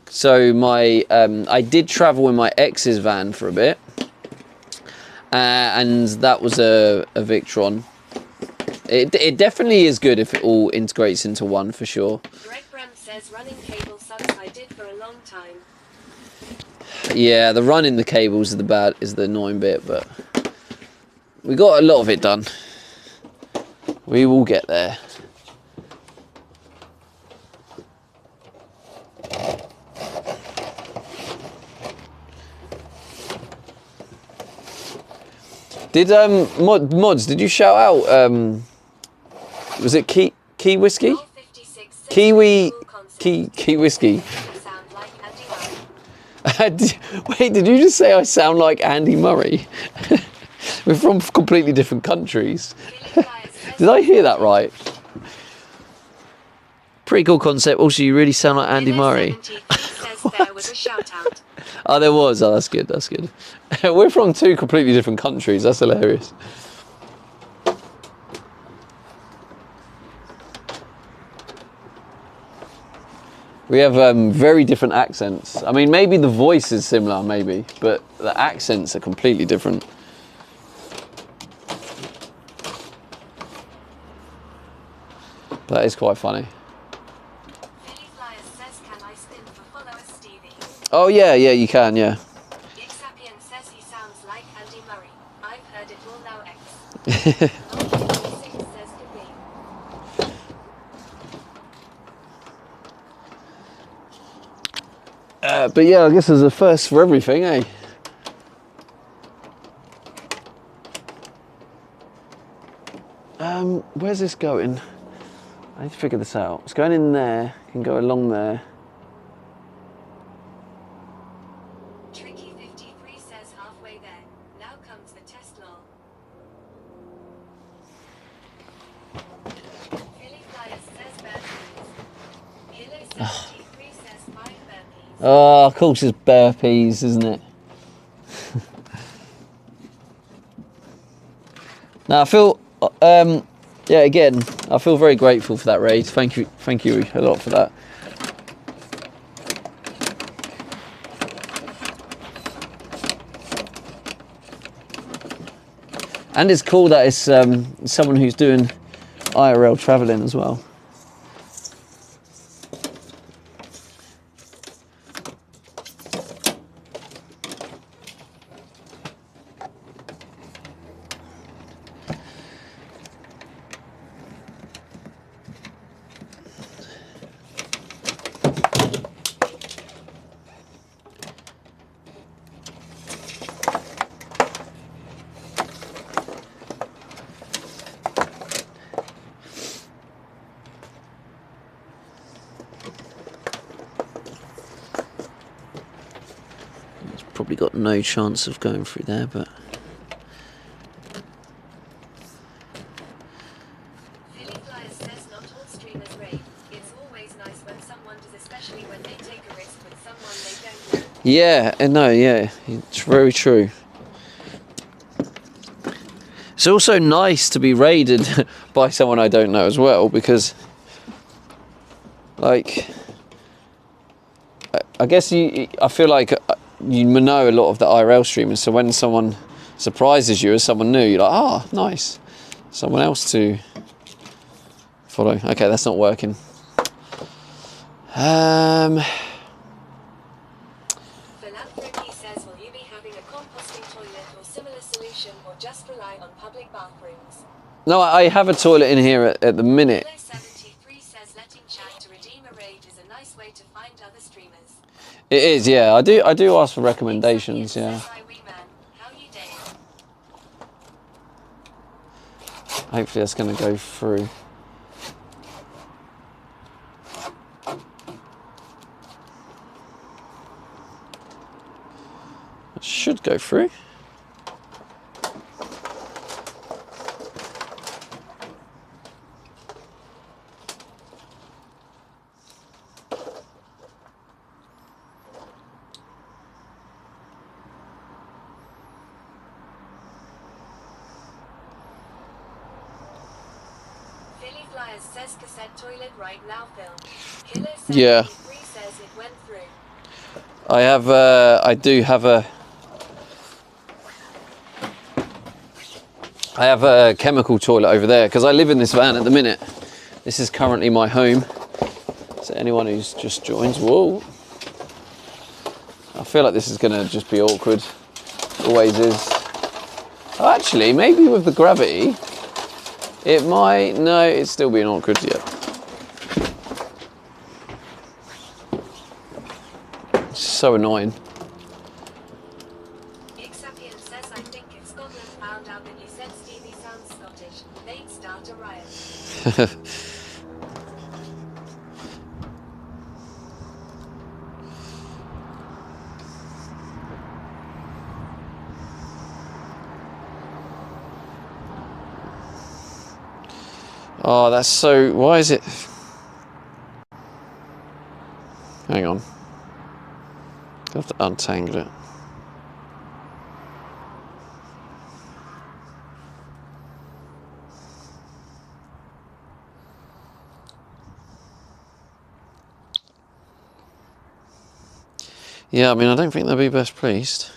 So my I did travel in my ex's van for a bit, and that was a Victron. It definitely is good if it all integrates into one, for sure. Greg Bram says running cable sucks. I did for a long time. Yeah, the running the cables is the annoying bit, but we got a lot of it done. We will get there. Did mods? Did you shout out? Was it Key Whiskey? Kiwi Key Whiskey. Wait, did you just say I sound like Andy Murray? We're from completely different countries. Did I hear that right? Pretty cool concept. Also, you really sound like Andy Murray. There was a shout out. Oh, there was. Oh, that's good. That's good. We're from two completely different countries. That's hilarious. We have very different accents. I mean, maybe the voice is similar, maybe, but the accents are completely different. That is quite funny. Oh yeah, you can, yeah. Ixapian says he sounds like Andy Murray. I've heard it all now, X. Says could be. But yeah, I guess there's a first for everything, eh? Where's this going? I need to figure this out. It's going in there, can go along there. Tricky 53 says halfway there. Now comes the test law. Philly Flyers says burpees. Hilo 73 says 5 burpees. Oh, of course it's burpees, isn't it? Now I feel, yeah, again, I feel very grateful for that raid. Thank you a lot for that. And it's cool that it's someone who's doing IRL travelling as well. probably got no chance of going through there, but Philly Flyers says not all streamers raid. It's always nice when someone does, especially when they take a risk with someone they don't know. yeah, no, yeah, it's very true. It's also nice to be raided by someone I don't know as well, because, like, I guess I feel like you know a lot of the IRL streamers, so when someone surprises you as someone new, you're like, oh, nice, someone else to follow. Okay, that's not working. Philanthropy says, will you be having a composting toilet or similar solution, or just rely on public bathrooms? No, I have a toilet in here at the minute. Kilo 73 says letting chat to redeem a raid is a nice way to find other streamers. It is, yeah. I do ask for recommendations, yeah. Says, hi, wee man. How you doing? Hopefully that's going to go through. It should go through. Philly Flyers says cassette toilet right now film. Kilo Yeah. 73 says it went through. I do have a chemical toilet over there because I live in this van at the minute. This is currently my home. So anyone who's just joined, whoa. I feel like this is going to just be awkward. Always is. Oh, actually, maybe with the gravity, it might. No, it's still being awkward yet. It's so annoying. Ixapian says, I think if Scotland found out that you said Stevie sounds Scottish, they'd start a riot. Oh, that's so. Why is it? Hang on. I have to untangle it. Yeah, I mean, I don't think they'll be best pleased.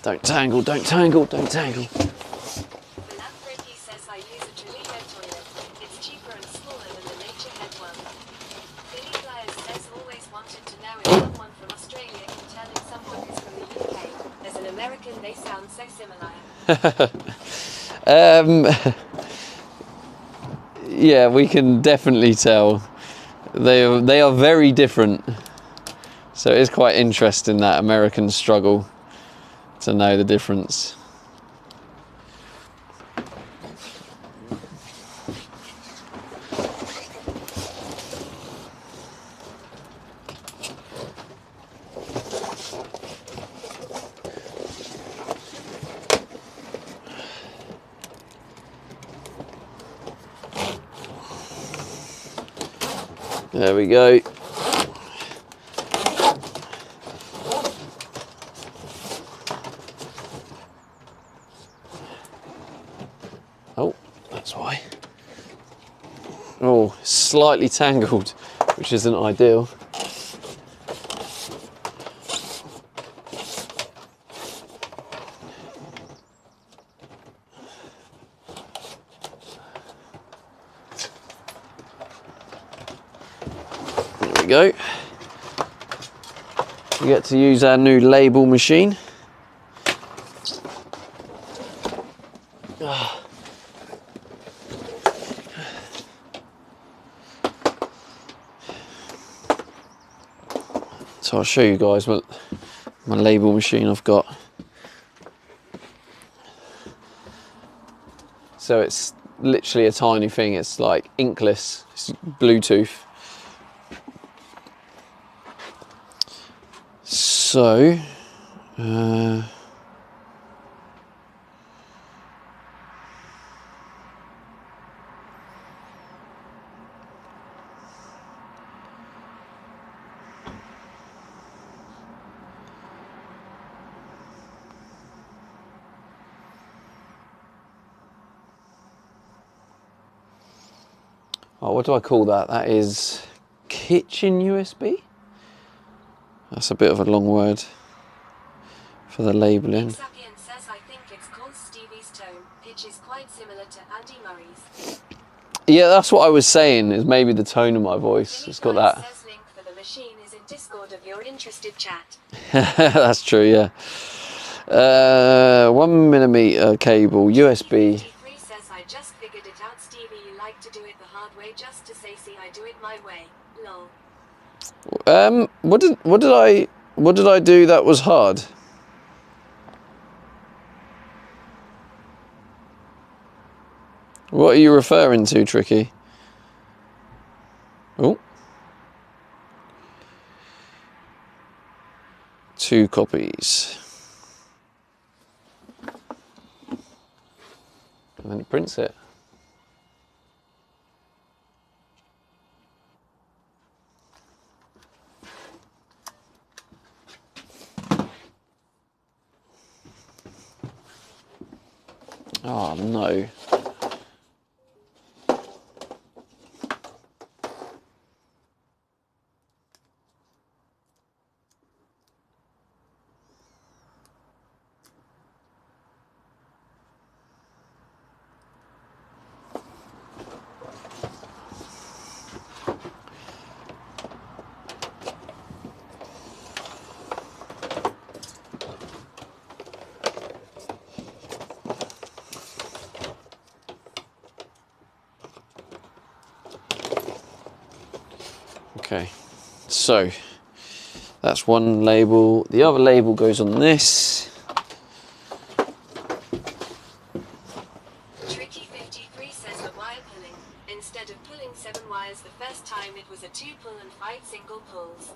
Don't tangle, don't tangle, don't tangle. Philanthropy says, I use a Toledo toilet. It's cheaper and smaller than the Nature Head one. Philly Flyers says, always wanted to know if someone from Australia can tell if someone is from the UK. As an American, they sound so similar. Yeah, we can definitely tell. They are very different. So it is quite interesting, that Americans struggle to know the difference. There we go. Oh, that's why. Oh, slightly tangled, which isn't ideal. There we go. We get to use our new label machine. So I'll show you guys what my label machine I've got. So it's literally a tiny thing. It's like inkless, it's Bluetooth. So, oh, what do I call that? That is kitchen USB? That's a bit of a long word for the labelling. Sapien says I think it's called Stevie's tone. Pitch is quite similar to Andy Murray's. Yeah, that's what I was saying, is maybe the tone of my voice. It's got that. Says link for the machine is in Discord of your interested chat. That's true, yeah. 1mm cable, USB. 53 says I just figured it out, Stevie, you like to do it the hard way just to say, see, I do it my way. Lol. What did I do that was hard? What are you referring to, Tricky? Oh. 2 copies. And then it prints it. Oh no. Okay, so that's one label. The other label goes on this. Tricky 53 says the wire pulling. Instead of pulling 7 wires the first time, it was a 2 pull and 5 single pulls.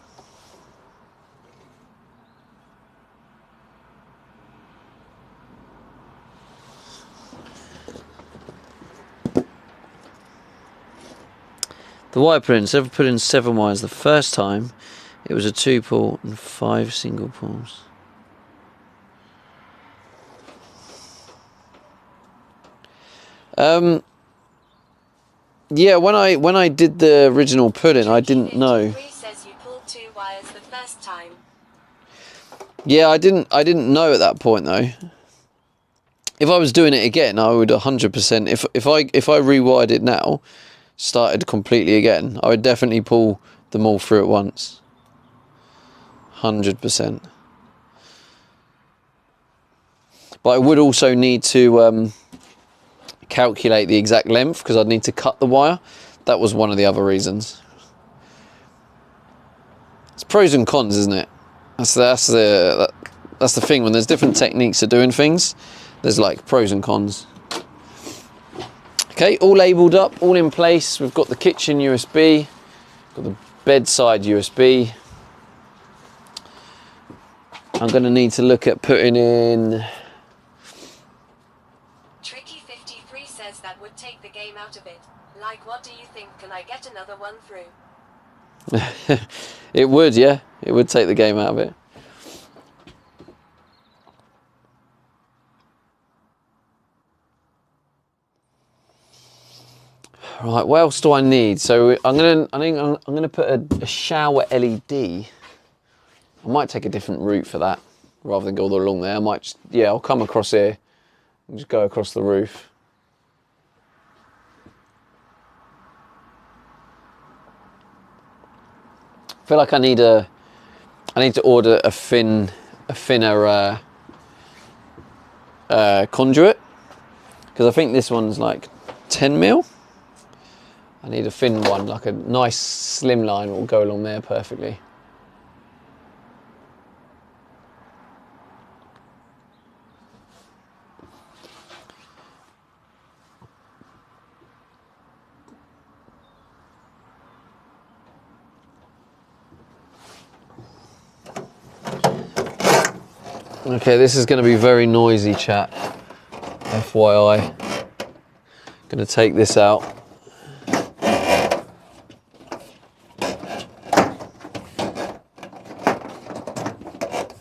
The wire pulling, instead of pulling 7 wires the first time, it was a 2 pull and 5 single pulls. Yeah, when I did the original pulling, I didn't know. Says you pulled 2 wires the first time. Yeah, I didn't know at that point though. If I was doing it again, I would 100%. If I rewired it now, started completely again, I would definitely pull them all through at once. 100%. But I would also need to calculate the exact length because I'd need to cut the wire. That was one of the other reasons. It's pros and cons, isn't it? That's the thing. When there's different techniques of doing things, there's like pros and cons. Okay, all labelled up, all in place. We've got the kitchen USB, got the bedside USB. I'm going to need to look at putting in... Tricky 53 says that would take the game out of it. Like, what do you think? Can I get another one through? It would, yeah. It would take the game out of it. Right, what else do I need? So I think I'm gonna put a shower LED. I might take a different route for that rather than go all along there. I might just, yeah, I'll come across here and just go across the roof. I feel like I need to order a thinner conduit because I think this one's like 10 mil. I need a thin one, like a nice slim line will go along there perfectly. Okay, this is going to be very noisy, chat. FYI. Going to take this out.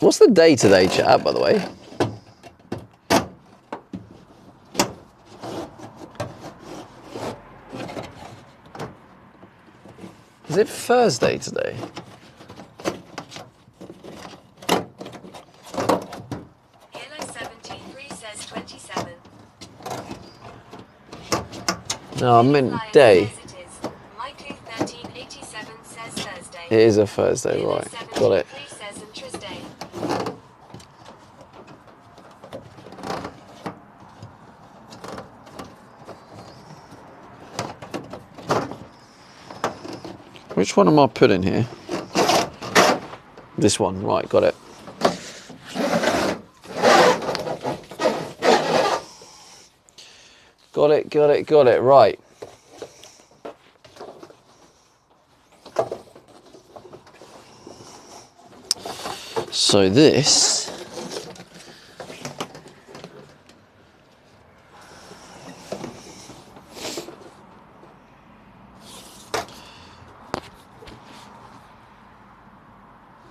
What's the day today, chat, by the way? Is it Thursday today? Yellow 73 says 27. No, I meant day. Says it is. Mikey 1387 says Thursday. It is a Thursday, Yellow right. Got it. 73 says Tuesday. Which one am I putting here? This one, right, got it. Got it, right. So this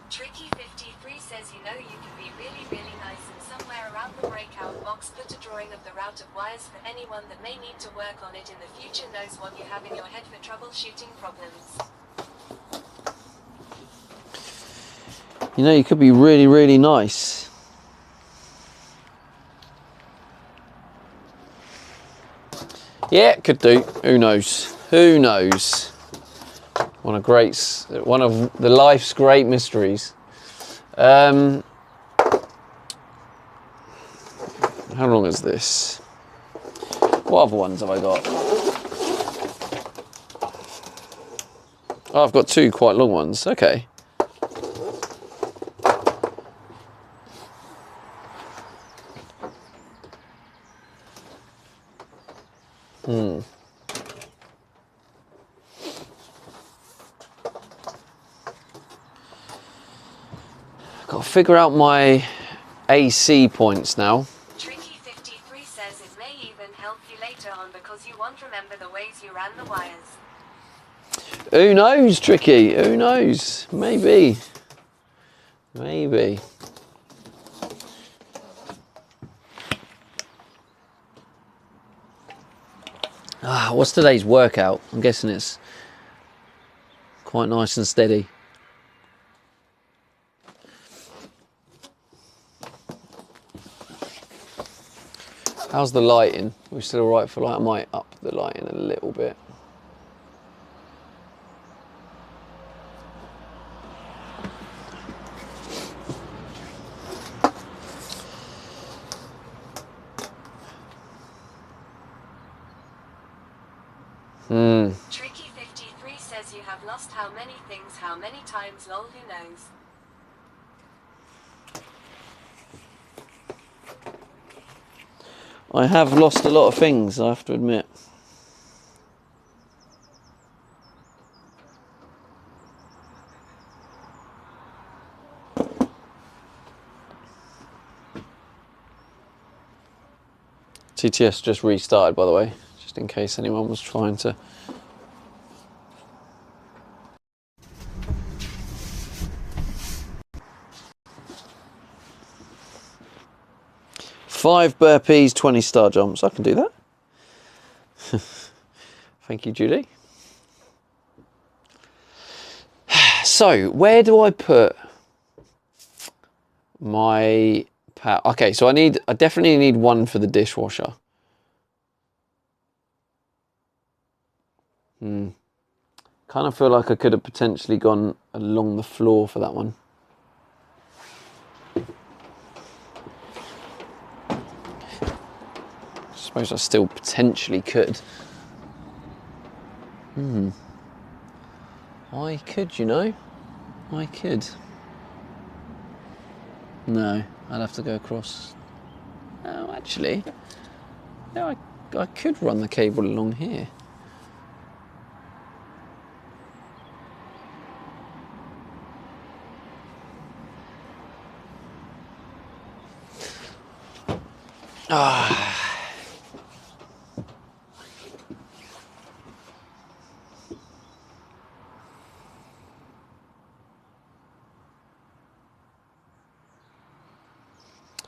Tricky 53 says you know you can be really nice and somewhere around the breakout box put a drawing of the route of wires for anyone that may need to work on it in the future knows what you have in your head for troubleshooting problems. You know, you could be really nice. Yeah, could do. Who knows? Who knows? One of the life's great mysteries. How long is this? What other ones have I got? Oh, I've got two quite long ones. Okay. Got to figure out my AC points now. Tricky 53 says it may even help you later on because you won't remember the ways you ran the wires. Who knows, Tricky? Who knows? Maybe. Maybe. What's today's workout? I'm guessing it's quite nice and steady. How's the lighting? We're still all right for light? I might up the lighting a little bit. Tricky 53 says you have lost how many things, how many times, lol, who knows? I have lost a lot of things, I have to admit. TTS just restarted, by the way, just in case anyone was trying to. Five burpees, 20 star jumps. I can do that. Thank you, Judy. So, where do I put my power? Okay, so I definitely need one for the dishwasher. Kind of feel like I could have potentially gone along the floor for that one. I suppose I still potentially could. I could, you know. I could. No, I'd have to go across. Oh, actually, no, I could run the cable along here.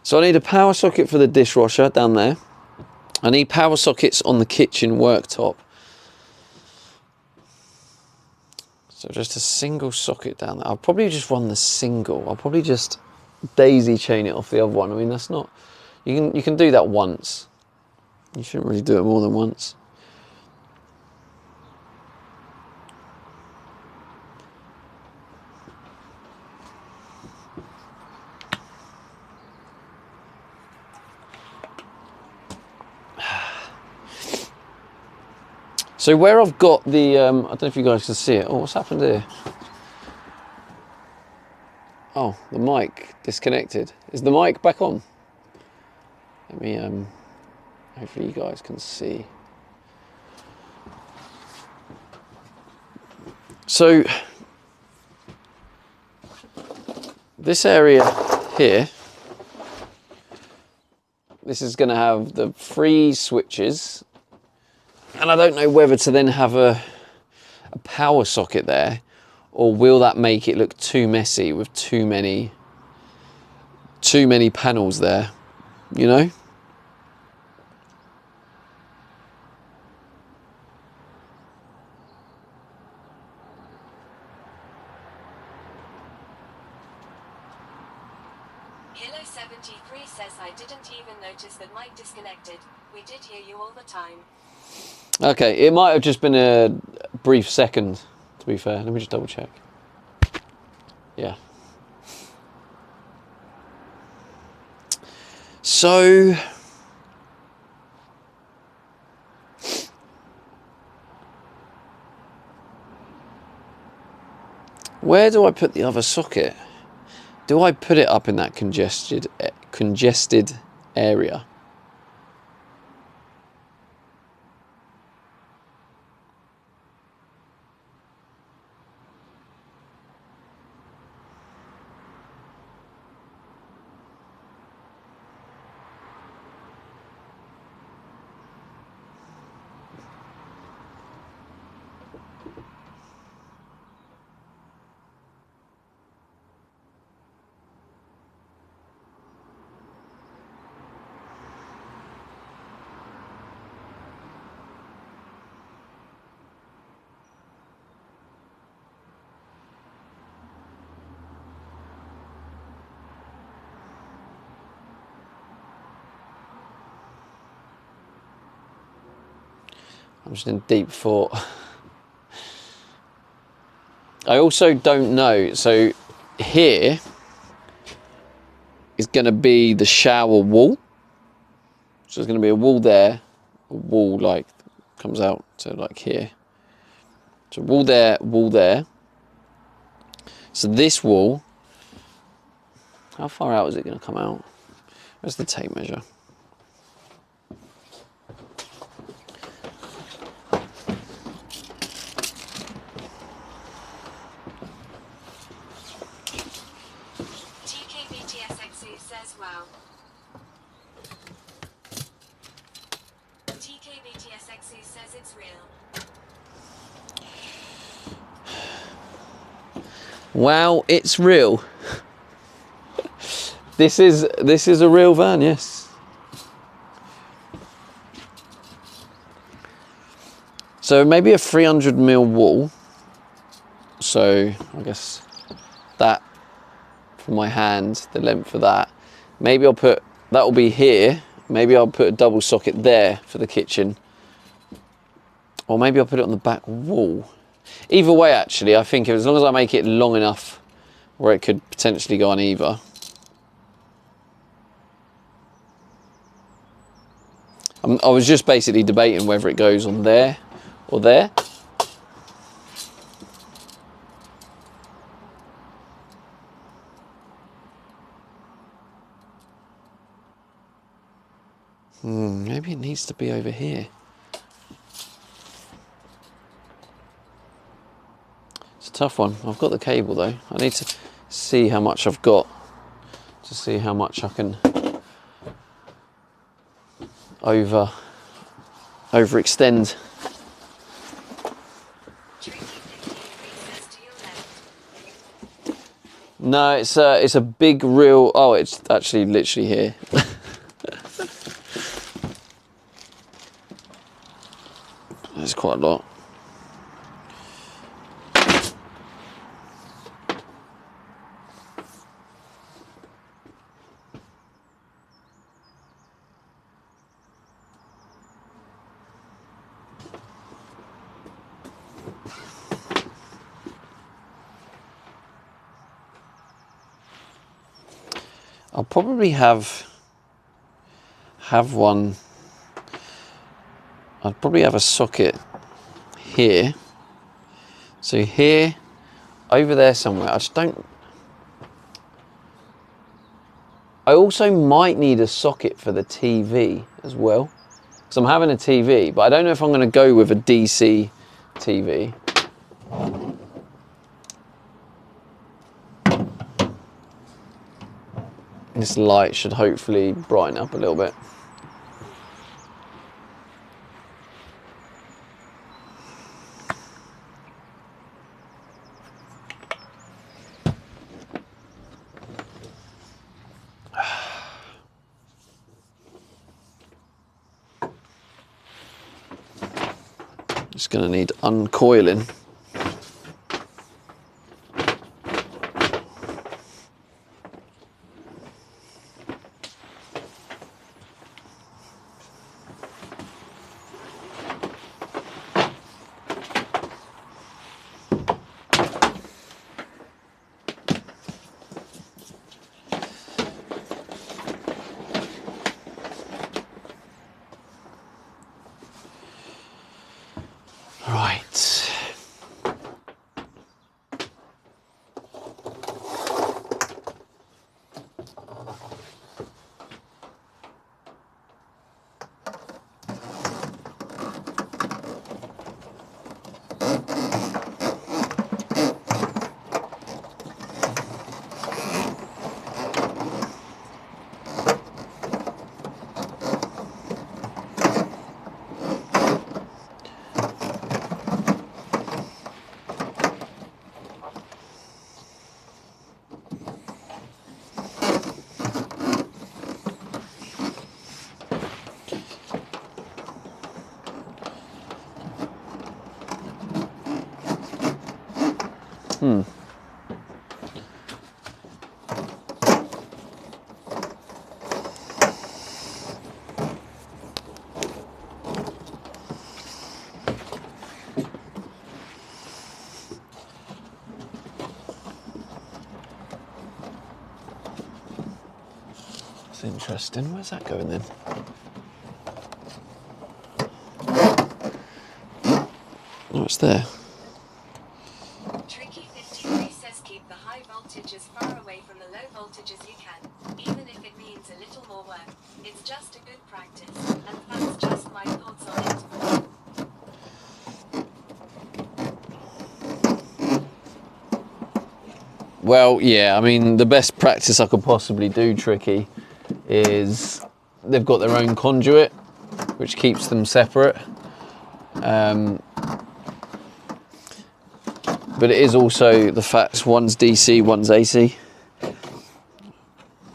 So I need a power socket for the dishwasher down there. I need power sockets on the kitchen worktop. So just a single socket down there. I'll probably just run the single. I'll probably just daisy chain it off the other one. I mean, that's not, you can do that once. You shouldn't really do it more than once. So where I've got the, I don't know if you guys can see it. Oh, what's happened here? Oh, the mic disconnected. Is the mic back on? Let me, hopefully you guys can see. So, this area here, this is going to have the 3 switches. And I don't know whether to then have a power socket there, or will that make it look too messy with too many panels there, you know? Hilo 73 says I didn't even notice that mic disconnected. We did hear you all the time. Okay, it might have just been a brief second, to be fair. Let me just double check. Yeah. So, where do I put the other socket? Do I put it up in that congested area? I'm just in deep thought. I also don't know. So here is going to be the shower wall. So there's going to be a wall there, a wall like comes out to like here. So wall there, wall there. So this wall, how far out is it going to come out? Where's the tape measure? TKBTSXU says wow. TKBTSXU says it's real. Wow, it's real. This is a real van, yes. So maybe a 300mm wall. So I guess that for my hand, the length of that. Maybe I'll put, that will be here. Maybe I'll put a double socket there for the kitchen. Or maybe I'll put it on the back wall. Either way, actually, I think as long as I make it long enough where it could potentially go on either. I was just basically debating whether it goes on there or there. Maybe it needs to be over here. It's a tough one. I've got the cable though. I need to see how much I've got to see how much I can overextend. Tricky 15 recess to your left. No, it's a big real. Oh, it's actually literally here. There's quite a lot. I'll probably have one. I'd probably have a socket here. So here, over there somewhere. I just don't. I also might need a socket for the TV as well, because I'm having a TV, but I don't know if I'm going to go with a DC TV. This light should hopefully brighten up a little bit. Just going to need uncoiling. That's interesting. Where's that going then? Oh, it's there. Tricky 53 says keep the high voltage as far away from the low voltage as you can, even if it means a little more work. It's just a good practice, and that's just my thoughts on it. Well, yeah, I mean, the best practice I could possibly do, Tricky, is they've got their own conduit, which keeps them separate. But it is also the fact one's DC, one's AC.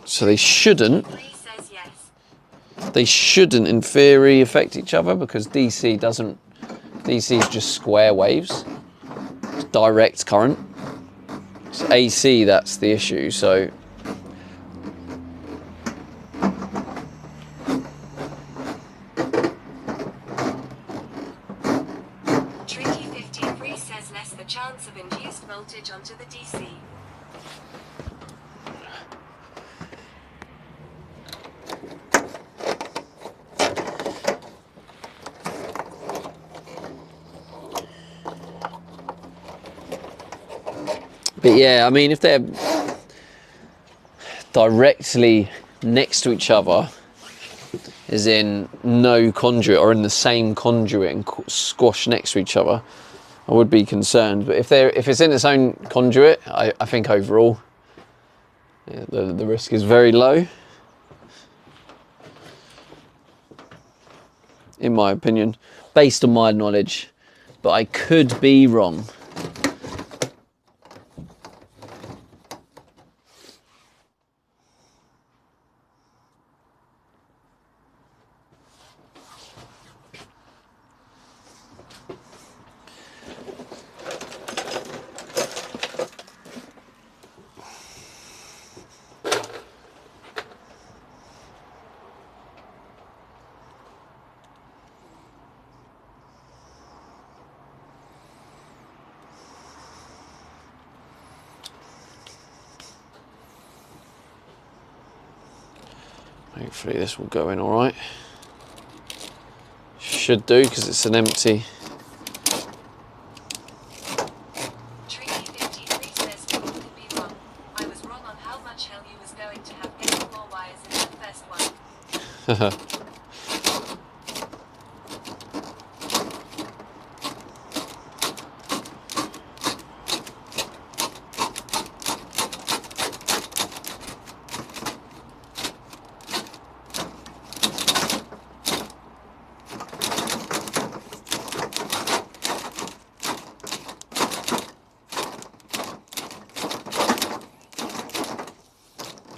So they shouldn't, in theory, affect each other, because DC is just square waves. It's direct current. It's AC that's the issue, so. Tricky 53 says less the chance of induced voltage onto the DC. But yeah, I mean, if they're directly next to each other, as in no conduit, or in the same conduit and squashed next to each other, I would be concerned. But if it's in its own conduit, I think overall, yeah, the risk is very low. in my opinion, based on my knowledge, but I could be wrong. Hopefully this will go in all right. Should do, because it's an empty. Tricky 53 says you could be wrong. I was wrong on how much hell you was going to have getting more wires in the first one.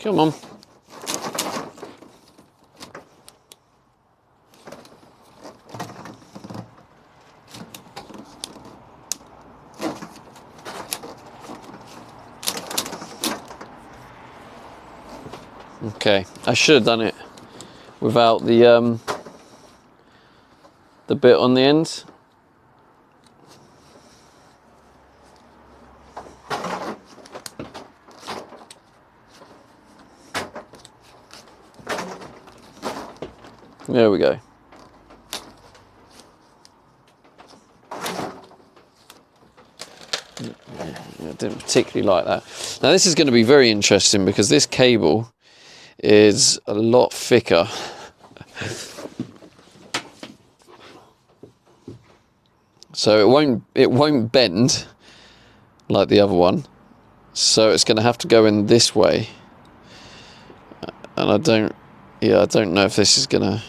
Come on. Okay, I should have done it without the bit on the end. There we go. I didn't particularly like that. Now this is going to be very interesting because this cable is a lot thicker. So it won't bend like the other one. So it's going to have to go in this way. And I don't know if this is going to...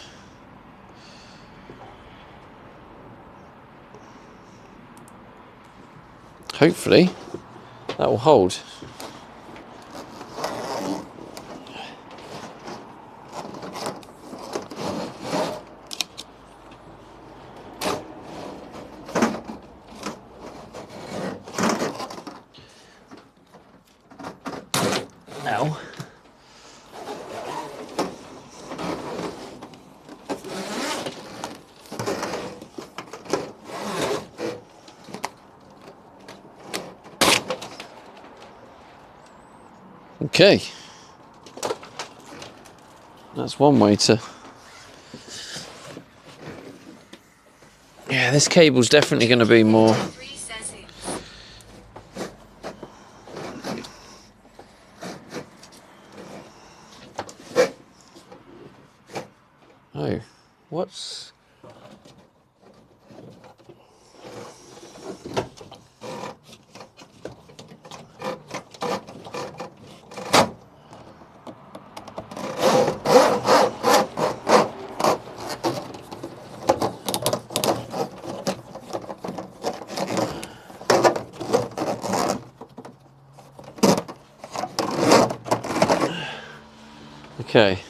Hopefully that will hold. Ow. Okay, that's one way to... Yeah, this cable's definitely going to be more... Oh, what's... Okay.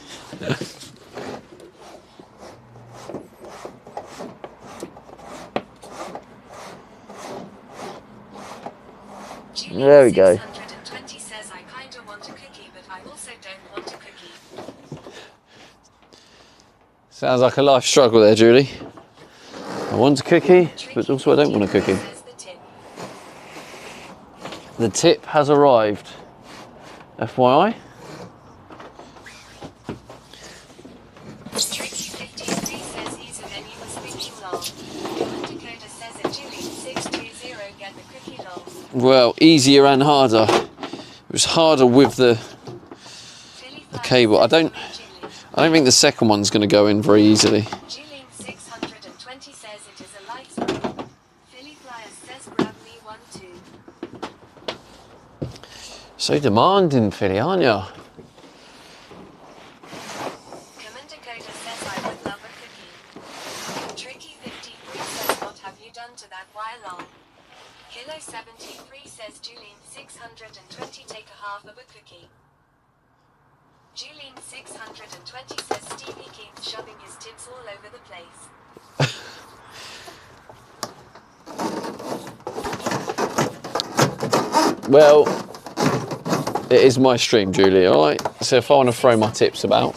There we go. 620 says I kind of want a cookie, but I also don't want a cookie. Sounds like a life struggle there, Julie. I want a cookie, but also I don't want a cookie. The tip has arrived. FYI. Tricky 53 says easier than you was thinking, lol. Dakota says a Julie 620 get the cookie, lol. Well, easier and harder. It was harder with the cable. I don't think the second one's going to go in very easily. Julie 620 says it is a light screw. Philly Flyers says grab me one too. So demanding, Philly, aren't you? Dakota says I would love a cookie. 620 take a half of a cookie. Julian 620 says Stevie keeps shoving his tips all over the place. Well, it is my stream, Julie, alright? So if I want to throw my tips about.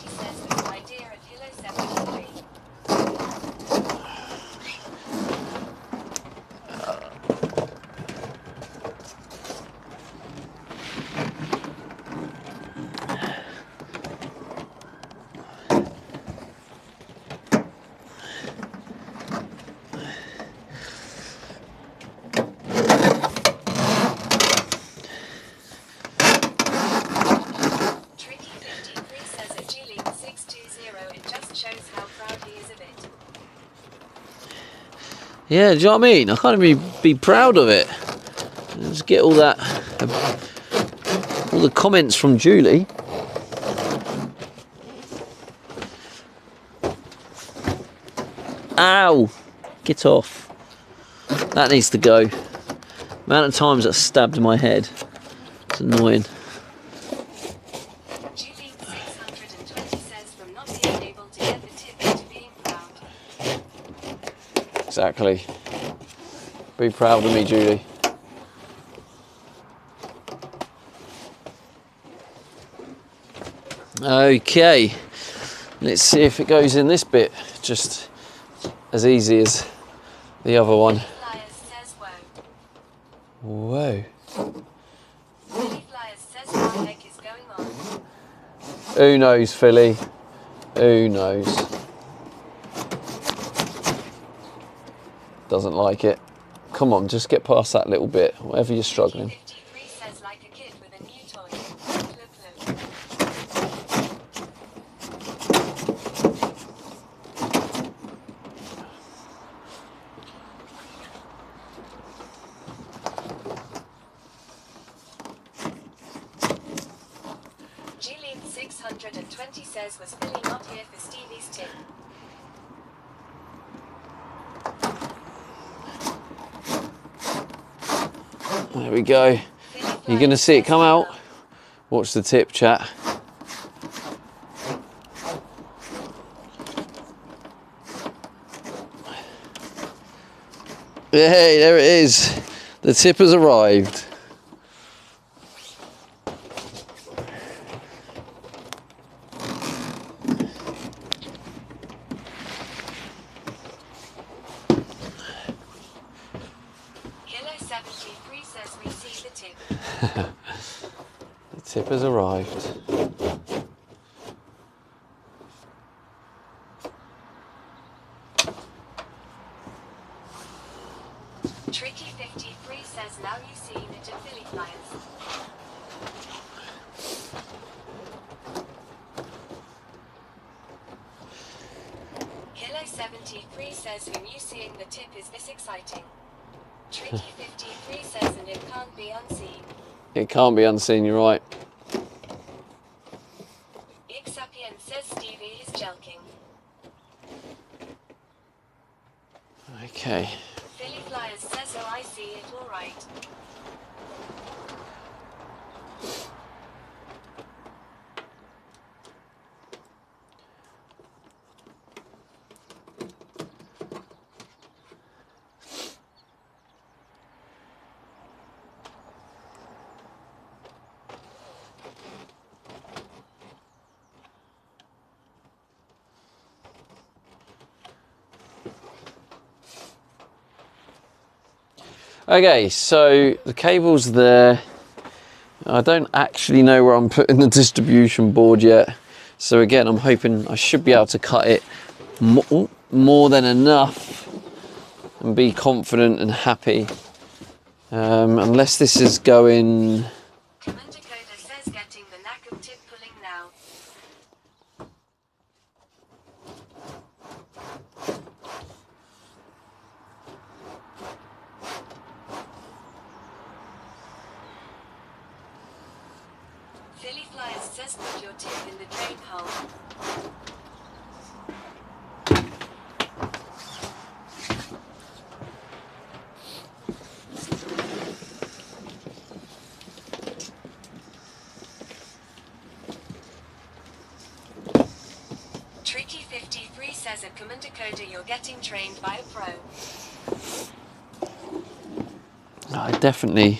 Yeah, do you know what I mean? I can't even be proud of it. Just get all that, all the comments from Julie. Ow! Get off. That needs to go. The amount of times that stabbed my head. It's annoying. Julie 620 says from not being able to get the tip to being proud. Exactly. Be proud of me, Julie. Okay. Let's see if it goes in this bit. Just as easy as the other one. Says Whoa. Philly Flyers says what the heck is going on? Who knows, Philly? Who knows? Doesn't like it. Come on, just get past that little bit, whatever you're struggling. 53 says like a kid with a new toy. Look. Julian 620 says was Philly not here for Stevie's tip? There we go. You're going to see it come out. Watch the tip, chat. Hey, there it is. The tip has arrived. Kilo 73 says we see the tip. The tip has arrived. Tricky 53 says now you've seen it in Philly Flyers. Kilo 73 says when you seeing the tip is this exciting. Tricky 53 says and it can't be unseen. It can't be unseen, you're right. Ixapian says Stevie is jelking. Okay. Philly Flyers says oh I see it alright. Okay, so the cable's there. I don't actually know where I'm putting the distribution board yet. So again, I'm hoping I should be able to cut it more than enough and be confident and happy. Unless this is going... Commander Coda says getting the knack of tip pulling now. Philly Flyers says put your tip in the drain hole. says at Commander Coder you're getting trained by a pro. I definitely...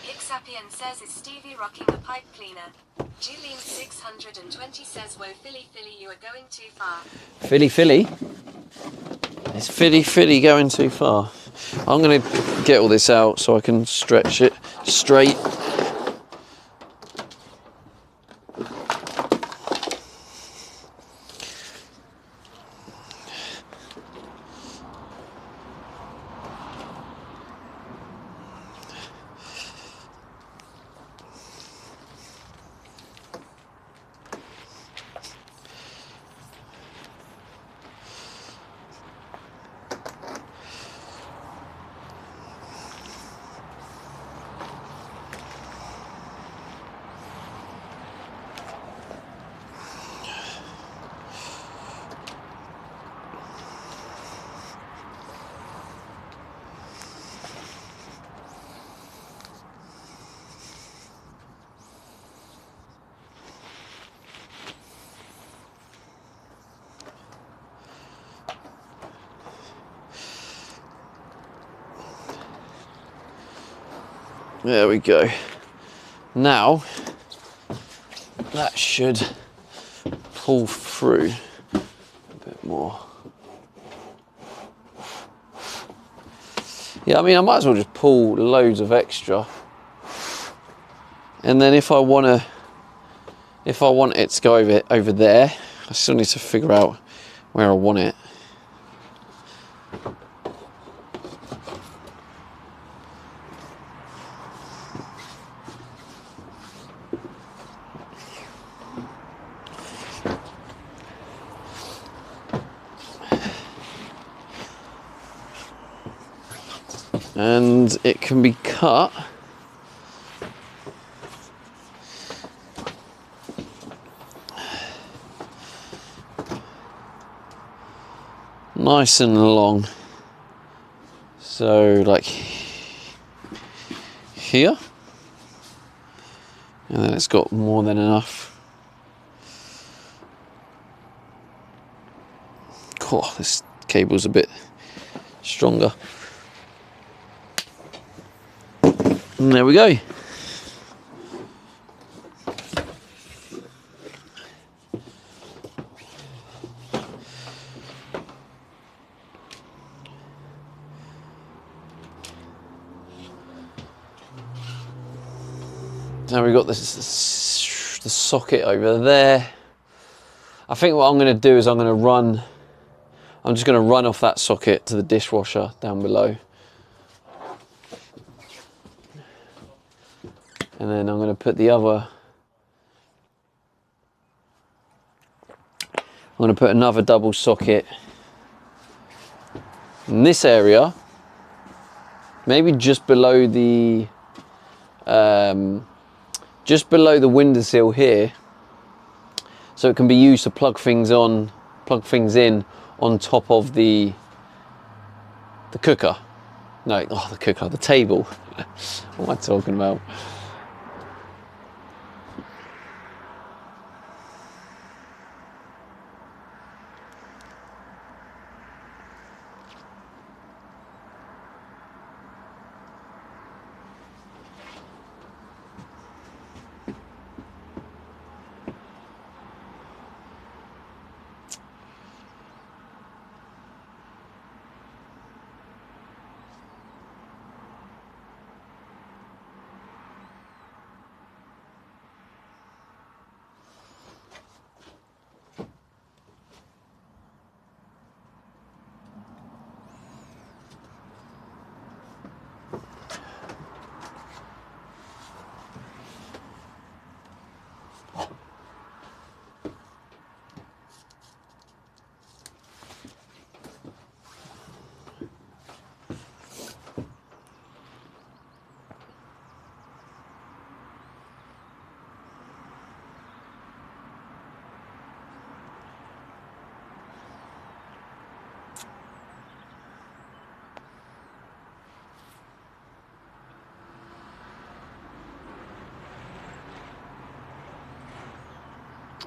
Ixapian says is Stevie rocking a pipe cleaner. Julian 620 says whoa Philly you are going too far. Philly? Is Philly going too far? I'm going to get all this out so I can stretch it straight. There we go. Now, that should pull through a bit more. Yeah, I mean, I might as well just pull loads of extra. And then if I want it to go over there, I still need to figure out where I want it. And it can be cut nice and long, so like here, and then it's got more than enough. Cool, this cable's a bit stronger. And there we go. Now we've got the socket over there. I think what I'm going to do is I'm just going to run off that socket to the dishwasher down below. And then I'm going to put another double socket in this area, maybe just below the windowsill here, so it can be used to plug things in on top of the cooker. No, the table. What am I talking about?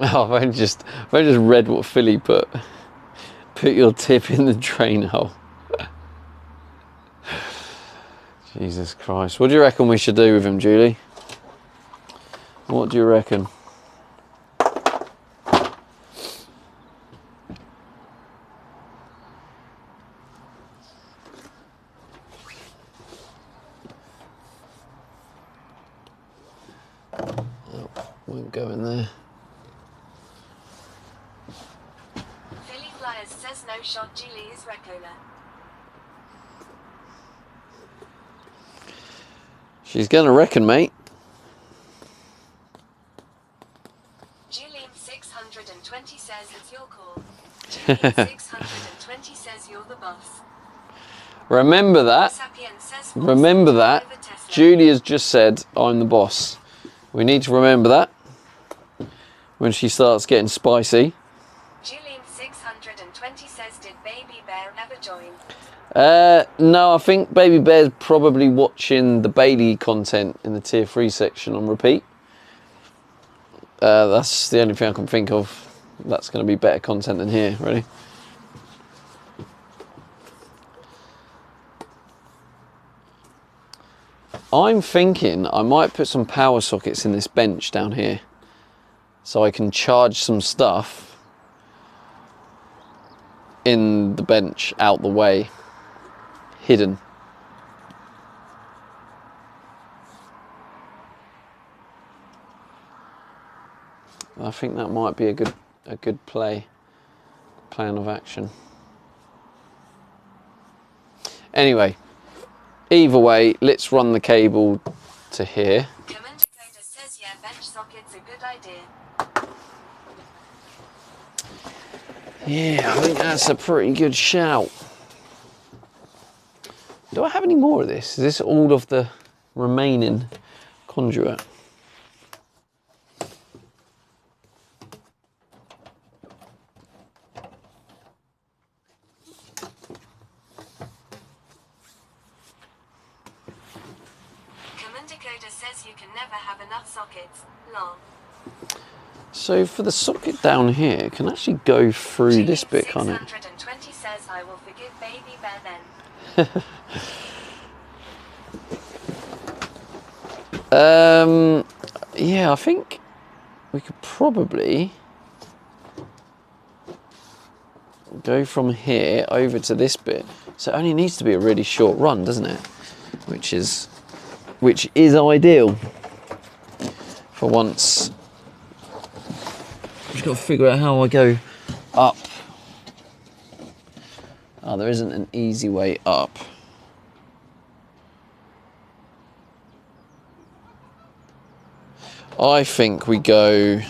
Oh, I've only just read what Philly put Put your tip in the drain hole. Jesus Christ. What do you reckon we should do with him, Julie? What do you reckon? Oh, won't go in there. Philly Flyers says no shot. Julie is Recola. She's gonna reckon, mate. Julian 620 says it's your call. Julian 620 says you're the boss. Remember that. Sapien says Remember that. over Tesla. Julie has just said, I'm the boss. We need to remember that when she starts getting spicy. Julian 620 says, did Baby Bear ever join? No, I think Baby Bear's probably watching the Bailey content in the tier 3 section on repeat. That's the only thing I can think of. That's going to be better content than here, really. I'm thinking I might put some power sockets in this bench down here so I can charge some stuff in the bench out the way, hidden. I think that might be a good plan of action. Anyway, either way, let's run the cable to here. Commander Coda says, yeah, bench socket's a good idea. Yeah, I think that's a pretty good shout. Do I have any more of this? Is this all of the remaining conduit? Commander Coda says you can never have enough sockets. Lol. So for the socket down here, it can actually go through this bit, can't it? 620 says I will forgive Baby Bear then. Yeah, I think we could probably go from here over to this bit. So it only needs to be a really short run, doesn't it? Which is ideal for once. I've just got to figure out how I go up. Oh, there isn't an easy way up. I think we go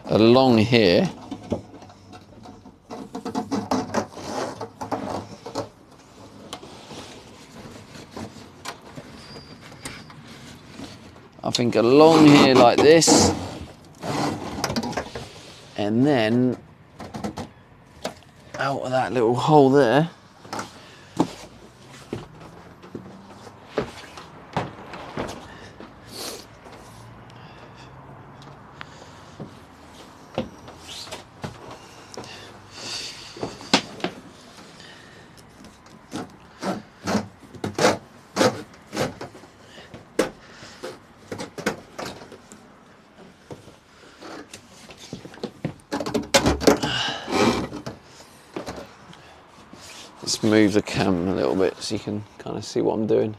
along here. I think along here like this. And then out of that little hole there. Let's move the cam a little bit so you can kind of see what I'm doing.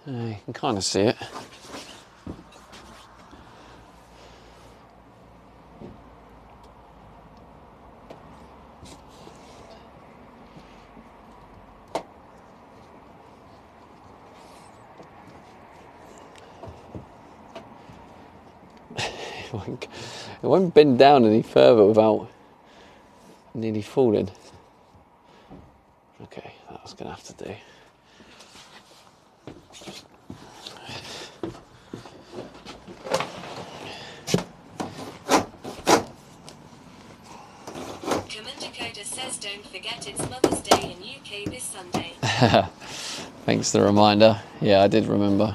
You can kind of see it. It won't bend down any further without nearly falling. Okay, that was going to have to do. don't forget it's Mother's Day in UK this Sunday. Thanks for the reminder. Yeah, I did remember.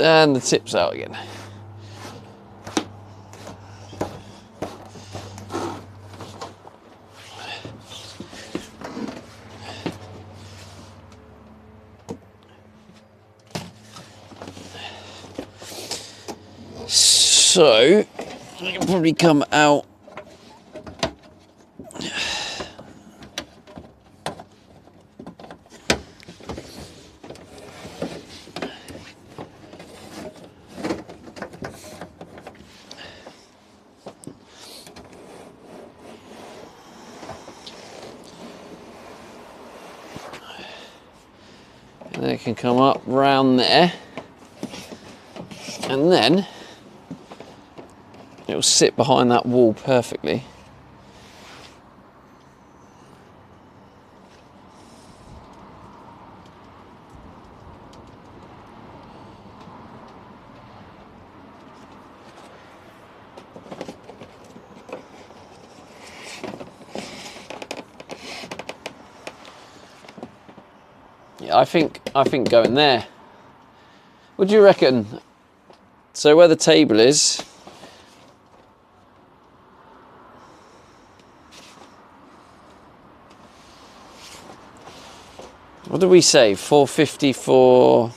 And the tip's out again. So, I can probably come out. And it can come up round there. And then it'll sit behind that wall perfectly. Yeah, I think going there. What do you reckon? So where the table is, what did we say? 450 for.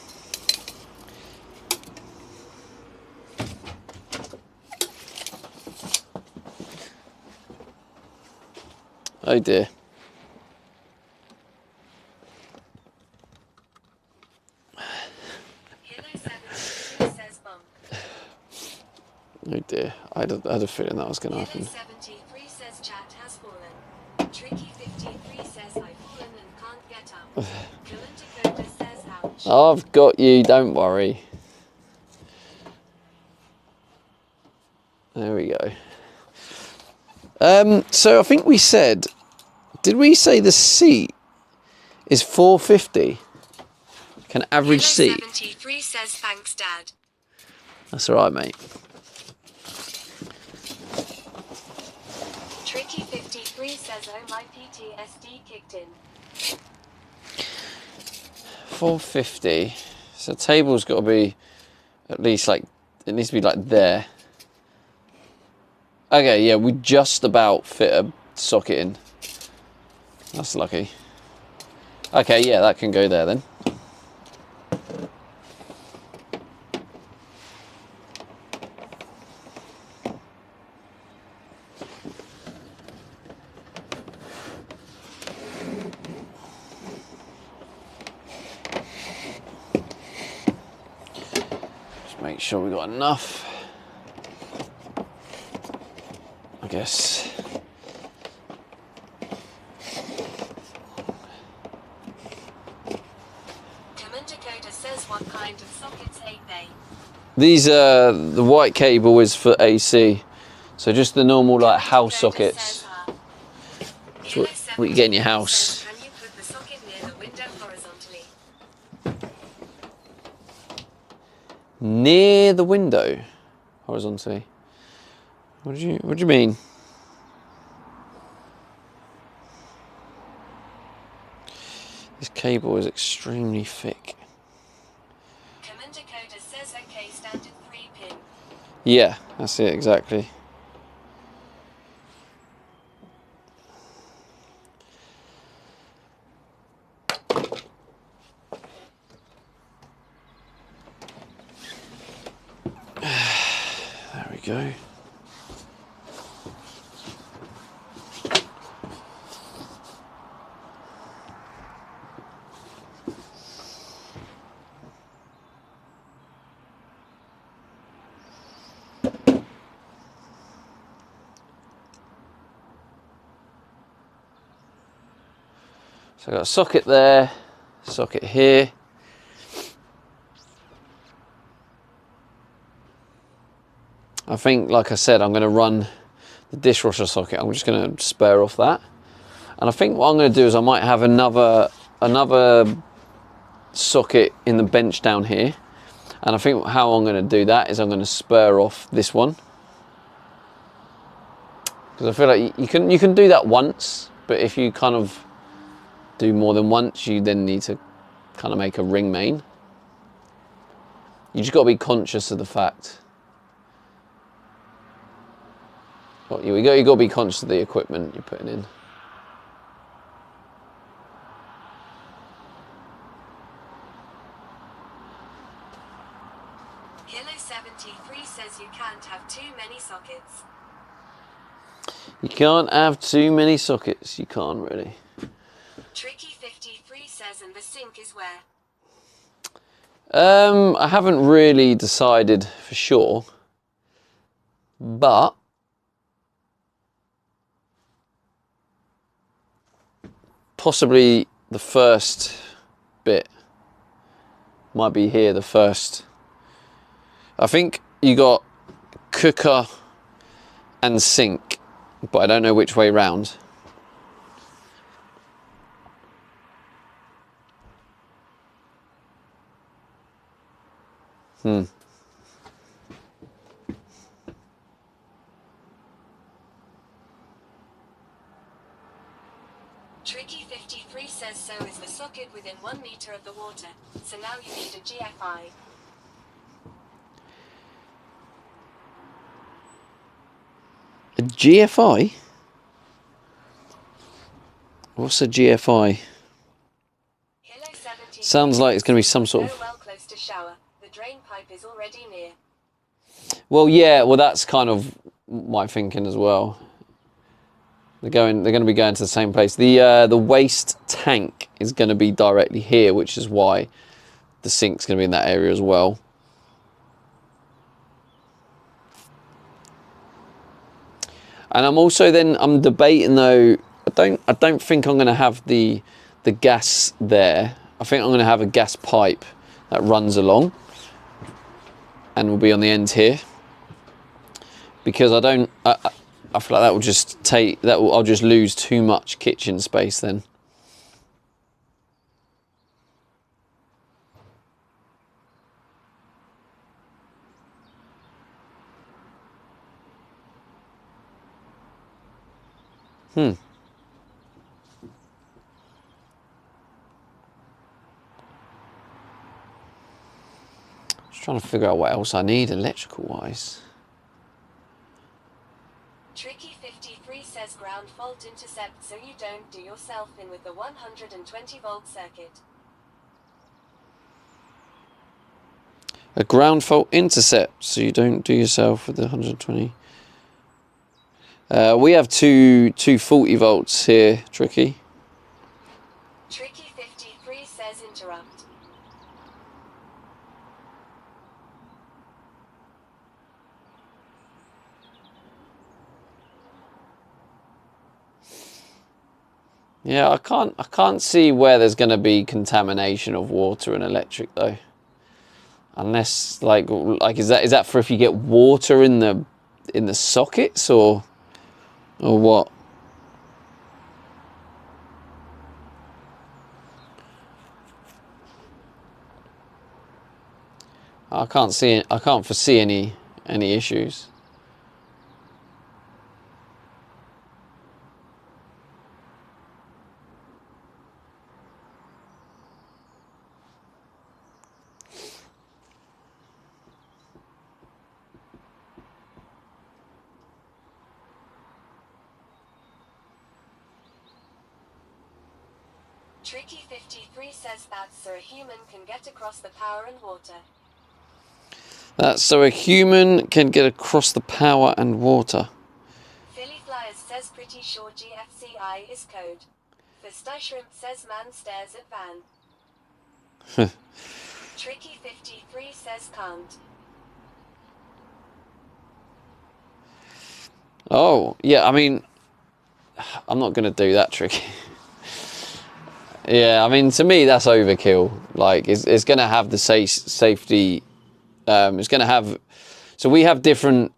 Oh dear. Oh dear, I had a feeling that was going to happen. 73 says chat has fallen. Tricky 53 says I've fallen and can't get up. Dylan Dakota says ouch. I've got you, don't worry. There we go. So I think we said, did we say the seat is 450? Like an average seat? 73 says thanks, Dad. That's all right, mate. Tricky 53 says oh my PTSD kicked in. 450. So the table's got to be at least like, it needs to be like there. Okay, yeah, we just about fit a socket in. That's lucky. Okay, yeah, that can go there then. Just make sure we got enough. I guess. Dakota says what kind of sockets hate they? These the white cable is for AC, so just the normal like house sockets. That's what you get in your house. Can you put the socket near the window horizontally? Near the window, horizontally. What do you mean? This cable is extremely thick. Dakota says okay, standard 3-pin. Yeah, that's it exactly. There we go. So I've got a socket there, socket here. I think, like I said, I'm going to run the dishwasher socket. I'm just going to spare off that. And I think what I'm going to do is I might have another socket in the bench down here. And I think how I'm going to do that is I'm going to spare off this one. Because I feel like you can do that once, but if you kind of do more than once, you then need to kind of make a ring main. You just got to be conscious of the fact. You got to be conscious of the equipment you're putting in. Kilo 73 says you can't have too many sockets. You can't have too many sockets. You can't really. Tricky 53 says, and the sink is where? I haven't really decided for sure, but possibly the first bit might be here. The first, I think you got cooker and sink, but I don't know which way round. Tricky 53 says so is the socket within 1 meter of the water, so now you need a GFI. A GFI? What's a GFI? Sounds like it's going to be some sort of... Well close to shower. The drain pipe is already near. Well, yeah, well that's kind of my thinking as well. They're going to be going to the same place. The waste tank is going to be directly here, which is why the sink's going to be in that area as well. And I'm debating though. I don't think I'm going to have the gas there. I think I'm going to have a gas pipe that runs along and will be on the end here, because I feel like that will just I'll just lose too much kitchen space then. Just trying to figure out what else I need electrical wise. Tricky 53 says ground fault intercept so you don't do yourself in with the 120 volt circuit. A ground fault intercept so you don't do yourself with the 120. We have two 40 volts here, Tricky. Tricky 53 says interrupt. Yeah, I can't see where there's going to be contamination of water and electric though. Unless like is that for if you get water in the sockets or what? I can't foresee any issues. Tricky 53 says that's so a human can get across the power and water. That's so a human can get across the power and water. Philly Flyers says pretty sure GFCI is code. Fista Shrimp says man stares at van. Tricky 53 says can't. Oh, yeah, I mean, I'm not going to do that, Tricky. Yeah, I mean, to me, that's overkill. Like, it's going to have the safety. It's going to have. So we have different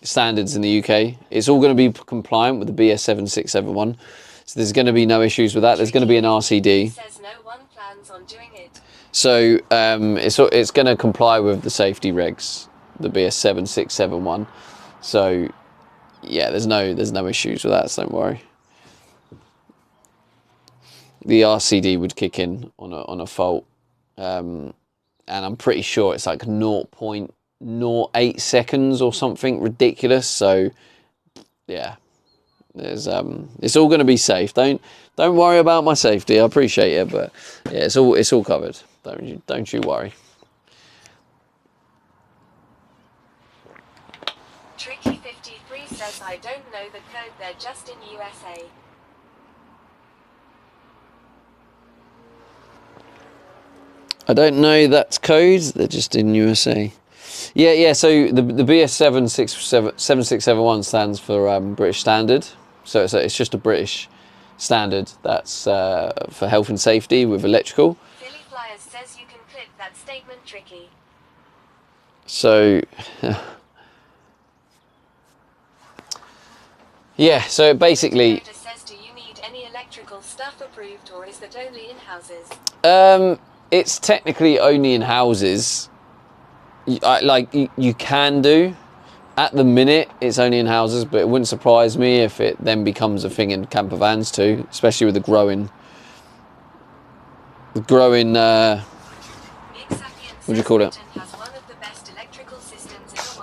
standards in the UK. It's all going to be compliant with the BS 7671. So there's going to be no issues with that. There's going to be an RCD. Says no one plans on doing it. So it's going to comply with the safety regs, the BS 7671. So yeah, there's no issues with that. So don't worry. The RCD would kick in on a fault, and I'm pretty sure it's like 0.08 seconds or something ridiculous. So yeah, there's it's all going to be safe. Don't worry about my safety. I appreciate it, but yeah, it's all covered. Don't you worry. Tricky53 says I don't know the code. They're just in USA. I don't know that's code. They're just in USA. Yeah. So the BS 7671 stands for British Standard. So it's just a British standard that's for health and safety with electrical. Philly Flyers says you can clip that statement, Tricky. So yeah. So basically, says, do you need any electrical stuff approved, or is that only in houses? It's technically only in houses. You can do. At the minute, it's only in houses, but it wouldn't surprise me if it then becomes a thing in camper vans too, especially with the growing. What do you call it? Has one of the best electrical systems in the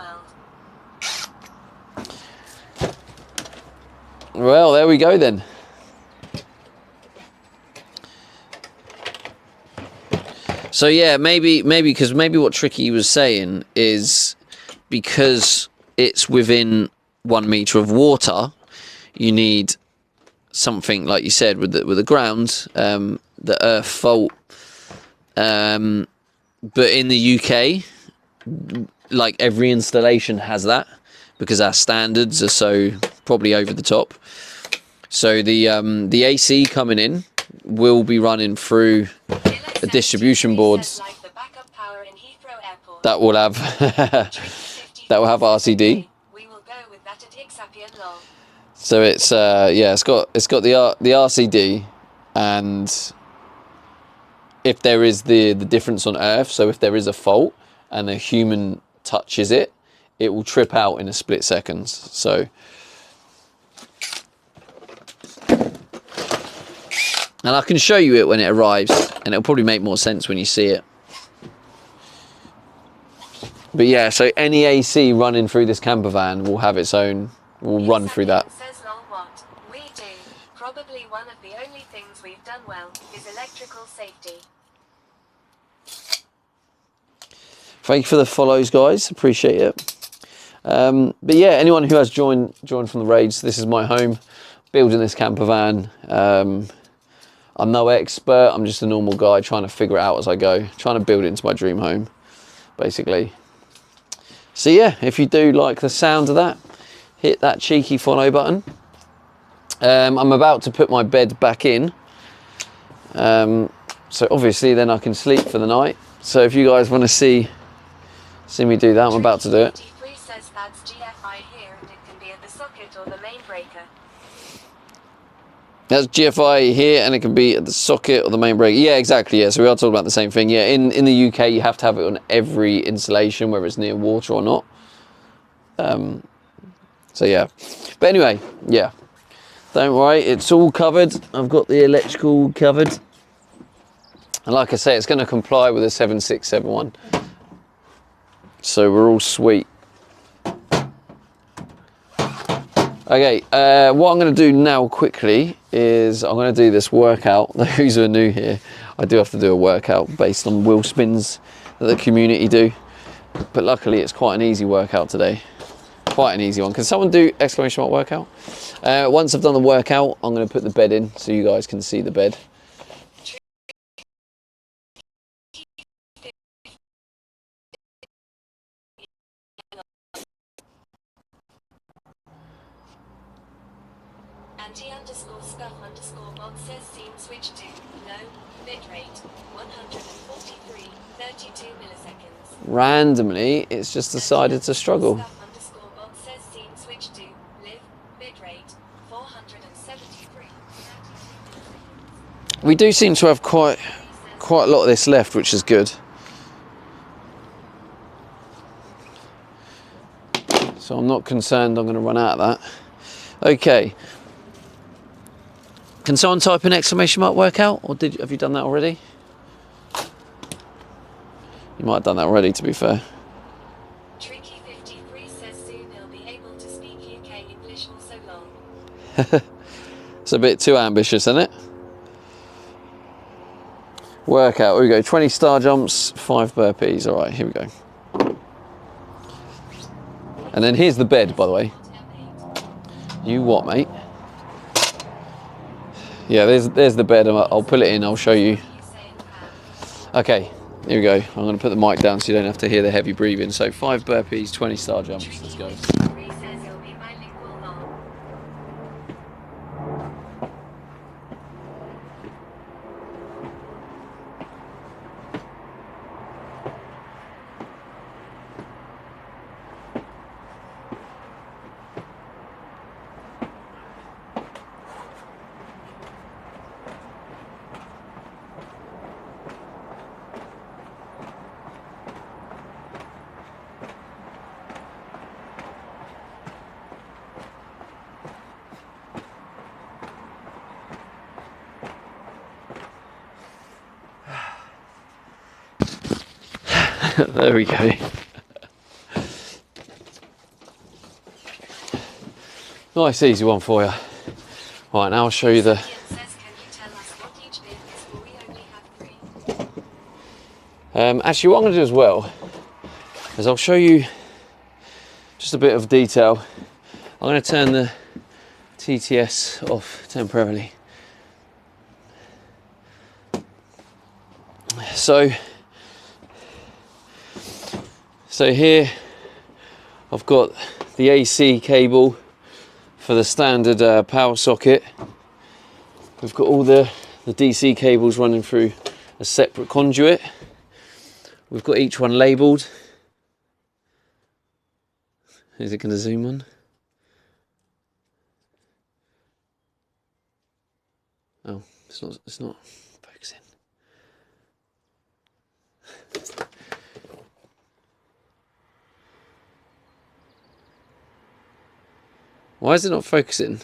world. Well, there we go then. So yeah, maybe what Tricky was saying is because it's within 1 meter of water, you need something like you said with the ground, the earth fault. But in the UK, like every installation has that because our standards are so probably over the top. So the AC coming in will be running through a distribution boards that will have that will have RCD. We will go with that at Ixapian Law. So it's yeah, it's got the RCD, and if there is the difference on Earth, so if there is a fault and a human touches it, it will trip out in a split seconds. So. And I can show you it when it arrives, and it'll probably make more sense when you see it. But yeah, so any AC running through this camper van will have its own, will run through that. Says lol what? We do. Probably one of the only things we've done well is electrical safety. Thank you for the follows, guys. Appreciate it. But yeah, anyone who has joined from the raids, this is my home. Building this camper van. I'm no expert, I'm just a normal guy trying to figure it out as I go, trying to build it into my dream home, basically. So yeah, if you do like the sound of that, hit that cheeky follow button. I'm about to put my bed back in, so obviously then I can sleep for the night. So if you guys want to see me do that, I'm about to do it. Says that's GFI here, and it can be at the socket or the main breaker. That's GFI here, and it can be at the socket or the main breaker. Yeah, exactly. Yeah, so we are talking about the same thing. Yeah, in the UK, you have to have it on every installation, whether it's near water or not. So yeah, but anyway, yeah. Don't worry, it's all covered. I've got the electrical covered, and like I say, it's going to comply with the 7671. So we're all sweet. Okay, what I'm going to do now quickly is I'm going to do this workout. Those who are new here, I do have to do a workout based on wheel spins that the community do. But luckily it's quite an easy workout today. Quite an easy one. Can someone do exclamation mark workout? Once I've done the workout, I'm going to put the bed in so you guys can see the bed. underscore scuff underscore bot says scene switch to low bitrate 143 32 milliseconds. Randomly, it's just decided to struggle. Scuff underscore bot says scene switch to live bitrate 473 We do seem to have quite a lot of this left, which is good. So I'm not concerned I'm going to run out of that. Okay. Can someone type in exclamation mark workout, or have you done that already? You might have done that already, to be fair. Tricky 53 says soon he'll be able to speak UK English all so long. It's a bit too ambitious, isn't it? Workout, here we go. 20 star jumps, 5 burpees. All right, here we go. And then here's the bed, by the way. You what, mate? Yeah, there's the bed. I'll pull it in. I'll show you. Okay, here we go. I'm going to put the mic down so you don't have to hear the heavy breathing. So 5 burpees, 20 star jumps. Let's go. There we go. Nice easy one for you. Right, now I'll show you the... Actually, what I'm going to do as well is I'll show you just a bit of detail. I'm going to turn the TTS off temporarily. So here I've got the AC cable for the standard power socket. We've got all the DC cables running through a separate conduit. We've got each one labelled. Is it going to zoom on? Oh, it's not focusing. Why is it not focusing?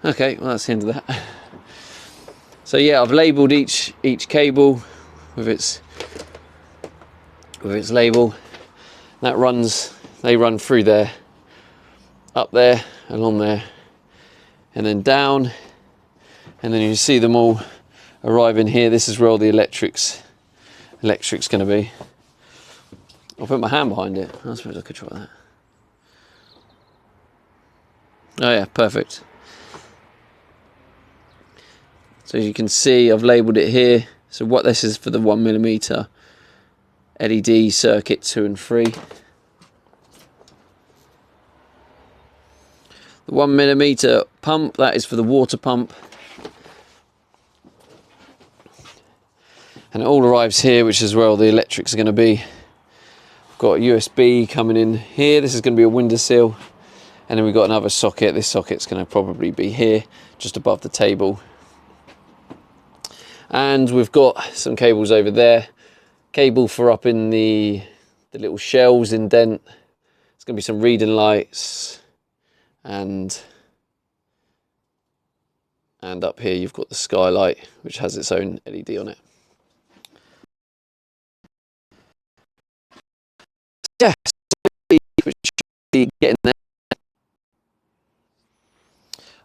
Okay, well that's the end of that. So yeah, I've labelled each cable with its label. They run through there, up there, along there, and then down, and then you see them all arriving here. This is where all the electric's going to be. I'll put my hand behind it. I suppose I could try that. Oh yeah, perfect. So as you can see, I've labelled it here. So what this is for the 1mm LED circuit 2 and 3. The 1mm pump, that is for the water pump. And it all arrives here, which is where all the electrics are going to be. Got a USB coming in here. This is going to be a window sill, and then we've got another socket. This socket's going to probably be here, just above the table. And we've got some cables over there. Cable for up in the little shells indent. It's going to be some reading lights, and up here you've got the skylight, which has its own LED on it. Yeah, which should be getting there.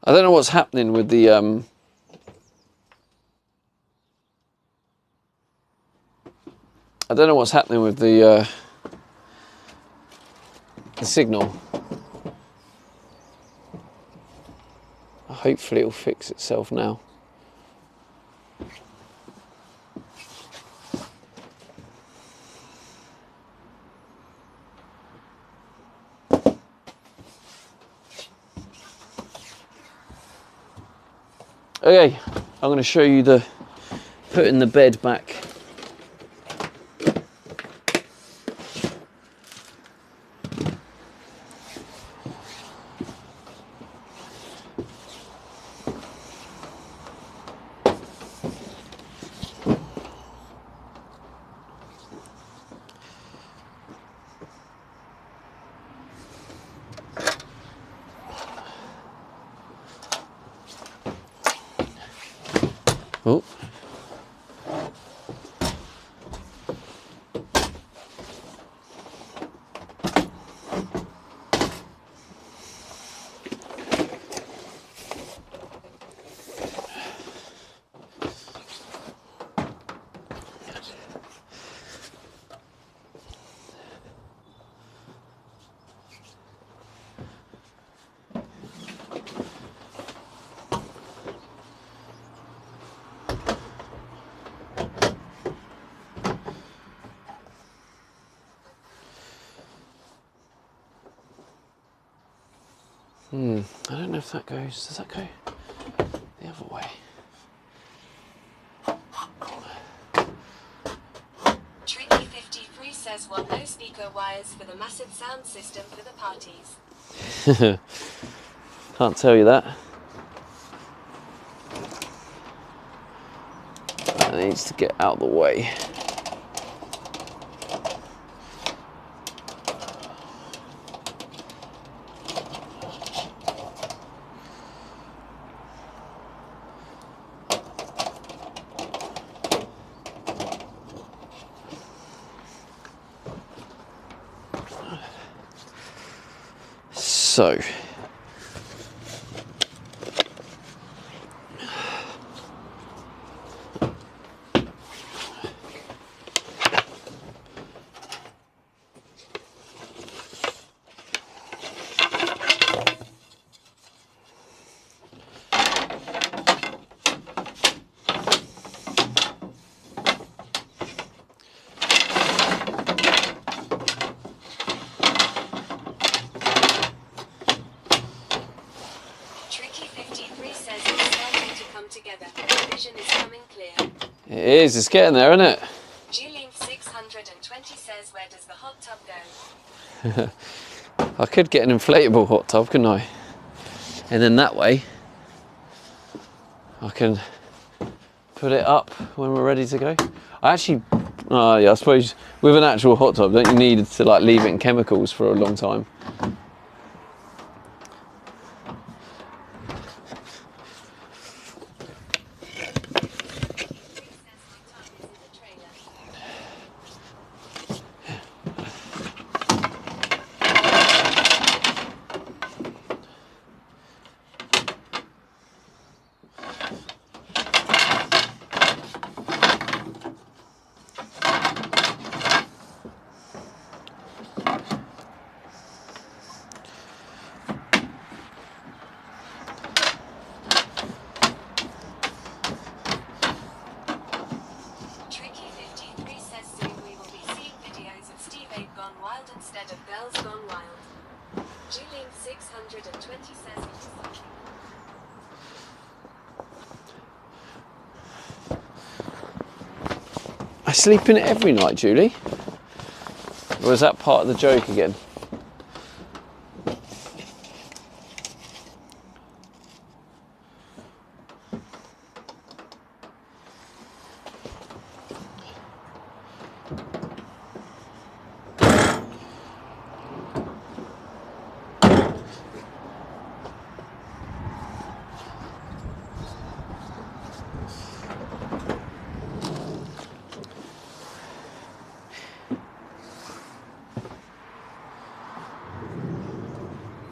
I don't know what's happening with the signal. Hopefully it'll fix itself now. Okay, I'm going to show you the putting the bed back. Oh. I don't know if that goes. Does that go the other way? Tricky 53 says want no speaker wires for the massive sound system for the parties. Can't tell you that. That needs to get out of the way. So, Tricky 53 says it's starting to come together. The vision is coming clear. it is, it's getting there, isn't it? G-Link 620 says where does the hot tub go? I could get an inflatable hot tub, couldn't I? And then that way, I can put it up when we're ready to go. I actually, yeah, I suppose with an actual hot tub, don't you need to like leave it in chemicals for a long time? Tricky 53 says soon we will be seeing videos of Steve Ape Gone Wild instead of Girls Gone Wild. G-Link 620 says I sleep in it every night, Julie. Or is that part of the joke again?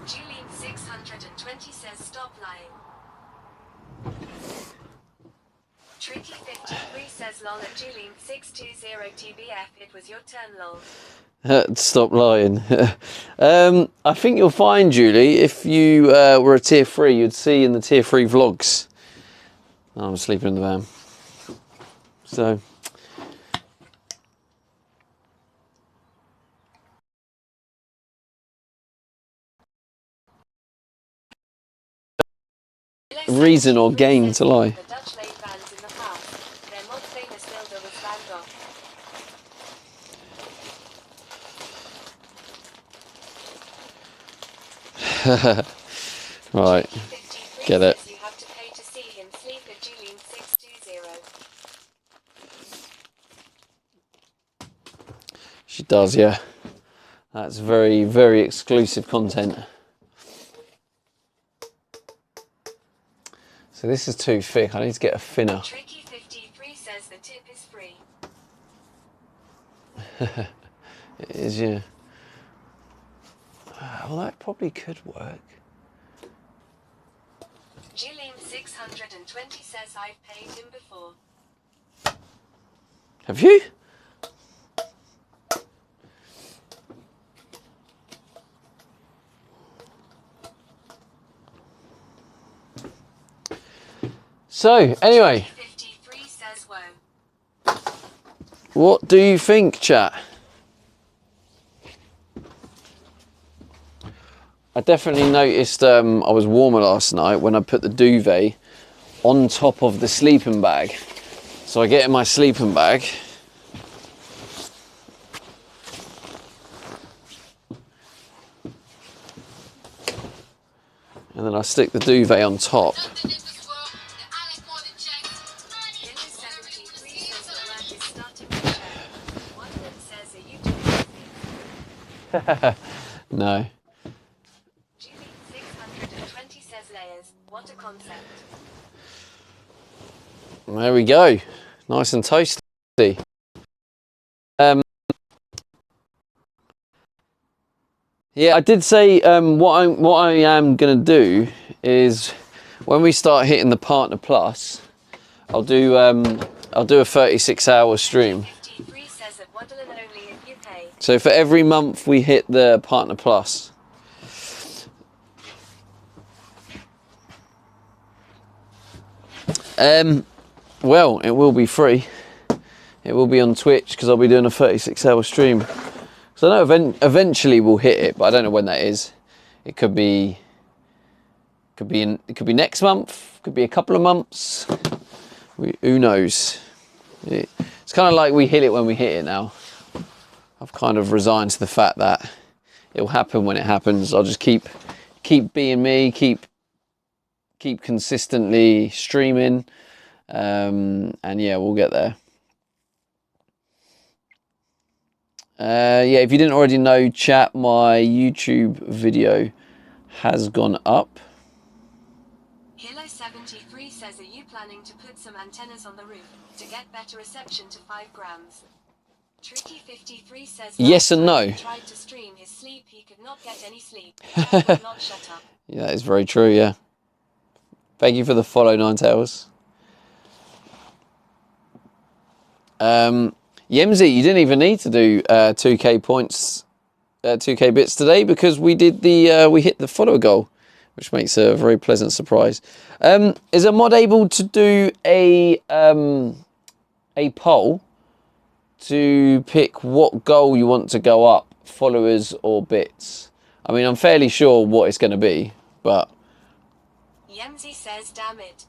G-Link 620 says stop lying. Tricky 53 says lol at G-Link 620 TBF it was your turn lol. Stop lying. I think you'll find, Julie, if you were a tier 3, you'd see in the tier 3 vlogs. I'm sleeping in the van. So. reason or gain to lie. The Dutch made bands in the past. Their most famous builder was Van Gogh. Right, get it. You have to pay to see him sleep at Julian 620. She does, yeah. That's very, very exclusive content. So this is too thick. I need to get a thinner. Tricky 53 says the tip is free. It is, yeah. Well, that probably could work. Julian 620 says I've paid him before. Have you? So, anyway. 53 says whoa. What do you think, chat? I definitely noticed I was warmer last night when I put the duvet on top of the sleeping bag. So I get in my sleeping bag. And then I stick the duvet on top. No. Julie 620 says layers. What a concept. There we go. Nice and toasty. Yeah, I did say what I am gonna do is when we start hitting the Partner Plus, I'll do a 36-hour stream. 53 says at Wonderland only if you pay. So for every month we hit the Partner Plus. Well, it will be free. It will be on Twitch because I'll be doing a 36-hour stream. So I know eventually we'll hit it, but I don't know when that is. It could be next month. Could be a couple of months. Who knows? It's kind of like we hit it when we hit it now. I've kind of resigned to the fact that it'll happen when it happens. I'll just keep being me, keep consistently streaming, and yeah, we'll get there. Yeah, if you didn't already know, chat, my YouTube video has gone up. Hilo73 says, are you planning to put some antennas on the roof to get better reception to 5 grams? Tricky53 says, yes and no. He tried to stream his sleep, he could not get any sleep. Dad would not shut up. Yeah, that is very true, yeah. Thank you for the follow, Ninetales. Yemzi, you didn't even need to do 2k points, 2k bits today because we did we hit the follower goal, which makes a very pleasant surprise. Is a mod able to do a poll to pick what goal you want to go up, followers or bits? I mean, I'm fairly sure what it's going to be, but Yemzi says, damn it.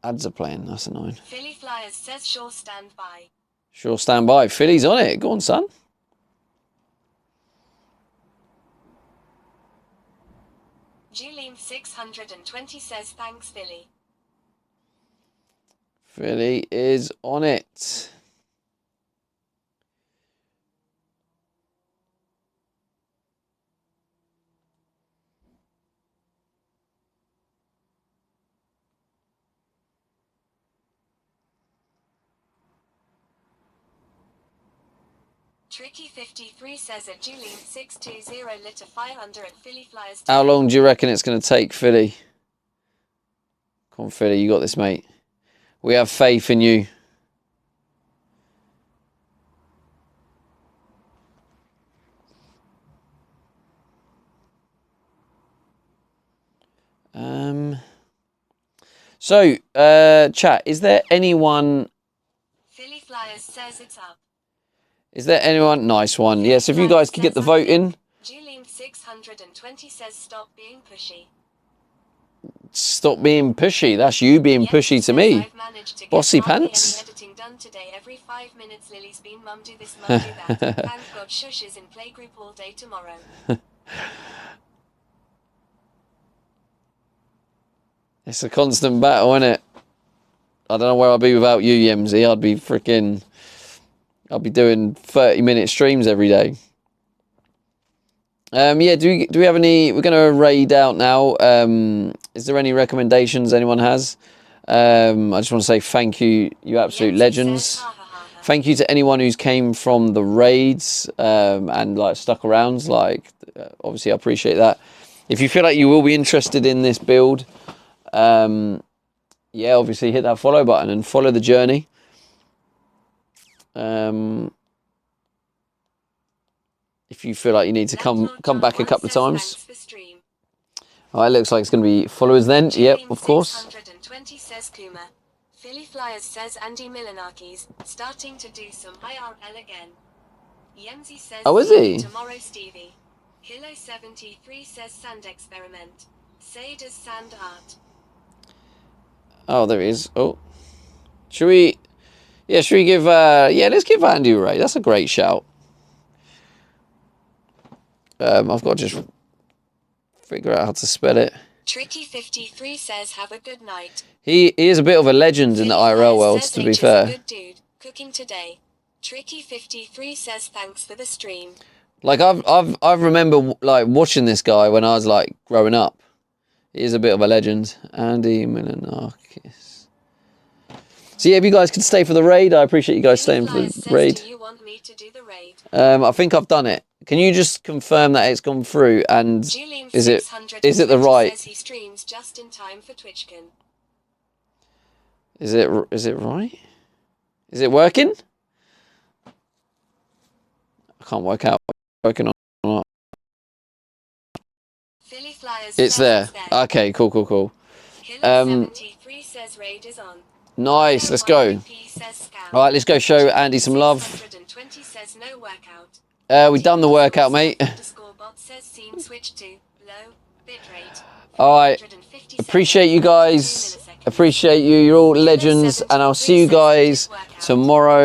Ads are playing, that's annoying. Philly Flyers says, sure, stand by. Sure, stand by. Philly's on it. Go on, son. Julian 620 says, thanks, Philly. Philly is on it. Tricky53 says at Julian 620 lit a fire under at Philly Flyers. How long do you reckon it's going to take, Philly? Come on, Philly, you got this, mate. We have faith in you. So, chat, is there anyone... Philly Flyers says it's up. Is there anyone... Nice one. Yes, if you guys could get the vote in. 620 says stop being pushy. Stop being pushy. That's you being pushy to me. I've managed to get Bossy hardly pants. any editing done today. Every 5 minutes Lily's been mum do this, mum do that. Thank God shushes in playgroup all day tomorrow. It's a constant battle, isn't it? I don't know where I'd be without you, Yemsy. I'd be doing 30-minute streams every day. Yeah, do we have any? We're going to raid out now. Is there any recommendations anyone has? I just want to say thank you, you absolute legends. Thank you to anyone who's came from the raids and like stuck around. Like, obviously, I appreciate that. If you feel like you will be interested in this build, yeah, obviously hit that follow button and follow the journey. If you feel like you need to come back a couple of times. Oh, it looks like it's going to be followers then. Yep, of course. 620 says Kuma. Philly Flyers says Andy Milanakis, starting to do some IRL again. Yemsy says oh, is he? Tomorrow Stevie. Hilo 73 says Sand Experiment. Say does sand art. Oh, there he is. Oh. Should we give, yeah, let's give Andy a raid. That's a great shout. I've got to just figure out how to spell it. Tricky 53 says have a good night. He is a bit of a legend in the IRL world, to be fair. Good dude. Cooking today. Tricky 53 says thanks for the stream. Like I remember like watching this guy when I was like growing up. He is a bit of a legend. Andy Milanakis. So yeah, if you guys could stay for the raid, I appreciate you guys staying for the raid. Do you want me to do the raid? I think I've done it. Can you just confirm that it's gone through and is it the right? Says he streams just in time for TwitchCon. Is it right? Is it working? I can't work out what's working on or not. Philly Flyers it's there. Okay, cool. Hilo 73 says raid is on. Nice, let's go. Alright, let's go show Andy some love. 620 says no workout. We've done the workout, mate. Alright, appreciate you guys. Appreciate you. You're all legends. And I'll see you guys tomorrow.